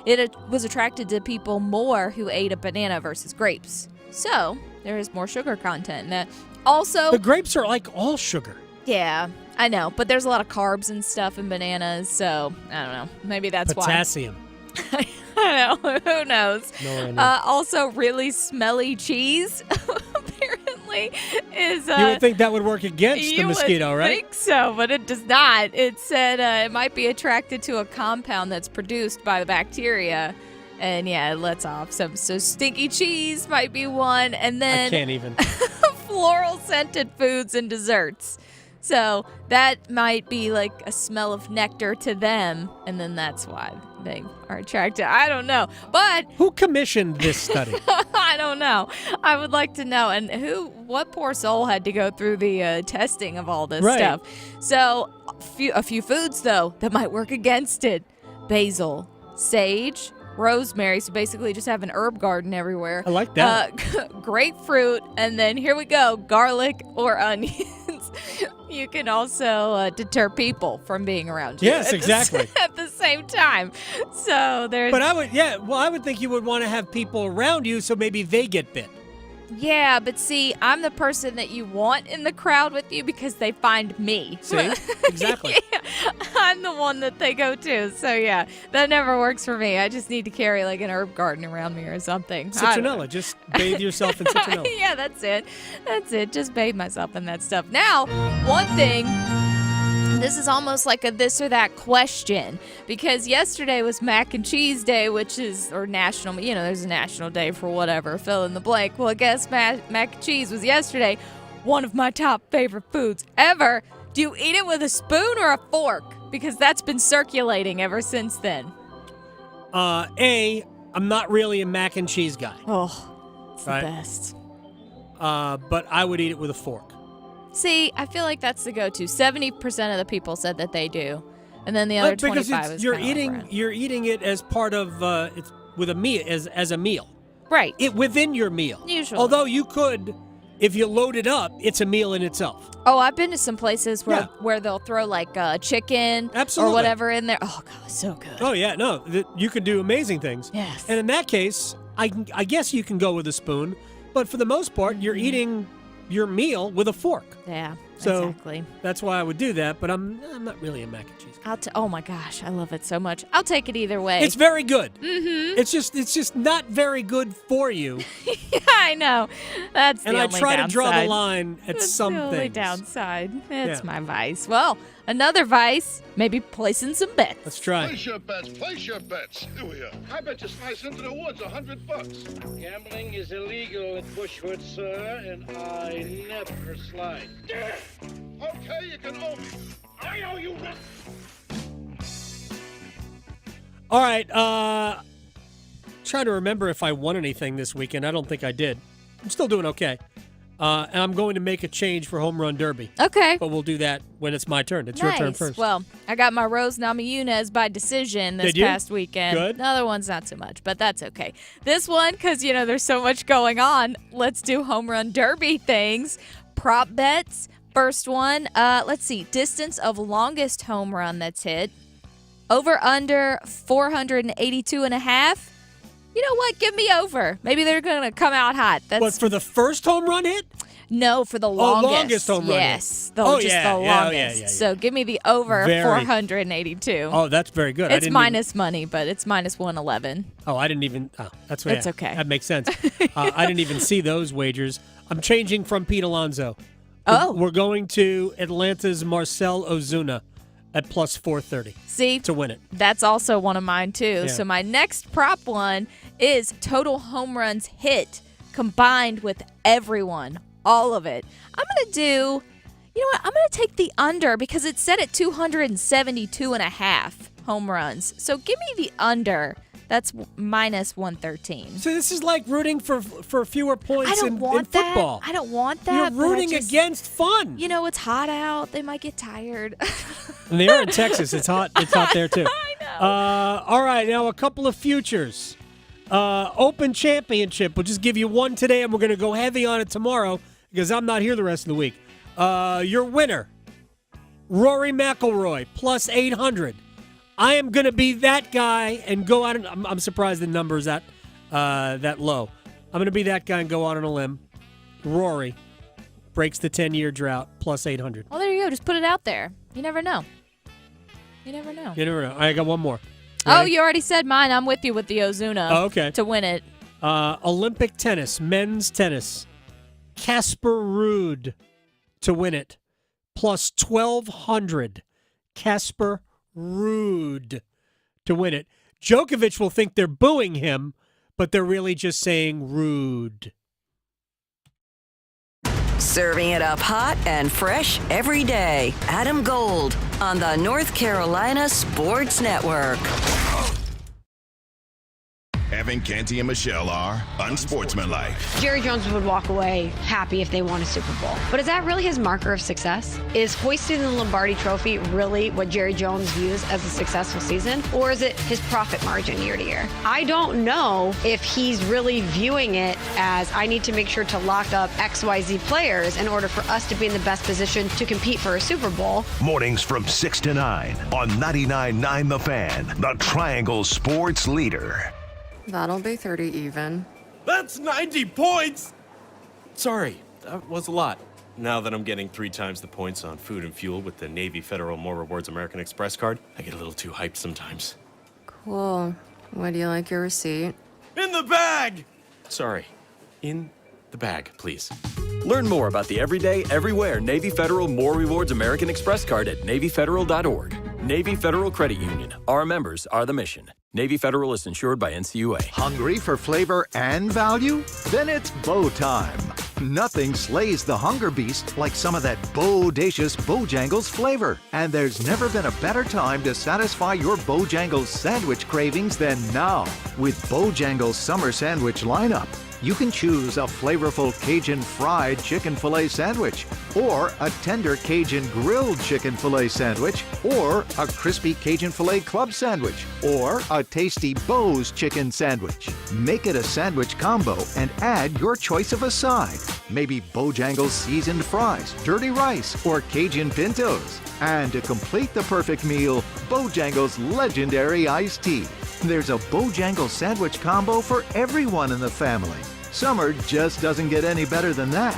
it was attracted to people more who ate a banana versus grapes. So there is more sugar content. And also, the grapes are like all sugar. Yeah, I know. But there's a lot of carbs and stuff in bananas. So I don't know. Maybe that's Potassium. why. I don't know. Who knows? Also, really smelly cheese apparently is. You would think that would work against the mosquito, right? I think so, but it does not. It said it might be attracted to a compound that's produced by the bacteria. And yeah, it lets off some. So stinky cheese might be one. And then I can't even. Floral scented foods and desserts. So that might be like a smell of nectar to them, and then that's why they are attracted. I don't know. But who commissioned this study? I don't know. I would like to know. And what poor soul had to go through the testing of all this stuff. So a few foods, though, that might work against it. Basil, sage, rosemary. So basically just have an herb garden everywhere. I like that. Grapefruit. And then here we go, garlic or onions. You can also deter people from being around you. Yes, exactly. At the same time. So there's. But I would think you would want to have people around you so maybe they get bit. Yeah, but see, I'm the person that you want in the crowd with you because they find me. See? Exactly. I'm the one that they go to. So, yeah, that never works for me. I just need to carry like an herb garden around me or something. Citronella. Just bathe yourself in citronella. Yeah, that's it. That's it. Just bathe myself in that stuff. Now, one thing. This is almost like a this or that question because yesterday was Mac and Cheese Day, which is, or national, there's a national day for whatever, fill in the blank. Well, I guess mac and cheese was yesterday. One of my top favorite foods ever. Do you eat it with a spoon or a fork? Because that's been circulating ever since then. I'm not really a mac and cheese guy. Oh, it's the best. But I would eat it with a fork. See, I feel like that's the go-to. 70% of the people said that they do, and then the other 25 is you're eating it as part of it's with a meal as a meal. Right. It within your meal. Usually. Although you could, if you load it up, it's a meal in itself. Oh, I've been to some places where they'll throw like chicken or whatever in there. Oh God, so good. Oh yeah, no, you can do amazing things. Yes. And in that case, I guess you can go with a spoon, but for the most part, you're eating your meal with a fork. Yeah, so exactly. That's why I would do that, but I'm not really a mac and cheese guy. Oh my gosh, I love it so much. I'll take it either way. It's very good. Mm-hmm. It's just not very good for you. Yeah, I know. That's the only downside. And I try to draw the line at some things. That's the only downside. It's my vice. Well, another vice, maybe placing some bets. Let's try. Place your bets. Place your bets. Here we are. I bet you slice into the woods $100. Gambling is illegal in Bushwood, sir, and I never slide. Okay, you can owe me. I owe you nothing. All right. Trying to remember if I won anything this weekend. I don't think I did. I'm still doing okay. And I'm going to make a change for Home Run Derby. Okay. But we'll do that when it's my turn. It's your turn first. Well, I got my Rose Namajunas by decision this past weekend. Good. The other one's not so much, but that's okay. This one, because, there's so much going on, let's do Home Run Derby things. Prop bets. First one, let's see. Distance of longest home run that's hit. Over under 482.5. You know what? Give me over. Maybe they're going to come out hot. What, for the first home run hit? No, for the longest. Longest home run hit. Yes. The longest. Yeah. So give me the over 482. Oh, that's very good. It's minus money, but it's minus 111. Oh, I didn't even. Oh, that's what. It's okay. That makes sense. I didn't even see those wagers. I'm changing from Pete Alonso. We're going to Atlanta's Marcell Ozuna at plus 430. See? To win it. That's also one of mine, too. Yeah. So my next prop one is total home runs hit combined with everyone. All of it. I'm going to do, you know what? I'm going to take the under because it's set at 272.5 home runs. So give me the under. That's minus 113. So this is like rooting for fewer points in football. I don't want that. You're rooting against fun. It's hot out. They might get tired. And they are in Texas. It's hot. It's hot there, too. I know. All right. Now, a couple of futures. Open Championship. We'll just give you one today, and we're going to go heavy on it tomorrow because I'm not here the rest of the week. Your winner, Rory McIlroy, plus 800. I am going to be that guy and go out. I'm surprised the number is that low. I'm going to be that guy and go out on a limb. Rory breaks the 10-year drought, plus 800. Well, there you go. Just put it out there. You never know. You never know. You never know. All right, I got one more. Ready? Oh, you already said mine. I'm with you with the Ozuna. Oh, okay. To win it. Olympic tennis, men's tennis. Casper Ruud to win it, plus 1,200. Casper Ruud to win it. Djokovic will think they're booing him, but they're really just saying rude. Serving it up hot and fresh every day. Adam Gold on the North Carolina Sports Network. Evan, Canty, and Michelle are unsportsmanlike. Jerry Jones would walk away happy if they won a Super Bowl. But is that really his marker of success? Is hoisting the Lombardi Trophy really what Jerry Jones views as a successful season? Or is it his profit margin year to year? I don't know if he's really viewing it as I need to make sure to lock up XYZ players in order for us to be in the best position to compete for a Super Bowl. Mornings from 6 to 9 on 99.9 The Fan, the Triangle Sports Leader. That'll be 30 even. That's 90 points! Sorry, that was a lot. Now that I'm getting 3 times the points on food and fuel with the Navy Federal More Rewards American Express card, I get a little too hyped sometimes. Cool. Would you like your receipt? In the bag! Sorry. In the bag, please. Learn more about the everyday, everywhere Navy Federal More Rewards American Express card at NavyFederal.org. Navy Federal Credit Union. Our members are the mission. Navy Federal is insured by NCUA. Hungry for flavor and value? Then it's Bo time. Nothing slays the hunger beast like some of that bodacious Bojangles flavor. And there's never been a better time to satisfy your Bojangles sandwich cravings than now. With Bojangles Summer Sandwich lineup, you can choose a flavorful Cajun fried chicken filet sandwich, or a tender Cajun grilled chicken filet sandwich, or a crispy Cajun filet club sandwich, or a tasty Bo's chicken sandwich. Make it a sandwich combo and add your choice of a side. Maybe Bojangles seasoned fries, dirty rice, or Cajun pintos. And to complete the perfect meal, Bojangles legendary iced tea. There's a Bojangles sandwich combo for everyone in the family. Summer just doesn't get any better than that.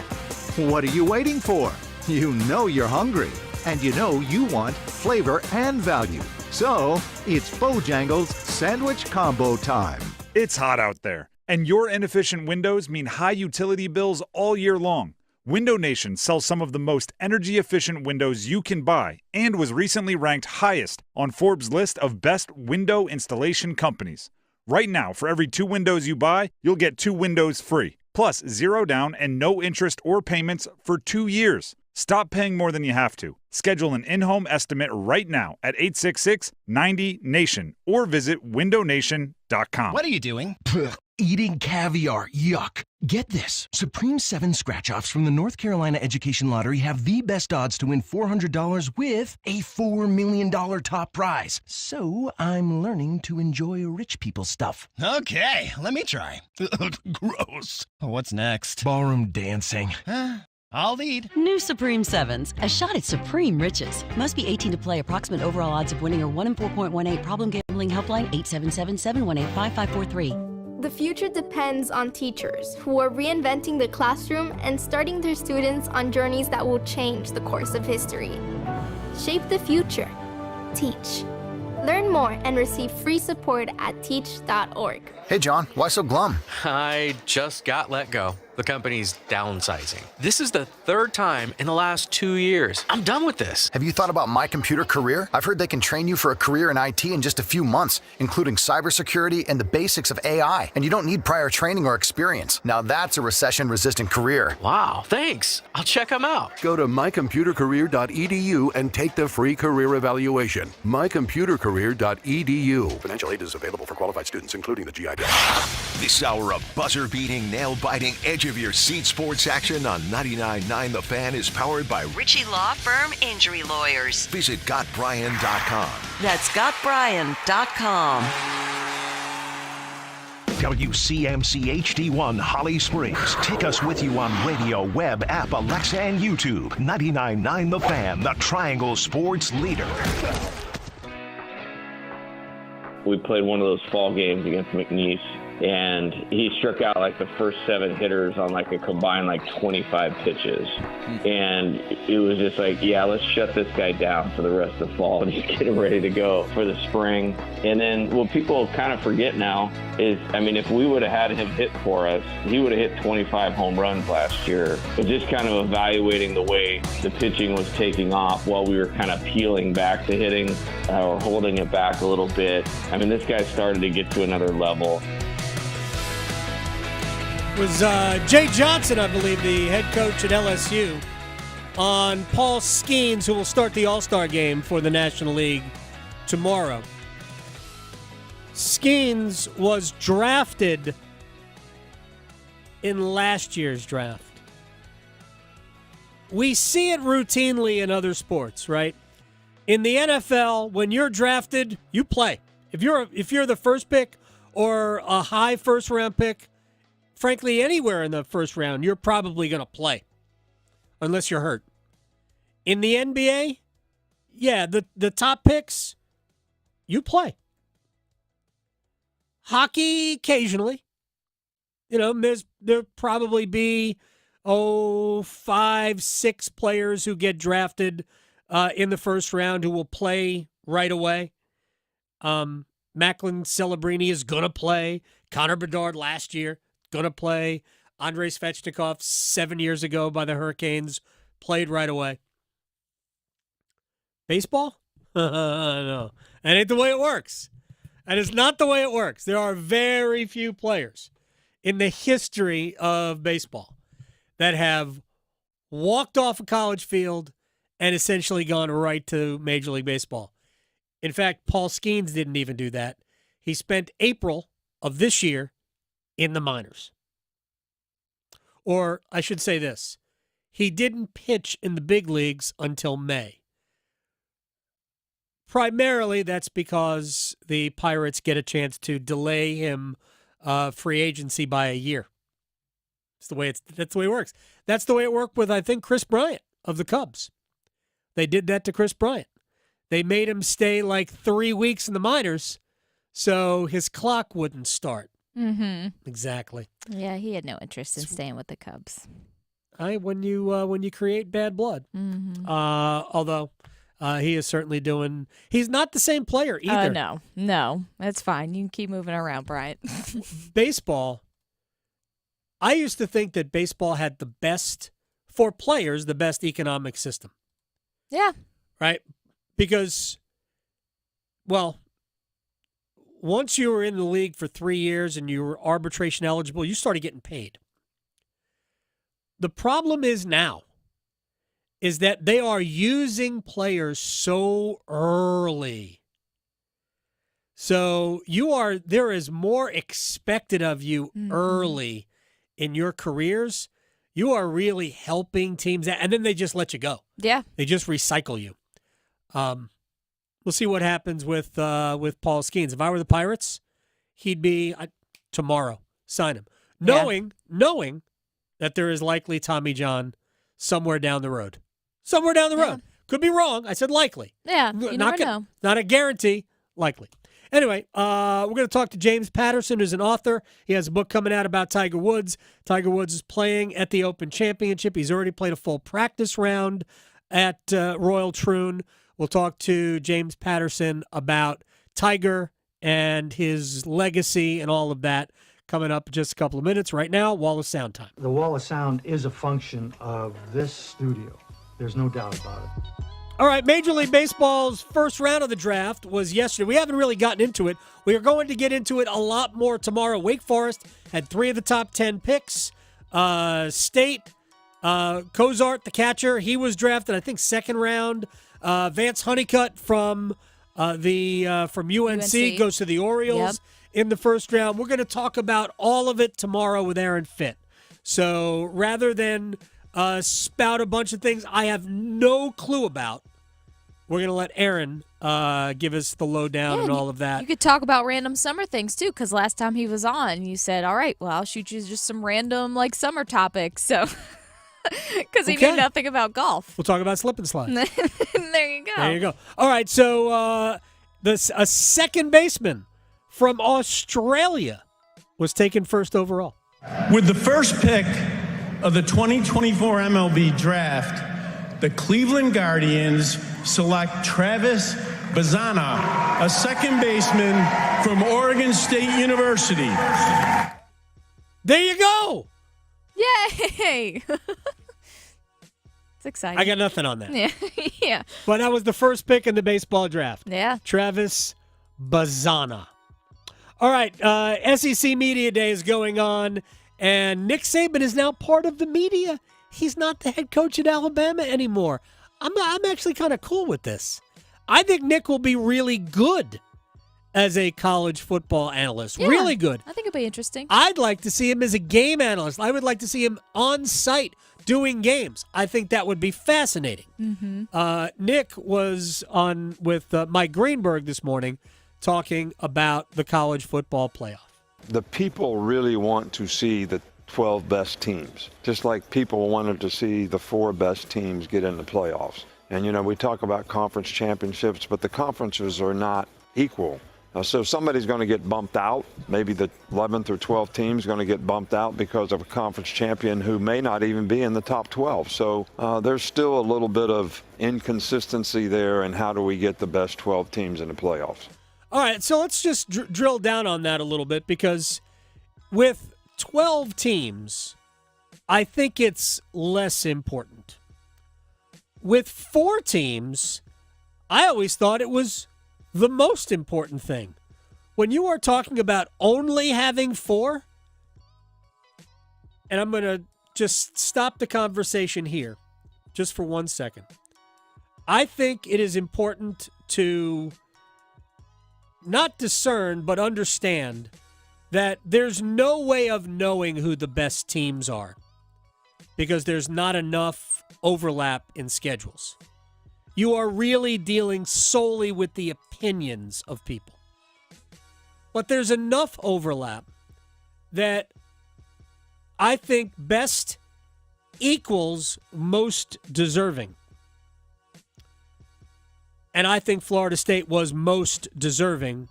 What are you waiting for? You know you're hungry, and you know you want flavor and value. So, it's Bojangles sandwich combo time. It's hot out there, and your inefficient windows mean high utility bills all year long. Window Nation sells some of the most energy-efficient windows you can buy and was recently ranked highest on Forbes' list of best window installation companies. Right now, for every 2 windows you buy, you'll get 2 windows free, plus 0 down and no interest or payments for 2 years. Stop paying more than you have to. Schedule an in-home estimate right now at 866-90-NATION or visit windownation.com. What are you doing? Eating caviar. Yuck. Get this. Supreme 7 scratch-offs from the North Carolina Education Lottery have the best odds to win $400 with a $4 million top prize. So I'm learning to enjoy rich people stuff. Okay, let me try. Gross. What's next? Ballroom dancing. I'll lead. New Supreme 7s, a shot at supreme riches. Must be 18 to play. Approximate overall odds of winning are 1 in 4.18. Problem gambling helpline 877-718-5543. The future depends on teachers who are reinventing the classroom and starting their students on journeys that will change the course of history. Shape the future. Teach. Learn more and receive free support at teach.org. Hey, John, why so glum? I just got let go. The company's downsizing. This is the 3rd time in the last 2 years. I'm done with this. Have you thought about My Computer Career? I've heard they can train you for a career in IT in just a few months, including cybersecurity and the basics of AI. And you don't need prior training or experience. Now that's a recession-resistant career. Wow, thanks. I'll check them out. Go to mycomputercareer.edu and take the free career evaluation. mycomputercareer.edu. Financial aid is available for qualified students, including the GI Bill. This hour of buzzer-beating, nail-biting, edge-of-your-seat sports action on 99.9 The Fan is powered by Ritchie Law Firm Injury Lawyers. Visit GotBryan.com. That's GotBryan.com. WCMC HD1 Holly Springs. Take us with you on radio, web, app, Alexa, and YouTube. 99.9 The Fan, the Triangle Sports leader. We played one of those fall games against McNeese, and he struck out like the first 7 hitters on like a combined like 25 pitches. And it was just like, yeah, let's shut this guy down for the rest of the fall and just get him ready to go for the spring. And then what people kind of forget now is, I mean, if we would have had him hit for us, he would have hit 25 home runs last year. But just kind of evaluating the way the pitching was taking off while we were kind of peeling back the hitting or holding it back a little bit. I mean, this guy started to get to another level. Was Jay Johnson, I believe, the head coach at LSU, on Paul Skeens, who will start the All-Star game for the National League tomorrow. Skeens was drafted in last year's draft. We see it routinely in other sports, right? In the NFL, when you're drafted, you play. If you're the first pick or a high first-round pick, frankly, anywhere in the first round, you're probably going to play, unless you're hurt. In the NBA, yeah, the top picks, you play. Hockey, occasionally. You know, there'll probably be 5, 6 players who get drafted in the first round who will play right away. Macklin Celebrini is going to play. Connor Bedard last year, going to play. Andrei Svechnikov 7 years ago by the Hurricanes, played right away. Baseball? No. That ain't the way it works. And it's not the way it works. There are very few players in the history of baseball that have walked off a college field and essentially gone right to Major League Baseball. In fact, Paul Skeens didn't even do that. He spent April of this year in the minors. Or I should say this. He didn't pitch in the big leagues until May. Primarily, that's because the Pirates get a chance to delay him free agency by a year. That's the way it works. That's the way it worked with, I think, Chris Bryant of the Cubs. They did that to Chris Bryant. They made him stay like 3 weeks in the minors so his clock wouldn't start. Mm-hmm. Exactly. Yeah, he had no interest in staying with the Cubs. When you create bad blood. Mm-hmm. Although he is certainly doing. He's not the same player either. No, that's fine. You can keep moving around, Bryant. Baseball. I used to think that baseball had the best, for players, the best economic system. Yeah. Right? Because, well, once you were in the league for 3 years and you were arbitration eligible, you started getting paid. The problem is now is that they are using players so early. So there is more expected of you early in your careers. You are really helping teams out, and then they just let you go. Yeah. They just recycle you. We'll see what happens with Paul Skeens. If I were the Pirates, he'd be tomorrow. Sign him. Knowing that there is likely Tommy John somewhere down the road. Somewhere down the road. Could be wrong. I said likely. Yeah, you never know. Not a guarantee. Likely. Anyway, we're going to talk to James Patterson, who's an author. He has a book coming out about Tiger Woods. Tiger Woods is playing at the Open Championship. He's already played a full practice round at Royal Troon. We'll talk to James Patterson about Tiger and his legacy and all of that coming up in just a couple of minutes. Right now, Wall of Sound time. The Wall of Sound is a function of this studio. There's no doubt about it. All right, Major League Baseball's first round of the draft was yesterday. We haven't really gotten into it. We are going to get into it a lot more tomorrow. Wake Forest had 3 of the top 10 picks. State, Cozart, the catcher, he was drafted, I think, second round. Vance Honeycutt from UNC goes to the Orioles in the first round. We're going to talk about all of it tomorrow with Aaron Fitt. So rather than spout a bunch of things I have no clue about, we're going to let Aaron give us the lowdown and all of that. You could talk about random summer things, too, because last time he was on, you said, all right, well, I'll shoot you just some random, summer topics. So, because he knew nothing about golf. We'll talk about slip and slide. There you go. There you go. All right, so a second baseman from Australia was taken first overall. With the first pick of the 2024 MLB Draft, the Cleveland Guardians select Travis Bazzana, a second baseman from Oregon State University. There you go. Yay! It's exciting. I got nothing on that. Yeah. Yeah. But that was the first pick in the baseball draft. Yeah. Travis Bazzana. All right, SEC Media Day is going on, and Nick Saban is now part of the media. He's not the head coach at Alabama anymore. I'm actually kind of cool with this. I think Nick will be really good as a college football analyst. Yeah, really good. I think it'll be interesting. I'd like to see him as a game analyst. I would like to see him on site doing games. I think that would be fascinating. Mm-hmm. Nick was on with Mike Greenberg this morning talking about the college football playoff. The people really want to see the 12 best teams, just like people wanted to see the 4 best teams get in the playoffs. And, we talk about conference championships, but the conferences are not equal. So somebody's going to get bumped out. Maybe the 11th or 12th team is going to get bumped out because of a conference champion who may not even be in the top 12. So there's still a little bit of inconsistency there, and how do we get the best 12 teams in the playoffs? All right, so let's just drill down on that a little bit, because with 12 teams, I think it's less important. With 4 teams, I always thought it was the most important thing. When you are talking about only having 4, and I'm going to just stop the conversation here just for 1 second. I think it is important to not discern, but understand that there's no way of knowing who the best teams are because there's not enough overlap in schedules. You are really dealing solely with the opinions of people. But there's enough overlap that I think best equals most deserving. And I think Florida State was most deserving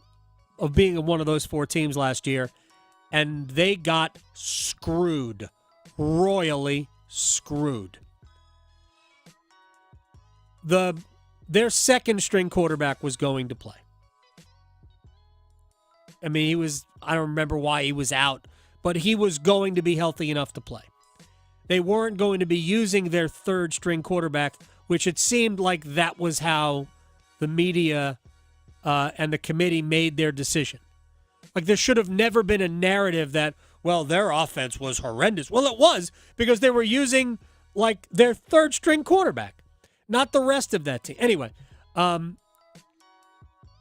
of being one of those 4 teams last year. And they got screwed. Royally screwed. Their second-string quarterback was going to play. I mean, I don't remember why he was out, but he was going to be healthy enough to play. They weren't going to be using their third-string quarterback, which it seemed like that was how the media and the committee made their decision. Like, there should have never been a narrative that, well, their offense was horrendous. Well, it was, because they were using, like, their third-string quarterback, not the rest of that team. Anyway,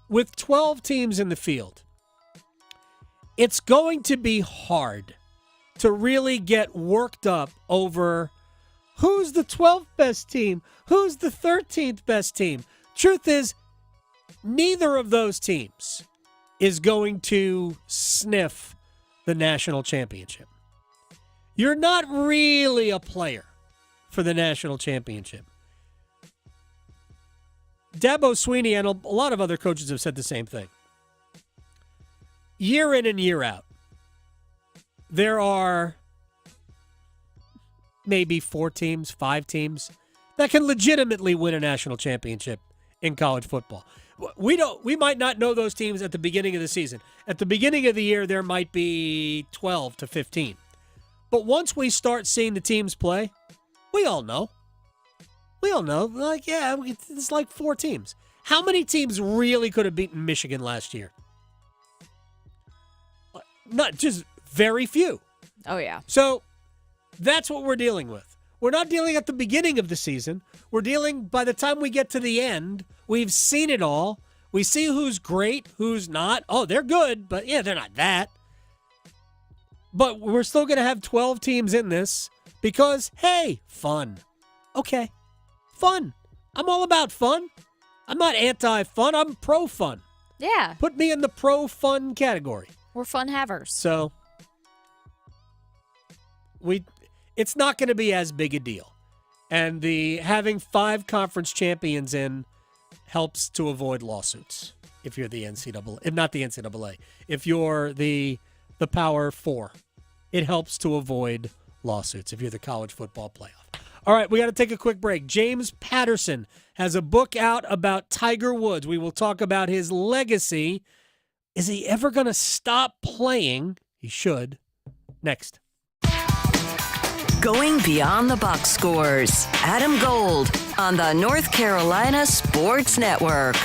with 12 teams in the field, it's going to be hard to really get worked up over who's the 12th best team, who's the 13th best team. Truth is, neither of those teams is going to sniff the national championship. You're not really a player for the national championship. Dabo Swinney and a lot of other coaches have said the same thing. Year in and year out, there are maybe 4 teams, 5 teams that can legitimately win a national championship in college football. We might not know those teams at the beginning of the season. At the beginning of the year, there might be 12 to 15. But once we start seeing the teams play, we all know. We all know. Like, yeah, it's like 4 teams. How many teams really could have beaten Michigan last year? Not just very few. Oh, yeah. So that's what we're dealing with. We're not dealing at the beginning of the season. We're dealing by the time we get to the end. We've seen it all. We see who's great, who's not. Oh, they're good, but yeah, they're not that. But we're still going to have 12 teams in this because, hey, fun. Okay, fun. I'm all about fun. I'm not anti-fun. I'm pro-fun. Yeah. Put me in the pro-fun category. We're fun havers. So it's not going to be as big a deal. And having 5 conference champions in helps to avoid lawsuits if you're the NCAA. If not the NCAA. If you're the Power 4, it helps to avoid lawsuits if you're the college football playoff. All right, we got to take a quick break. James Patterson has a book out about Tiger Woods. We will talk about his legacy. Is he ever going to stop playing? He should. Next. Going beyond the box scores. Adam Gold on the North Carolina Sports Network.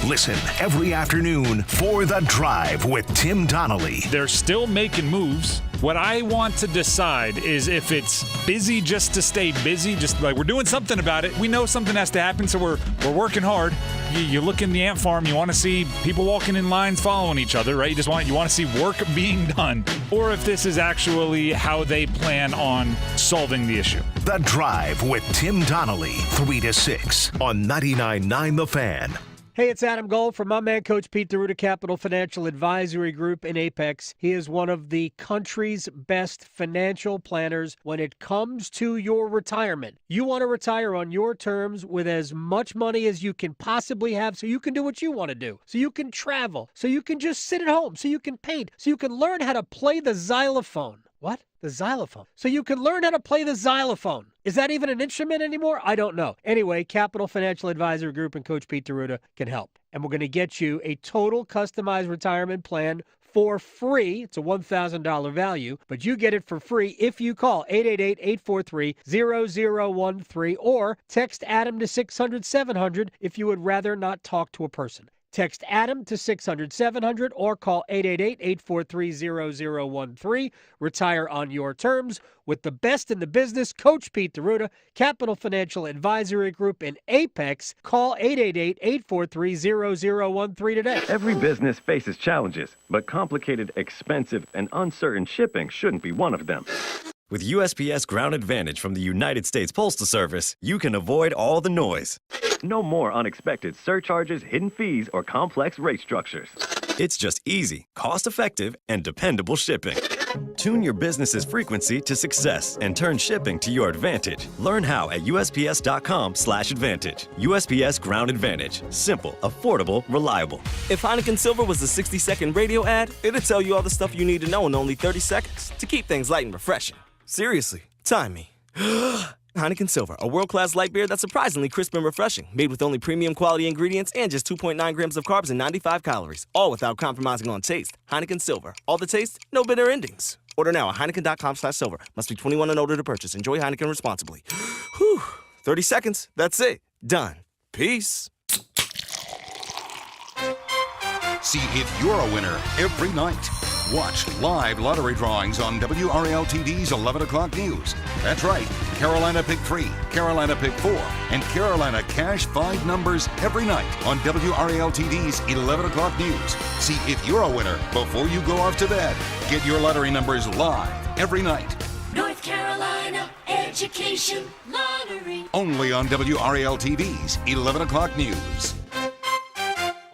Listen every afternoon for The Drive with Tim Donnelly. They're still making moves. What I want to decide is if it's busy just to stay busy, just like we're doing something about it. We know something has to happen, so we're working hard. You look in the ant farm, you want to see people walking in lines following each other, right? You want to see work being done. Or if this is actually how they plan on solving the issue. The Drive with Tim Donnelly, 3 to 6 on 99.9 The Fan. Hey, it's Adam Gold from my man, Coach Pete DeRuta, Capital Financial Advisory Group in Apex. He is one of the country's best financial planners when it comes to your retirement. You want to retire on your terms with as much money as you can possibly have so you can do what you want to do, so you can travel, so you can just sit at home, so you can paint, so you can learn how to play the xylophone. What? The xylophone. So you can learn how to play the xylophone. Is that even an instrument anymore? I don't know. Anyway, Capital Financial Advisory Group and Coach Pete DeRuta can help. And we're going to get you a total customized retirement plan for free. It's a $1,000 value, but you get it for free if you call 888-843-0013 or text Adam to 600-700 if you would rather not talk to a person. Text Adam to 600-700 or call 888-843-0013. Retire on your terms with the best in the business, Coach Pete DeRuta, Capital Financial Advisory Group in Apex. Call 888-843-0013 today. Every business faces challenges, but complicated, expensive, and uncertain shipping shouldn't be one of them. With USPS Ground Advantage from the United States Postal Service, you can avoid all the noise. No more unexpected surcharges, hidden fees, or complex rate structures. It's just easy, cost-effective, and dependable shipping. Tune your business's frequency to success and turn shipping to your advantage. Learn how at USPS.com/advantage. USPS Ground Advantage. Simple, affordable, reliable. If Heineken Silver was a 60-second radio ad, it'd tell you all the stuff you need to know in only 30 seconds to keep things light and refreshing. Seriously, time me. Heineken Silver, a world-class light beer that's surprisingly crisp and refreshing, made with only premium quality ingredients and just 2.9 grams of carbs and 95 calories, all without compromising on taste. Heineken Silver, all the taste, no bitter endings. Order now at Heineken.com/silver. Must be 21 and older to purchase. Enjoy Heineken responsibly. Whew, 30 seconds, that's it. Done. Peace. See if you're a winner every night. Watch live lottery drawings on WRAL-TV's 11 o'clock news. That's right, Carolina Pick 3, Carolina Pick 4, and Carolina Cash 5 numbers every night on WRAL-TV's 11 o'clock news. See if you're a winner before you go off to bed. Get your lottery numbers live every night. North Carolina Education Lottery. Only on WRAL-TV's 11 o'clock news.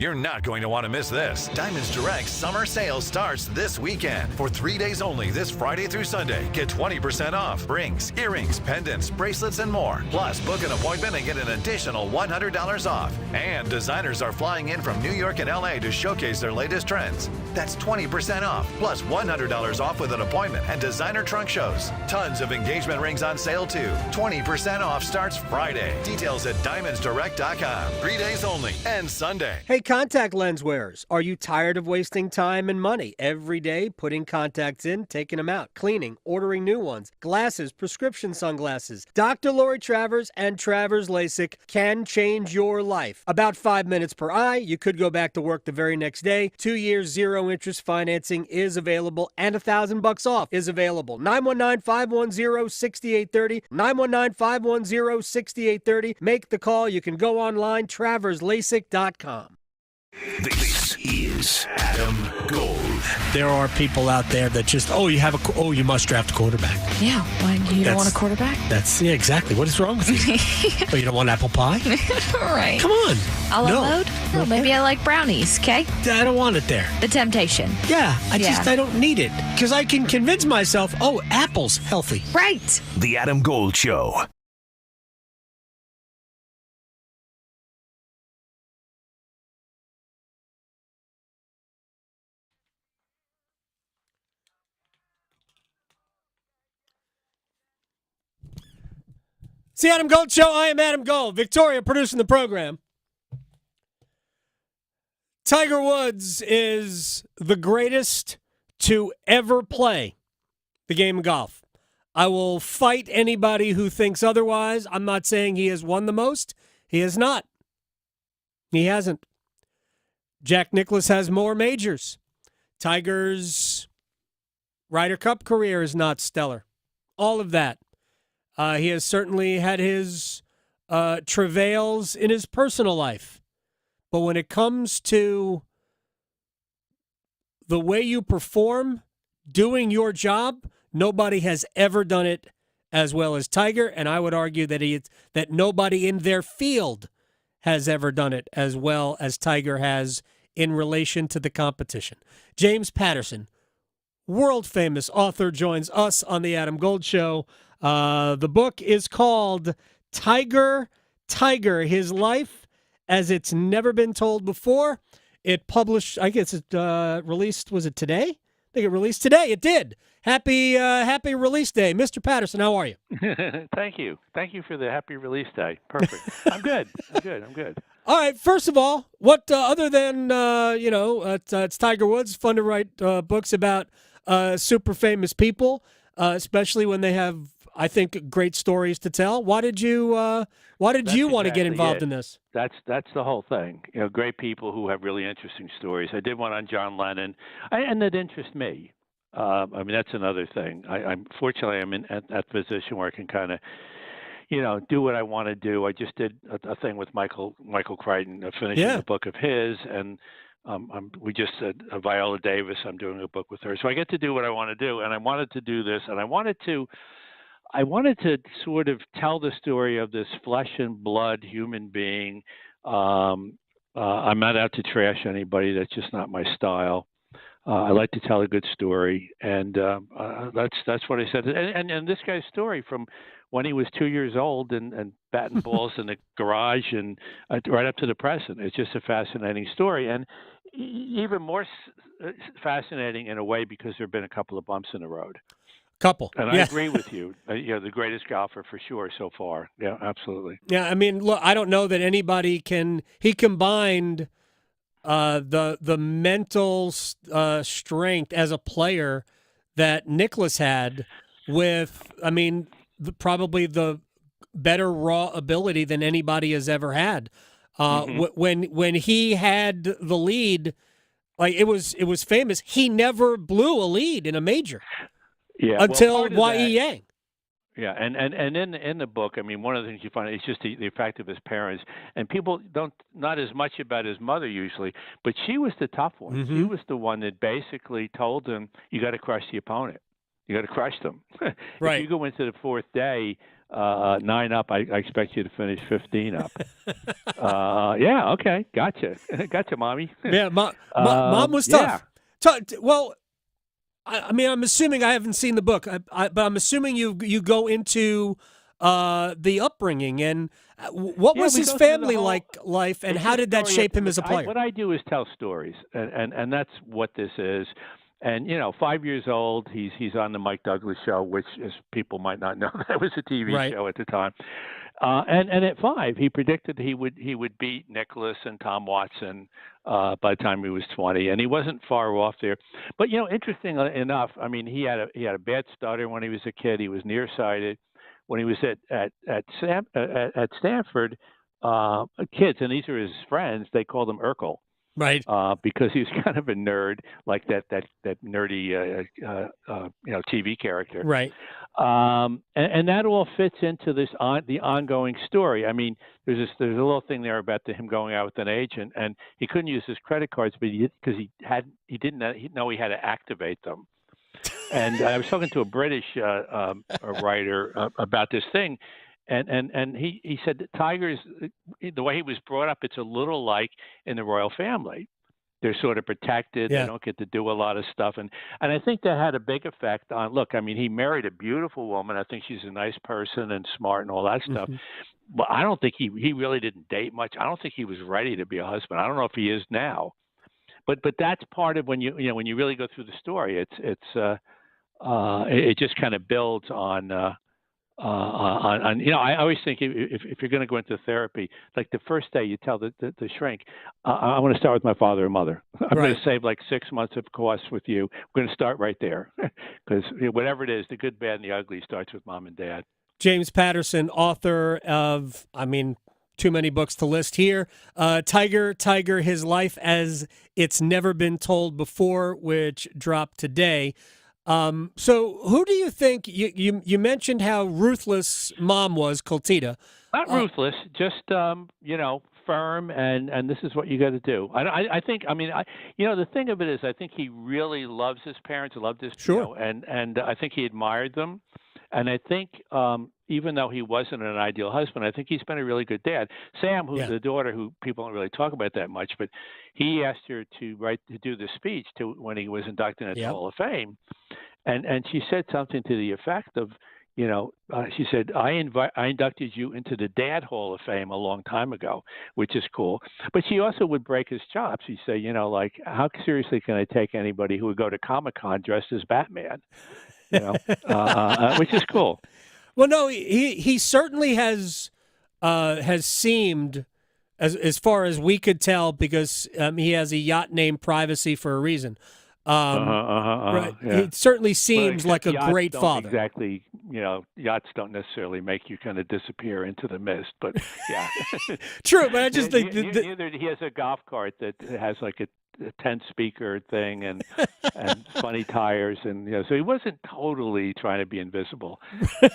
You're not going to want to miss this. Diamonds Direct summer sale starts this weekend. For 3 days only, this Friday through Sunday. Get 20% off rings, earrings, pendants, bracelets, and more. Plus, book an appointment and get an additional $100 off. And designers are flying in from New York and LA to showcase their latest trends. That's 20% off, plus $100 off with an appointment and designer trunk shows. Tons of engagement rings on sale, too. 20% off starts Friday. Details at diamondsdirect.com. 3 days only and Sunday. Hey, contact lens wearers, are you tired of wasting time and money every day putting contacts in, taking them out, cleaning, ordering new ones, glasses, prescription sunglasses? Dr. Lori Travers and Travers LASIK can change your life. About 5 minutes per eye. You could go back to work the very next day. 2 years, zero interest financing is available, and $1,000 off is available. 919-510-6830. 919-510-6830. Make the call. You can go online, traverslasik.com. This is Adam Gold. There are people out there that just, you must draft a quarterback. Yeah, why you don't want a quarterback? Yeah, exactly. What is wrong with you? Oh, you don't want apple pie? Right. Come on. A la mode? Oh, maybe I like brownies, okay? I don't want it there. The temptation. Yeah, I don't need it. Because I can convince myself, apple's healthy. Right. The Adam Gold Show. It's the Adam Gold Show. I am Adam Gold. Victoria producing the program. Tiger Woods is the greatest to ever play the game of golf. I will fight anybody who thinks otherwise. I'm not saying he has won the most. He has not. He hasn't. Jack Nicklaus has more majors. Tiger's Ryder Cup career is not stellar. All of that. He has certainly had his travails in his personal life. But when it comes to the way you perform, doing your job, nobody has ever done it as well as Tiger. And I would argue that nobody in their field has ever done it as well as Tiger has in relation to the competition. James Patterson, world-famous author, joins us on the Adam Gold Show. The book is called Tiger, His Life as It's Never Been Told Before. It published, I guess it released, was it today? I think it released today. It did. Happy release day. Mr. Patterson, how are you? Thank you. Thank you for the happy release day. Perfect. I'm good. I'm good. All right. First of all, what other than it's Tiger Woods, fun to write books about super famous people, especially when they have, I think, great stories to tell. Why did you want to get involved in this? That's the whole thing. Great people who have really interesting stories. I did one on John Lennon, and that interests me. That's another thing. I'm fortunately I'm in at that position where I can kind of, do what I want to do. I just did a thing with Michael Crichton, finishing a book of his, and we just said Viola Davis. I'm doing a book with her, so I get to do what I want to do. And I wanted to do this, and I wanted to sort of tell the story of this flesh and blood human being. I'm not out to trash anybody. That's just not my style. I like to tell a good story, and that's what I said. And this guy's story from when he was 2 years old and batting balls in the garage and right up to the present. It's just a fascinating story, and even more fascinating in a way because there have been a couple of bumps in the road. And I agree with you. The greatest golfer for sure so far. Yeah, absolutely. Yeah, look, I don't know that anybody can. He combined the mental strength as a player that Nicklaus had with, probably the better raw ability than anybody has ever had. When he had the lead, like it was famous. He never blew a lead in a major. Yeah, until Y.E. Yang. Yeah, and in the book, one of the things you find is just the effect of his parents, and people don't not as much about his mother usually, but she was the tough one. Mm-hmm. She was the one that basically told him, "You got to crush the opponent. You got to crush them." Right. If you go into the fourth day 9 up, I expect you to finish 15 up. Yeah, okay, gotcha, mommy. Yeah, mom was tough. Yeah. Well. I'm assuming I haven't seen the book, but I'm assuming you go into the upbringing and what was his family life, and how did that shape him as a player? What I do is tell stories, and that's what this is. And 5 years old, he's on the Mike Douglas show, which, as people might not know, that was a TV show at the time. And at 5, he predicted he would beat Nicklaus and Tom Watson by the time he was 20, and he wasn't far off there. But interesting enough, he had a bad stutter when he was a kid. He was nearsighted. When he was at Stanford, kids, and these are his friends, they called him Urkel. Right. Because he was kind of a nerd, like that nerdy TV character. Right. And that all fits into the ongoing story. There's a little thing there about him going out with an agent, and he couldn't use his credit cards, but because he didn't know he had to activate them. And I was talking to a British writer about this thing. And he said that Tigers, the way he was brought up, it's a little like in the royal family. They're sort of protected. Yeah. They don't get to do a lot of stuff. And I think that had a big effect on, he married a beautiful woman. I think she's a nice person and smart and all that stuff. Mm-hmm. But I don't think he really didn't date much. I don't think he was ready to be a husband. I don't know if he is now. But that's part of when you really go through the story. It just kind of builds on I always think if you're going to go into therapy, like the first day you tell the shrink, I want to start with my father and mother. I'm going to save like 6 months of costs with you. We're going to start right there because whatever it is, the good, bad, and the ugly starts with mom and dad. James Patterson, author of, too many books to list here. Tiger, His Life as It's Never Been Told Before, which dropped today. So who do you think, you mentioned how ruthless mom was, Coltita. Not ruthless, just, firm, and this is what you got to do. I think, the thing of it is, I think he really loves his parents, loved his, sure. And I think he admired them. And I think even though he wasn't an ideal husband, I think he's been a really good dad. Sam, who's the daughter, who people don't really talk about that much, but he asked her to do the speech when he was inducted into the Hall of Fame, and she said something to the effect of, she said, I inducted you into the Dad Hall of Fame a long time ago, which is cool. But she also would break his chops. She'd say, like, how seriously can I take anybody who would go to Comic-Con dressed as Batman? Which is cool. Well, no, he certainly has seemed, as far as we could tell, because he has a yacht named Privacy for a reason. Right. Yeah. He certainly seems like a great father. Exactly. Yachts don't necessarily make you kind of disappear into the mist, but yeah. True, but I just think neither he has a golf cart that has like a 10-speaker thing and funny tires, and so he wasn't totally trying to be invisible.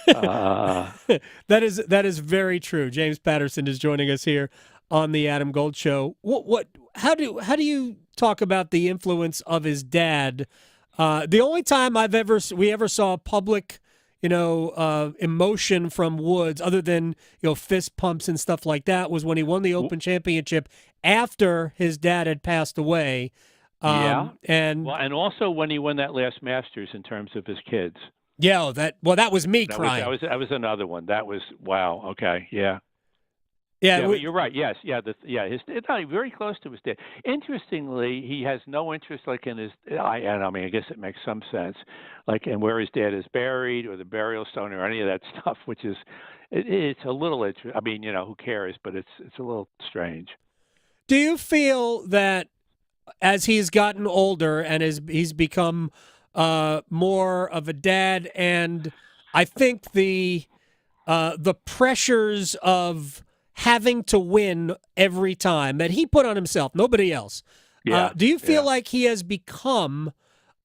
That is very true. James Patterson is joining us here on the Adam Gold Show. How do you talk about the influence of his dad? The only time we ever saw public, emotion from Woods, other than fist pumps and stuff like that, was when he won the Open Championship after his dad had passed away. And also when he won that last Masters in terms of his kids. Yeah, that was me crying. That was another one. That was wow. Okay, yeah. Yeah, but you're right. Yes, his very close to his dad. Interestingly, he has no interest in his. I guess it makes some sense, in where his dad is buried or the burial stone or any of that stuff, which is it's a little. Who cares? But it's a little strange. Do you feel that as he's gotten older and he's become more of a dad, and I think the pressures of having to win every time that he put on himself, nobody else. Do you feel like he has become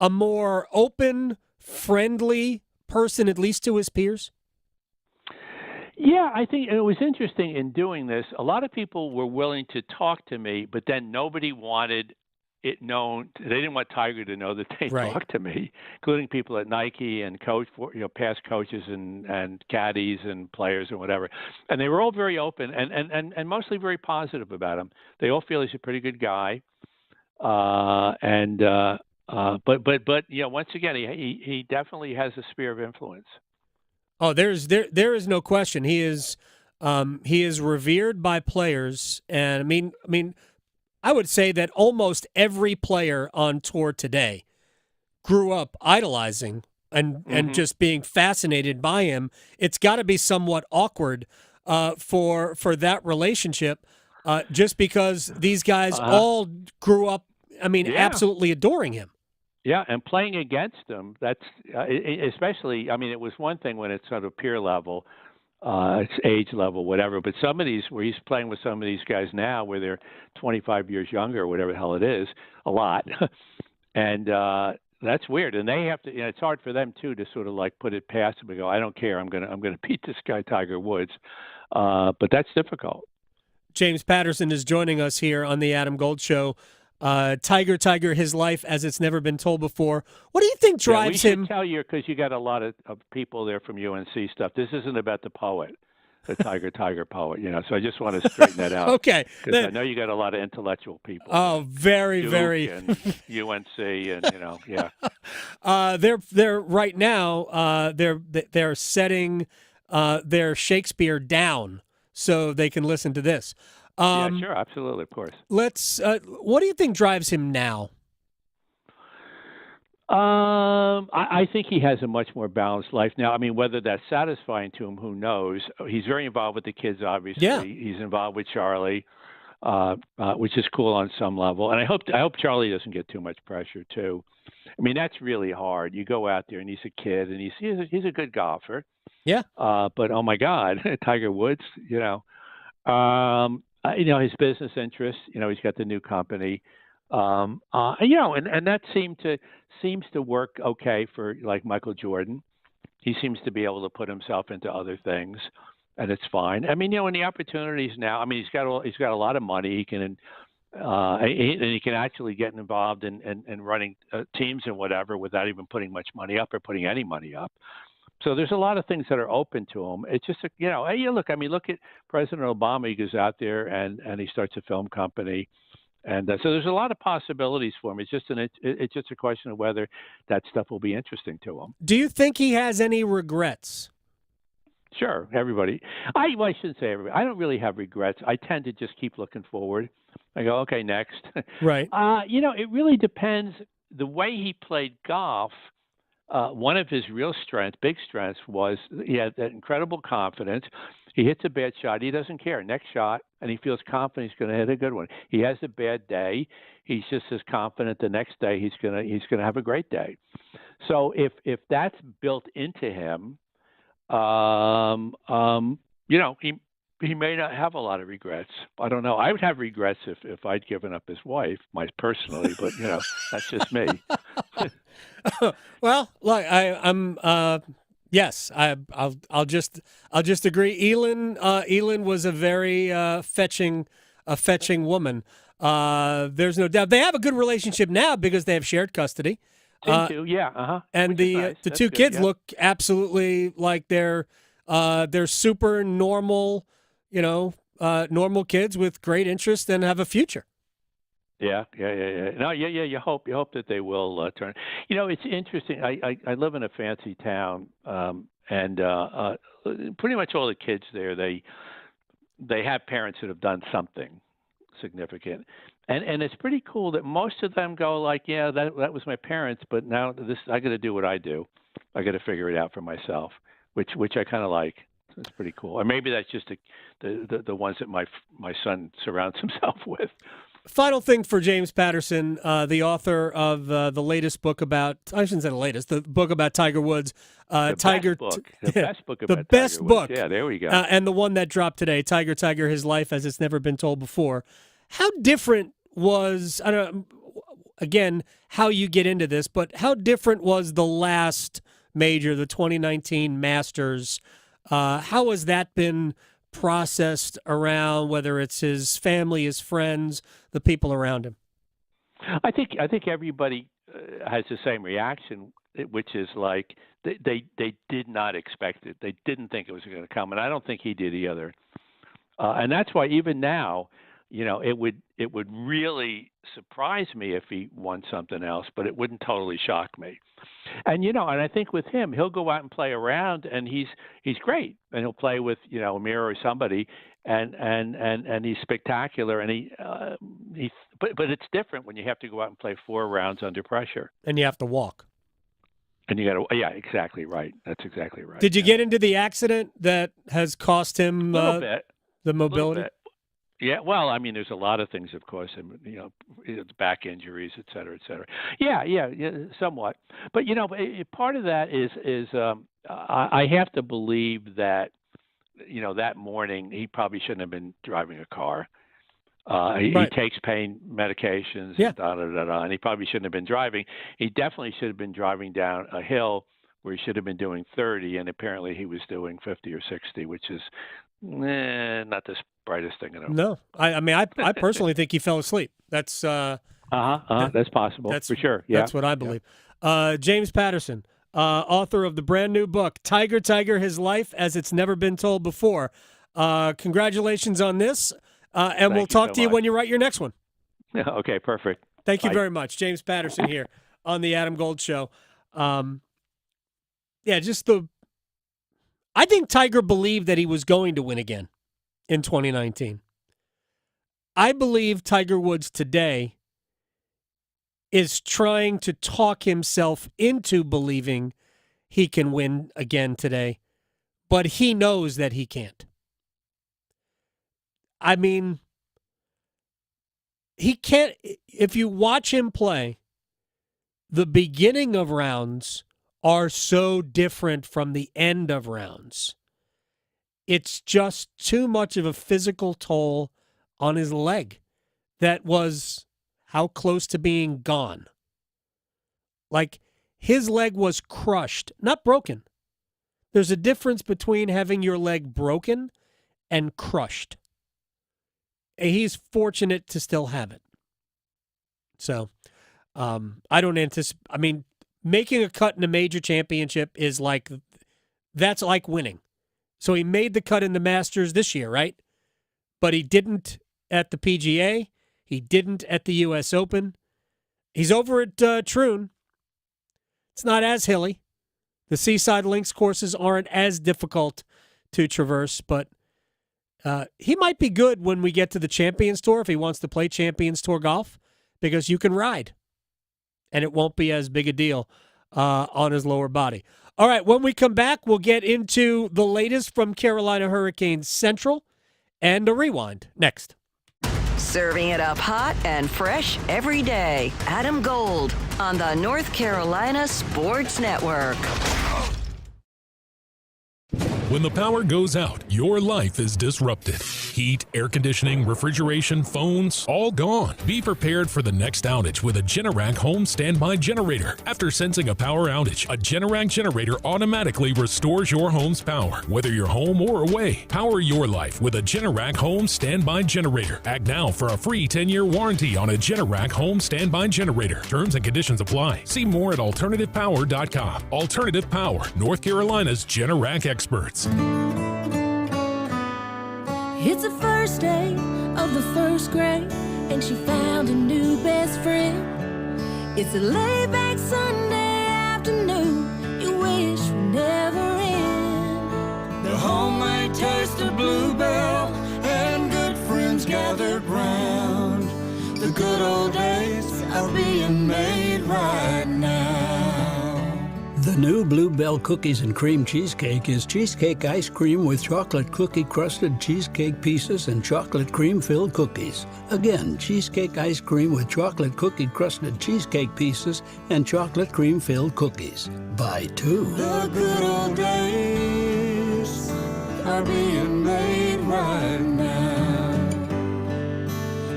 a more open, friendly person, at least to his peers? Yeah, I think it was interesting in doing this. A lot of people were willing to talk to me, but then nobody wanted it known. They didn't want Tiger to know that they talked to me, including people at Nike and past coaches and caddies and players and whatever. And they were all very open and mostly very positive about him. They all feel he's a pretty good guy. But once again, he definitely has a sphere of influence. Oh, there is no question. He is revered by players, and I mean, I would say that almost every player on tour today grew up idolizing and just being fascinated by him. It's got to be somewhat awkward for that relationship, just because these guys all grew up. Absolutely adoring him. Yeah, and playing against him, that's especially, it was one thing when it's sort of peer level, it's age level, whatever, but some of these, where he's playing with some of these guys now where they're 25 years younger or whatever the hell it is, a lot, and that's weird. And they have to, it's hard for them, too, to sort of put it past him and go, I don't care, I'm gonna beat this guy, Tiger Woods, but that's difficult. James Patterson is joining us here on the Adam Gold Show. Tiger, his life as it's never been told before. What do you think drives him? We should tell you, because you got a lot of people there from UNC stuff. This isn't about the poet, the Tiger poet, So I just want to straighten that out. Okay. Because I know you got a lot of intellectual people. Oh, very, Duke very. And UNC and, yeah. They're right now, they're setting their Shakespeare down so they can listen to this. Yeah, sure, absolutely, of course. Let's. What do you think drives him now? I think he has a much more balanced life now. Whether that's satisfying to him, who knows? He's very involved with the kids, obviously. Yeah. He's involved with Charlie, which is cool on some level. And I hope Charlie doesn't get too much pressure too. That's really hard. You go out there and he's a kid and he's a good golfer. Yeah. But oh my God, Tiger Woods, his business interests, he's got the new company, and that seems to work okay for Michael Jordan. He seems to be able to put himself into other things, and it's fine. And the opportunities now, he's got a lot of money. He can, he can actually get involved in running teams and whatever without even putting much money up or putting any money up. So there's a lot of things that are open to him. It's just, look at President Obama. He goes out there and he starts a film company. And so there's a lot of possibilities for him. It's just a question of whether that stuff will be interesting to him. Do you think he has any regrets? Sure, everybody. I shouldn't say everybody. I don't really have regrets. I tend to just keep looking forward. I go, okay, next. Right. It really depends. The way he played golf, one of his big strengths was he had that incredible confidence. He hits a bad shot. He doesn't care. Next shot, and he feels confident he's going to hit a good one. He has a bad day. He's just as confident the next day he's going to have a great day. So if that's built into him, he may not have a lot of regrets. I don't know. I would have regrets if I'd given up his wife, personally, but that's just me. Well, look, yes, I'll just agree. Elin was a very fetching woman. There's no doubt they have a good relationship now because they have shared custody. And the two kids look absolutely like they're super normal, normal kids with great interest and have a future. Yeah. No, you hope that they will turn. It's interesting. I live in a fancy town, and pretty much all the kids there, they have parents that have done something significant. And it's pretty cool that most of them go like, yeah, that was my parents, but now I got to do what I do. I got to figure it out for myself, which I kind of like. It's pretty cool. Or maybe that's just the ones that my son surrounds himself with. Final thing for James Patterson, the author of the latest book about, I shouldn't say the latest, the book about Tiger Woods. The best book about the best Tiger book. Woods. Yeah, there we go. And the one that dropped today, Tiger, His Life as It's Never Been Told Before. How different was, I don't know, again, how you get into this, but how different was the last major, the 2019 Masters? How has that been processed around, whether it's his family, his friends, the people around him? I think everybody has the same reaction, which is like they did not expect it. They didn't think it was going to come, and I don't think he did either. And that's why even now, it would really surprise me if he won something else, but it wouldn't totally shock me. And and I think with him, he'll go out and play around, and he's great, and he'll play with Amir or somebody, and he's spectacular, and but it's different when you have to go out and play 4 rounds under pressure, and you have to walk, and you got to exactly right. That's exactly right. Did you get into the accident that has cost him the mobility? Yeah, well, I mean, there's a lot of things, of course, and back injuries, et cetera, et cetera. Yeah, somewhat. But part of that is I have to believe that that morning he probably shouldn't have been driving a car. He takes pain medications, and he probably shouldn't have been driving. He definitely should have been driving down a hill where he should have been doing 30, and apparently he was doing 50 or 60, which is not the brightest thing in the world. No, I personally think he fell asleep. That's that's possible. That's for sure. Yeah, that's what I believe. Yeah. James Patterson, author of the brand new book, Tiger, His Life as It's Never Been Told Before. Congratulations on this, and we'll talk to you when you write your next one. Yeah, okay, perfect. Thank you very much. James Patterson here on the Adam Gold Show. I think Tiger believed that he was going to win again in 2019. I believe Tiger Woods today is trying to talk himself into believing he can win again today, but he knows that he can't. I mean, he can't. If you watch him play, the beginning of rounds are so different from the end of rounds. It's just too much of a physical toll on his leg that was how close to being gone. Like, his leg was crushed, not broken. There's a difference between having your leg broken and crushed. He's fortunate to still have it. So, I don't anticipate, making a cut in a major championship is like that's like winning. So he made the cut in the Masters this year, right? But he didn't at the PGA. He didn't at the U.S. Open. He's over at Troon. It's not as hilly. The Seaside Links courses aren't as difficult to traverse, but he might be good when we get to the Champions Tour if he wants to play Champions Tour golf, because you can ride, and it won't be as big a deal on his lower body. All right, when we come back, we'll get into the latest from Carolina Hurricanes Central and a rewind next. Serving it up hot and fresh every day. Adam Gold on the North Carolina Sports Network. When the power goes out, your life is disrupted. Heat, air conditioning, refrigeration, phones, all gone. Be prepared for the next outage with a Generac home standby generator. After sensing a power outage, a Generac generator automatically restores your home's power. Whether you're home or away, power your life with a Generac home standby generator. Act now for a free 10-year warranty on a Generac home standby generator. Terms and conditions apply. See more at alternativepower.com. Alternative Power, North Carolina's Generac experts. It's the first day of the first grade, and she found a new best friend. It's a laid-back Sunday afternoon you wish would never end. The homemade taste of Bluebell and good friends gathered round. The good old days are being made right now. The new Bluebell Cookies and Cream Cheesecake is cheesecake ice cream with chocolate cookie-crusted cheesecake pieces and chocolate cream-filled cookies. Again, cheesecake ice cream with chocolate cookie-crusted cheesecake pieces and chocolate cream-filled cookies. Buy two. The good old days are being made right now.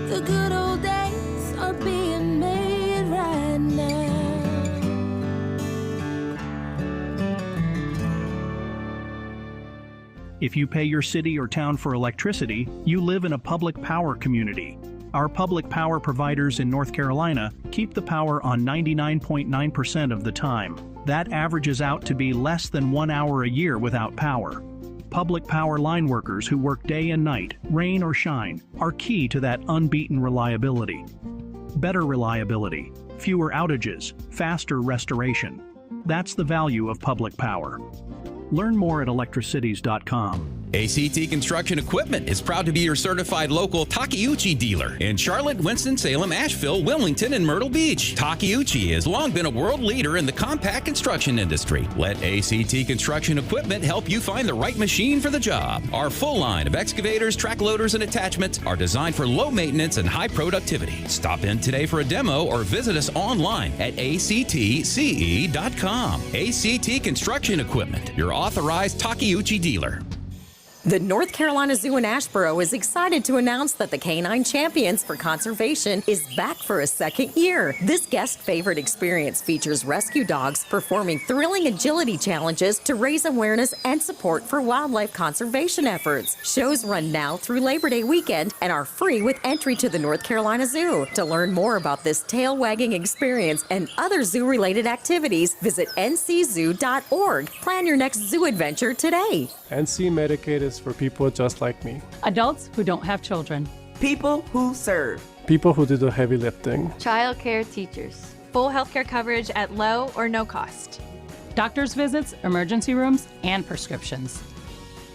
The good old days are being made right now. If you pay your city or town for electricity, you live in a public power community. Our public power providers in North Carolina keep the power on 99.9% of the time. That averages out to be less than 1 hour a year without power. Public power line workers who work day and night, rain or shine, are key to that unbeaten reliability. Better reliability, fewer outages, faster restoration. That's the value of public power. Learn more at electricities.com. ACT Construction Equipment is proud to be your certified local Takeuchi dealer in Charlotte, Winston-Salem, Asheville, Wilmington, and Myrtle Beach. Takeuchi has long been a world leader in the compact construction industry. Let ACT Construction Equipment help you find the right machine for the job. Our full line of excavators, track loaders, and attachments are designed for low maintenance and high productivity. Stop in today for a demo or visit us online at actce.com. ACT Construction Equipment, your authorized Takeuchi dealer. The North Carolina Zoo in Asheboro is excited to announce that the Canine Champions for Conservation is back for a second year. This guest favorite experience features rescue dogs performing thrilling agility challenges to raise awareness and support for wildlife conservation efforts. Shows run now through Labor Day weekend and are free with entry to the North Carolina Zoo. To learn more about this tail-wagging experience and other zoo-related activities, visit nczoo.org. Plan your next zoo adventure today. NC Medicaid is for people just like me. Adults who don't have children. People who serve. People who do the heavy lifting. Child care teachers. Full healthcare coverage at low or no cost. Doctor's visits, emergency rooms, and prescriptions.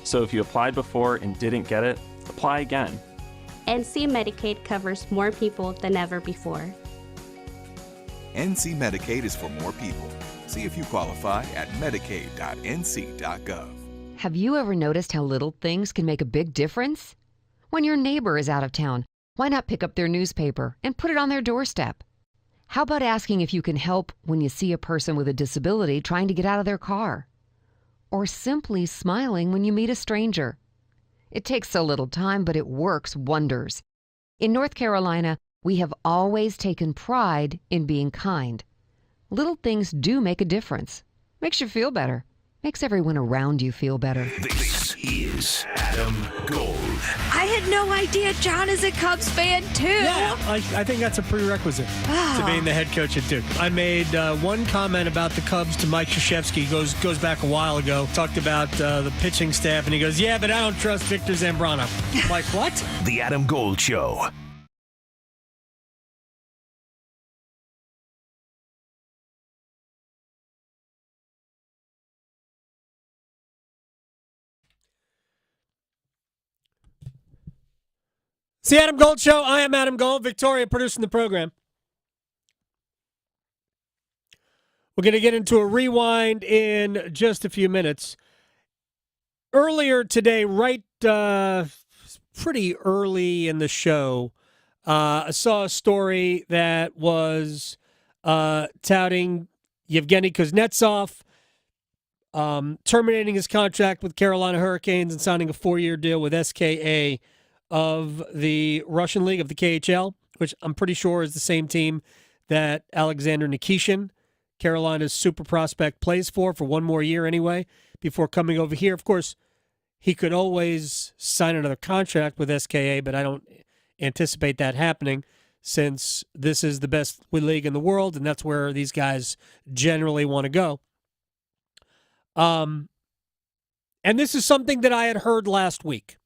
So if you applied before and didn't get it, apply again. NC Medicaid covers more people than ever before. NC Medicaid is for more people. See if you qualify at medicaid.nc.gov. Have you ever noticed how little things can make a big difference? When your neighbor is out of town, why not pick up their newspaper and put it on their doorstep? How about asking if you can help when you see a person with a disability trying to get out of their car? Or simply smiling when you meet a stranger? It takes so little time, but it works wonders. In North Carolina, we have always taken pride in being kind. Little things do make a difference. Makes you feel better. Makes everyone around you feel better. This is Adam Gold. I had no idea John is a Cubs fan, too. Yeah, I think that's a prerequisite to being the head coach at Duke. I made one comment about the Cubs to Mike Krzyzewski. Goes back a while ago. Talked about the pitching staff, and he goes, yeah, but I don't trust Victor Zambrano. I'm like, what? The Adam Gold Show. It's the Adam Gold Show. I am Adam Gold. Victoria producing the program. We're going to get into a rewind in just a few minutes. Earlier today, pretty early in the show, I saw a story that was touting Yevgeny Kuznetsov terminating his contract with Carolina Hurricanes and signing a 4-year deal with SKA of the Russian League, of the KHL, which I'm pretty sure is the same team that Alexander Nikishin, Carolina's super prospect, plays for 1 more year anyway, before coming over here. Of course, he could always sign another contract with SKA, but I don't anticipate that happening since this is the best league in the world, and that's where these guys generally want to go. And this is something that I had heard last week.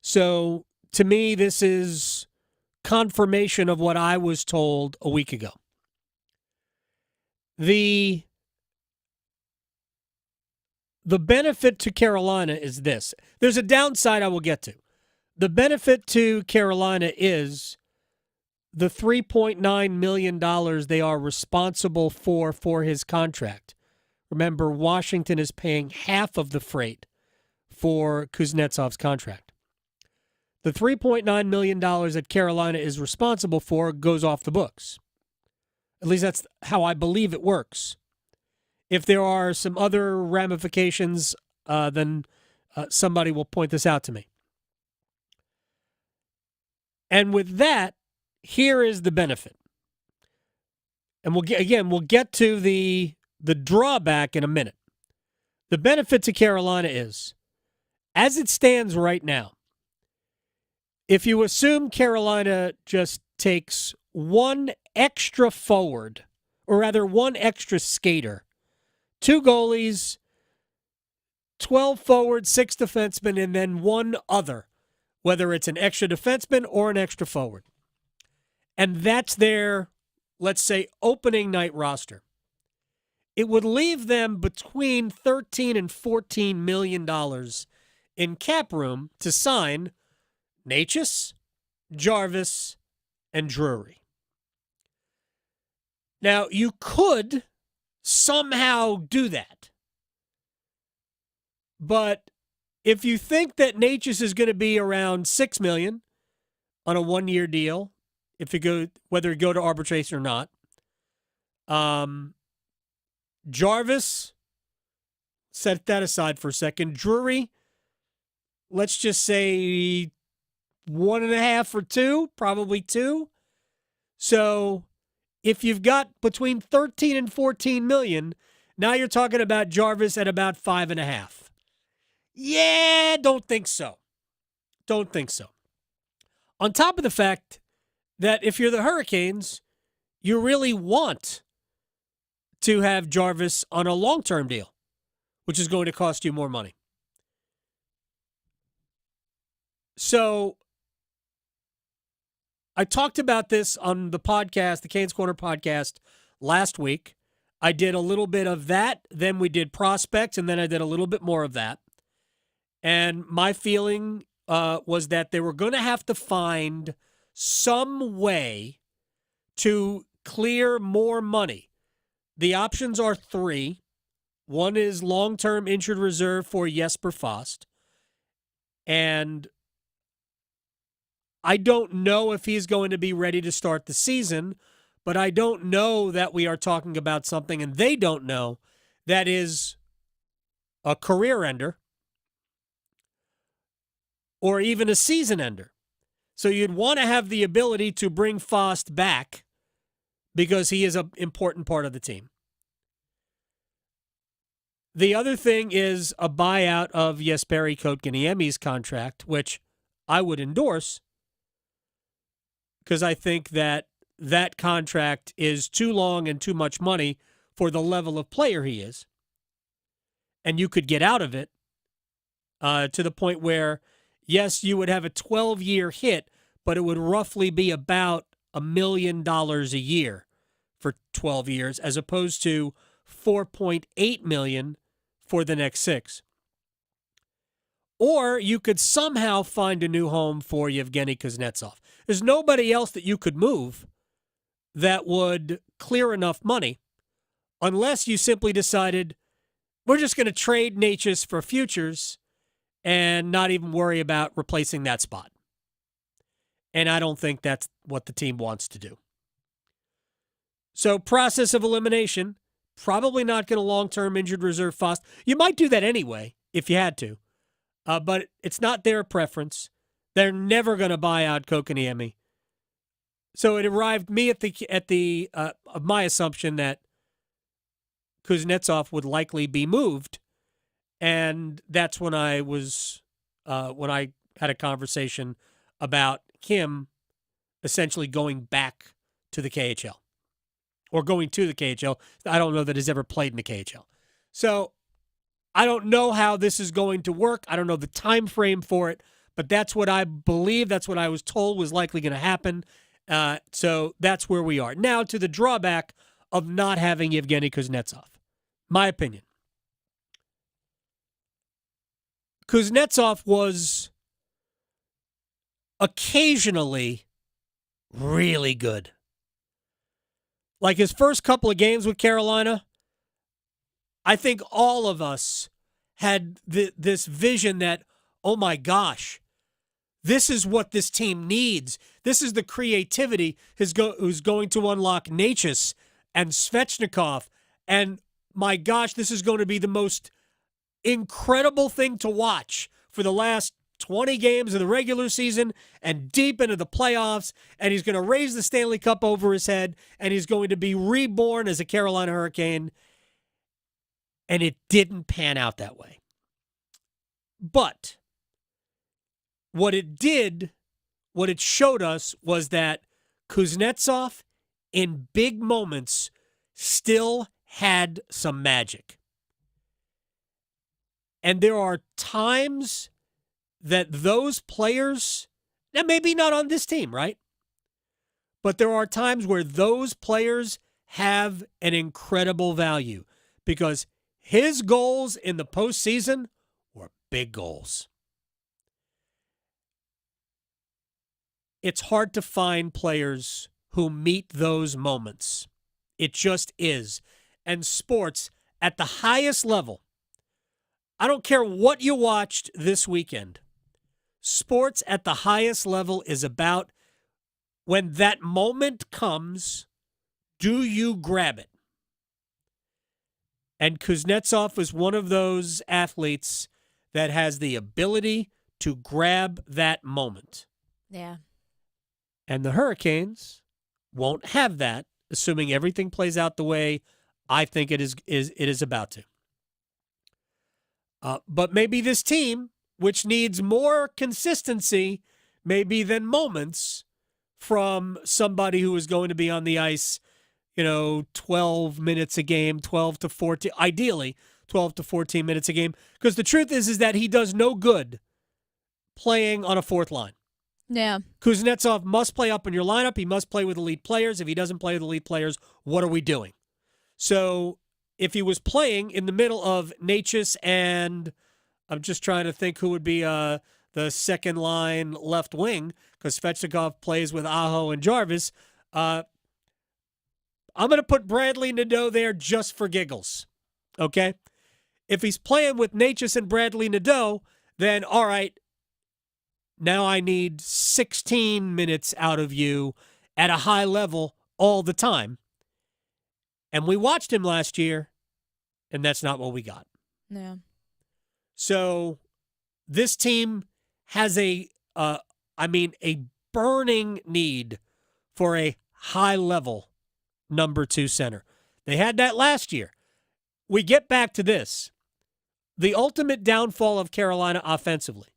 So, to me, this is confirmation of what I was told a week ago. The benefit to Carolina is this. There's a downside I will get to. The benefit to Carolina is the $3.9 million they are responsible for his contract. Remember, Washington is paying half of the freight for Kuznetsov's contract. The $3.9 million that Carolina is responsible for goes off the books. At least that's how I believe it works. If there are some other ramifications, then somebody will point this out to me. And with that, here is the benefit. And we'll get to the drawback in a minute. The benefit to Carolina is, as it stands right now, if you assume Carolina just takes one extra forward, or rather one extra skater, 2 goalies, 12 forward, 6 defensemen, and then one other, whether it's an extra defenseman or an extra forward. And that's their, let's say, opening night roster. It would leave them between $13 and $14 million in cap room to sign Necas, Jarvis, and Drury. Now, you could somehow do that. But if you think that Necas is going to be around $6 million on a 1-year deal, whether it go to arbitration or not, Jarvis, set that aside for a second. Drury, let's just say 1.5 or 2, probably 2. So if you've got between 13 and 14 million, now you're talking about Jarvis at about 5.5. Yeah, don't think so. Don't think so. On top of the fact that if you're the Hurricanes, you really want to have Jarvis on a long-term deal, which is going to cost you more money. So I talked about this on the podcast, the Canes Corner podcast, last week. I did a little bit of that, then we did prospects, and then I did a little bit more of that. And my feeling was that they were going to have to find some way to clear more money. The options are 3. One is long-term injured reserve for Jesper Fast. And I don't know if he's going to be ready to start the season, but I don't know that we are talking about something, and they don't know, that is a career ender or even a season ender. So you'd want to have the ability to bring Fast back because he is an important part of the team. The other thing is a buyout of Jesperi Kotkaniemi's contract, which I would endorse because I think that that contract is too long and too much money for the level of player he is. And you could get out of it to the point where, yes, you would have a 12-year hit, but it would roughly be about $1 million a year for 12 years, as opposed to $4.8 million for the next 6. Or you could somehow find a new home for Yevgeny Kuznetsov. There's nobody else that you could move that would clear enough money unless you simply decided, we're just going to trade Necas for futures and not even worry about replacing that spot. And I don't think that's what the team wants to do. So process of elimination, probably not going to long-term injured reserve Fost. You might do that anyway if you had to, but it's not their preference. They're never going to buy out Kotkaniemi. So it arrived me at the of my assumption that Kuznetsov would likely be moved, and that's when I was when I had a conversation about him essentially going back to the KHL. Or going to the KHL. I don't know that he's ever played in the KHL. So I don't know how this is going to work. I don't know the time frame for it, but that's what I believe. That's what I was told was likely going to happen. So that's where we are. Now to the drawback of not having Yevgeny Kuznetsov. My opinion. Kuznetsov was occasionally really good. Like his first couple of games with Carolina, I think all of us had this vision that, oh my gosh, this is what this team needs. This is the creativity who's going to unlock Necas and Svechnikov. And my gosh, this is going to be the most incredible thing to watch for the last 20 games of the regular season and deep into the playoffs, and he's going to raise the Stanley Cup over his head, and he's going to be reborn as a Carolina Hurricane. And it didn't pan out that way. But what it did, what it showed us was that Kuznetsov, in big moments, still had some magic. And there are times that those players, now maybe not on this team, right? But there are times where those players have an incredible value because his goals in the postseason were big goals. It's hard to find players who meet those moments. It just is. And sports at the highest level, I don't care what you watched this weekend, sports at the highest level is about when that moment comes, do you grab it? And Kuznetsov is one of those athletes that has the ability to grab that moment. Yeah. And the Hurricanes won't have that, assuming everything plays out the way I think it is about to. But maybe this team, which needs more consistency, maybe than moments from somebody who is going to be on the ice, 12 minutes a game, 12 to 14, ideally 12 to 14 minutes a game. Because the truth is that he does no good playing on a fourth line. Yeah. Kuznetsov must play up in your lineup. He must play with elite players. If he doesn't play with elite players, what are we doing? So if he was playing in the middle of Necas and I'm just trying to think who would be the second line left wing because Svechnikov plays with Aho and Jarvis. I'm going to put Bradley Nadeau there just for giggles. Okay? If he's playing with Necas and Bradley Nadeau, then all right, now I need 16 minutes out of you at a high level all the time. And we watched him last year, and that's not what we got. Yeah. So this team has a burning need for a high-level number 2 center. They had that last year. We get back to this. the ultimate downfall of Carolina offensively,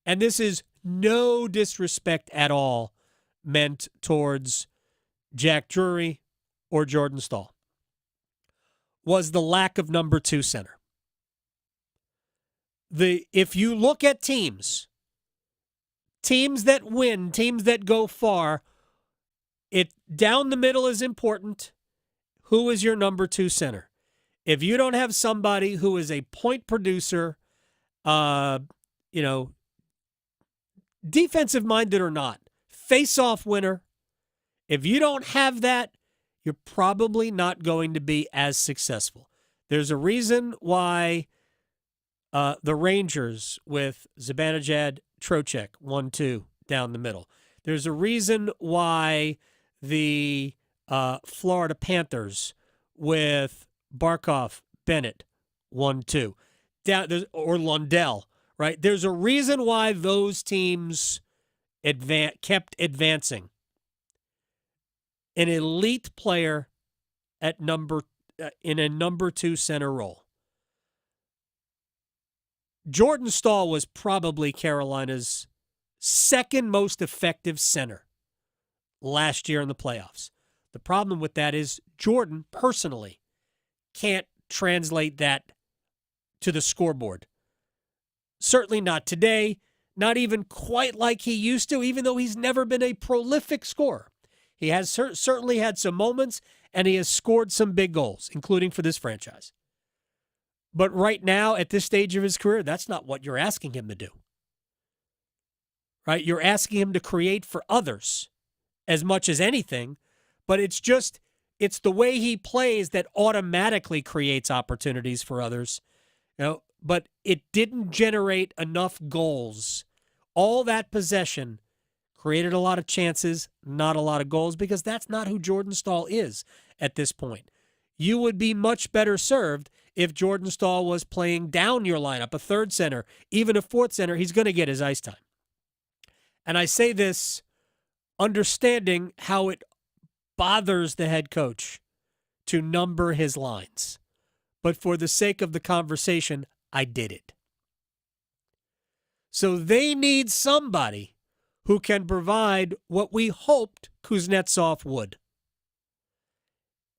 and this is no disrespect at all meant towards Jack Drury or Jordan Staal, was the lack of number 2 center. If you look at teams that win, teams that go far, down the middle is important. Who is your number 2 center? If you don't have somebody who is a point producer, defensive minded or not, face-off winner, if you don't have that, you're probably not going to be as successful. There's a reason why the Rangers with Zibanejad, Trocheck, 1-2 down the middle. There's a reason why the Florida Panthers with Barkov, Bennett, 1-2. Or Lundell, right? There's a reason why those teams kept advancing. An elite player at in a number 2 center role. Jordan Staal was probably Carolina's second most effective center last year in the playoffs. The problem with that is Jordan personally can't translate that to the scoreboard. Certainly not today, not even quite like he used to, even though he's never been a prolific scorer. He has certainly had some moments, and he has scored some big goals, including for this franchise. But right now, at this stage of his career, that's not what you're asking him to do. Right? You're asking him to create for others as much as anything, but it's the way he plays that automatically creates opportunities for others. But it didn't generate enough goals. All that possession created a lot of chances, not a lot of goals, because that's not who Jordan Staal is at this point. You would be much better served if Jordan Staal was playing down your lineup, a third center, even a fourth center. He's going to get his ice time. And I say this understanding how it bothers the head coach to number his lines. But for the sake of the conversation, I did it. So they need somebody who can provide what we hoped Kuznetsov would.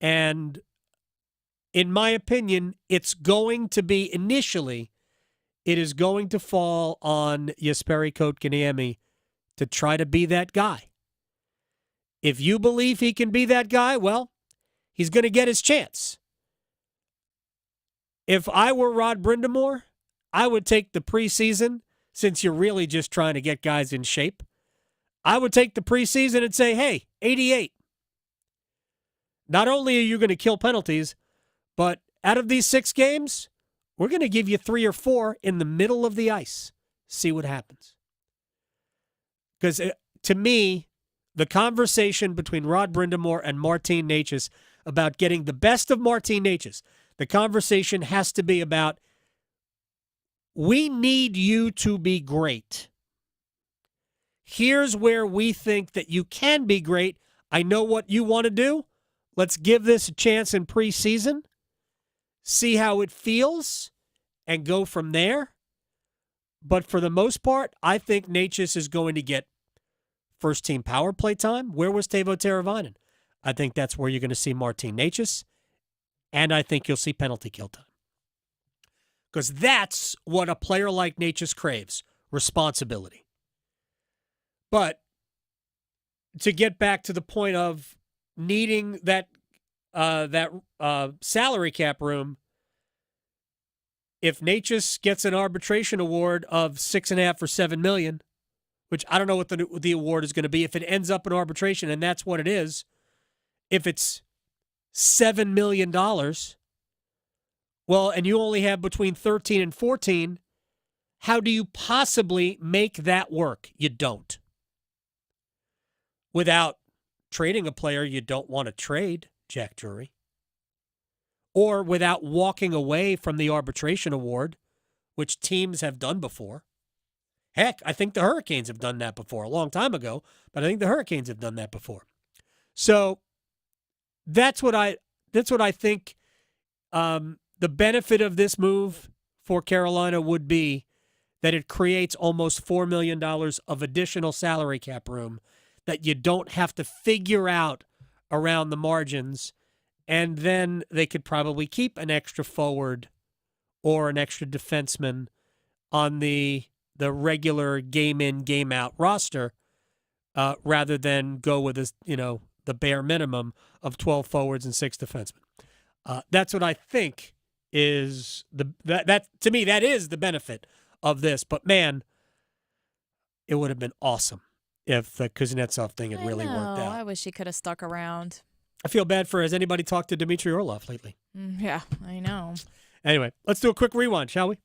And in my opinion, it's going to be initially, it is going to fall on Jesperi Kotkaniemi to try to be that guy. If you believe he can be that guy, well, he's going to get his chance. If I were Rod Brind'Amour, I would take the preseason, since you're really just trying to get guys in shape. I would take the preseason and say, hey, 88. Not only are you going to kill penalties, but out of these 6 games, we're going to give you 3 or 4 in the middle of the ice. See what happens. Because to me, the conversation between Rod Brind'Amour and Martin Necas about getting the best of Martin Necas, the conversation has to be about, we need you to be great. Here's where we think that you can be great. I know what you want to do. Let's give this a chance in preseason, see how it feels, and go from there. But for the most part, I think Necas is going to get first-team power play time. Where was Teuvo Teravainen? I think that's where you're going to see Martin Necas, and I think you'll see penalty kill time. Because that's what a player like Necas craves, responsibility. But to get back to the point of needing that salary cap room, if Necas gets an arbitration award of $6.5 or $7 million, which I don't know what the award is going to be, if it ends up in arbitration and that's what it is, if it's $7 million, well, and you only have between 13 and 14, how do you possibly make that work? You don't. Without trading a player you don't want to trade, Jack Drury, or without walking away from the arbitration award, which teams have done before. Heck, I think the Hurricanes have done that before a long time ago, but I think the Hurricanes have done that before. So that's what I think the benefit of this move for Carolina would be that it creates almost $4 million of additional salary cap room that you don't have to figure out around the margins, and then they could probably keep an extra forward or an extra defenseman on the regular game in, game out roster, rather than go with the bare minimum of 12 forwards and 6 defensemen. That's what I think is that to me that is the benefit of this. But man, it would have been awesome if the Kuznetsov thing had really worked out. I wish he could have stuck around. I feel bad for. Has anybody talked to Dmitry Orlov lately? Yeah, I know. Anyway, let's do a quick rewind, shall we?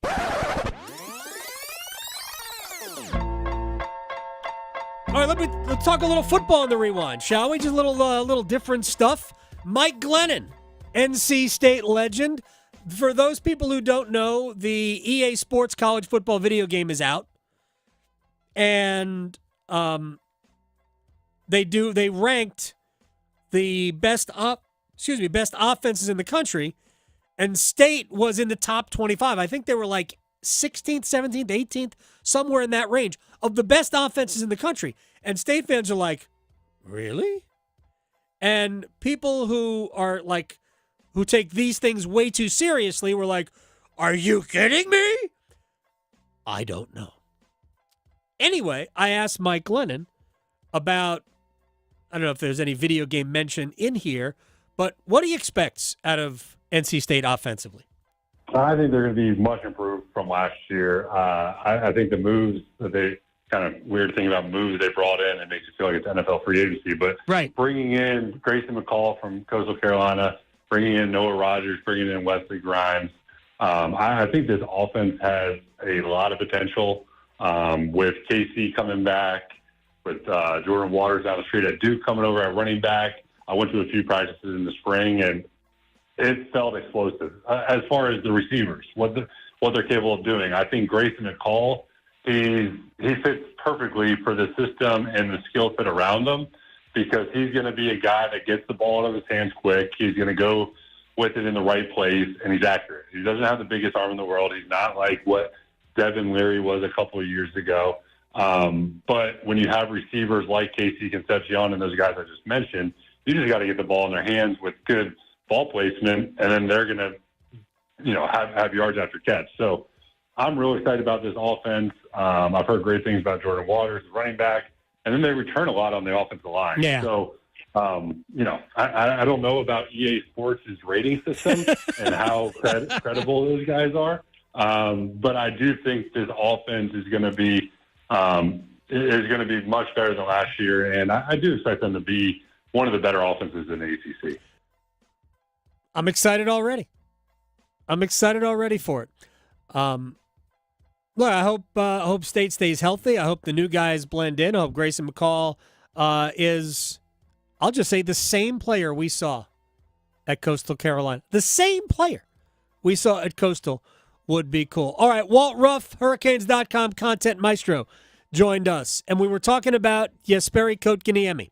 All right, let's talk a little football in the rewind, shall we? Just a little different stuff. Mike Glennon, NC State legend. For those people who don't know, the EA Sports college football video game is out, and they ranked the best offenses in the country, and State was in the top 25. I think they were like 16th, 17th, 18th, somewhere in that range of the best offenses in the country. And State fans are like, really? And people who take these things way too seriously were like, are you kidding me? I don't know. Anyway, I asked Mike Glennon about, I don't know if there's any video game mention in here, but what he expects out of NC State offensively. I think they're going to be much improved from last year. I think the moves that they kind of weird thing about moves they brought in, it makes you feel like it's NFL free agency. But bringing in Grayson McCall from Coastal Carolina, bringing in Noah Rogers, bringing in Wesley Grimes, I think this offense has a lot of potential. With KC coming back, with Jordan Waters down the street at Duke coming over at running back. I went to a few practices in the spring, and it felt explosive. As far as the receivers, what they're capable of doing, I think Grayson McCall, he fits perfectly for the system and the skill set around him, because he's going to be a guy that gets the ball out of his hands quick. He's going to go with it in the right place, and he's accurate. He doesn't have the biggest arm in the world. He's not like what Devin Leary was a couple of years ago. But when you have receivers like Casey Concepcion and those guys I just mentioned, you just got to get the ball in their hands with good ball placement, and then they're going to, have yards after catch. So I'm really excited about this offense. I've heard great things about Jordan Waters, the running back, and then they return a lot on the offensive line. Yeah. So, I don't know about EA Sports' rating system and how credible those guys are. But I do think this offense is going to be much better than last year, and I do expect them to be one of the better offenses in the ACC. I'm excited already. For it. Look, I hope State stays healthy. I hope the new guys blend in. I hope Grayson McCall is, I'll just say, the same player we saw at Coastal Carolina. The same player we saw at Coastal would be cool. All right, Walt Ruff, Hurricanes.com content maestro, joined us, and we were talking about Jesperi Kotkaniemi.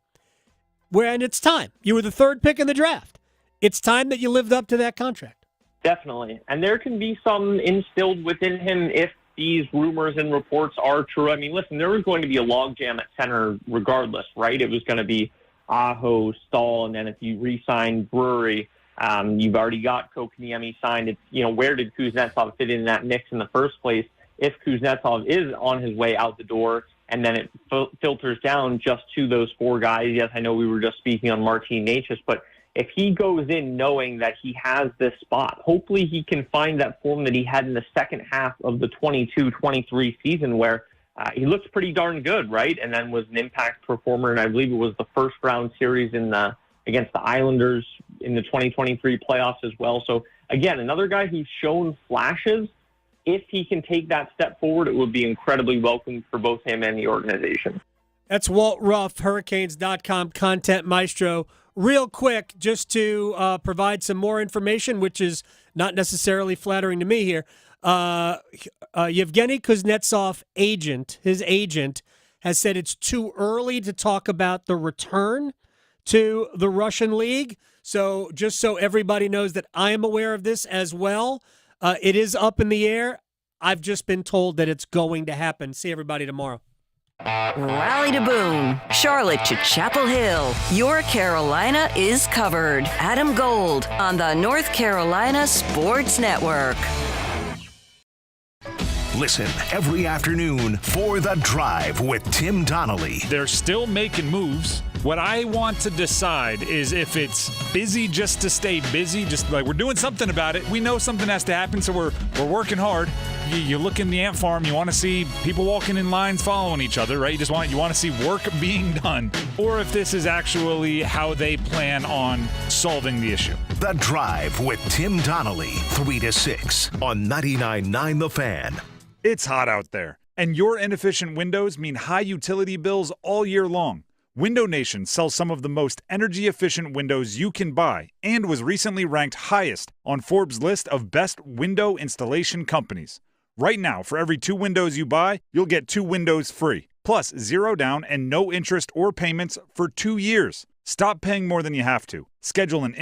And it's time. You were the third pick in the draft. It's time that you lived up to that contract. Definitely. And there can be some instilled within him if these rumors and reports are true. I mean, listen, there was going to be a logjam at center regardless, right? It was going to be Aho, Stahl, and then if you re-sign Brewery, you've already got Kotkaniemi signed. It's, where did Kuznetsov fit in that mix in the first place? If Kuznetsov is on his way out the door and then it filters down just to those four guys, yes, I know we were just speaking on Martin Necas, but if he goes in knowing that he has this spot, hopefully he can find that form that he had in the second half of the 22-23 season where he looks pretty darn good, right? And then was an impact performer, and I believe it was the first-round series against the Islanders in the 2023 playoffs as well. So, again, another guy who's shown flashes. If he can take that step forward, it would be incredibly welcome for both him and the organization. That's Walt Ruff, Hurricanes.com content maestro. Real quick, just to provide some more information, which is not necessarily flattering to me here. Yevgeny Kuznetsov, his agent, has said it's too early to talk about the return to the Russian League. So just so everybody knows that I am aware of this as well, It is up in the air. I've just been told that it's going to happen. See everybody tomorrow. Raleigh to Boone, Charlotte to Chapel Hill. Your Carolina is covered. Adam Gold on the North Carolina Sports Network. Listen every afternoon for The Drive with Tim Donnelly. They're still making moves. What I want to decide is if it's busy just to stay busy, just like we're doing something about it. We know something has to happen, so we're working hard. You look in the ant farm, you want to see people walking in lines following each other, right? You want to see work being done. Or if this is actually how they plan on solving the issue. The Drive with Tim Donnelly, 3 to 6 on 99.9 The Fan. It's hot out there, and your inefficient windows mean high utility bills all year long. Window Nation sells some of the most energy-efficient windows you can buy and was recently ranked highest on Forbes' list of best window installation companies. Right now, for every 2 windows you buy, you'll get 2 windows free, plus 0 down and no interest or payments for 2 years. Stop paying more than you have to. Schedule an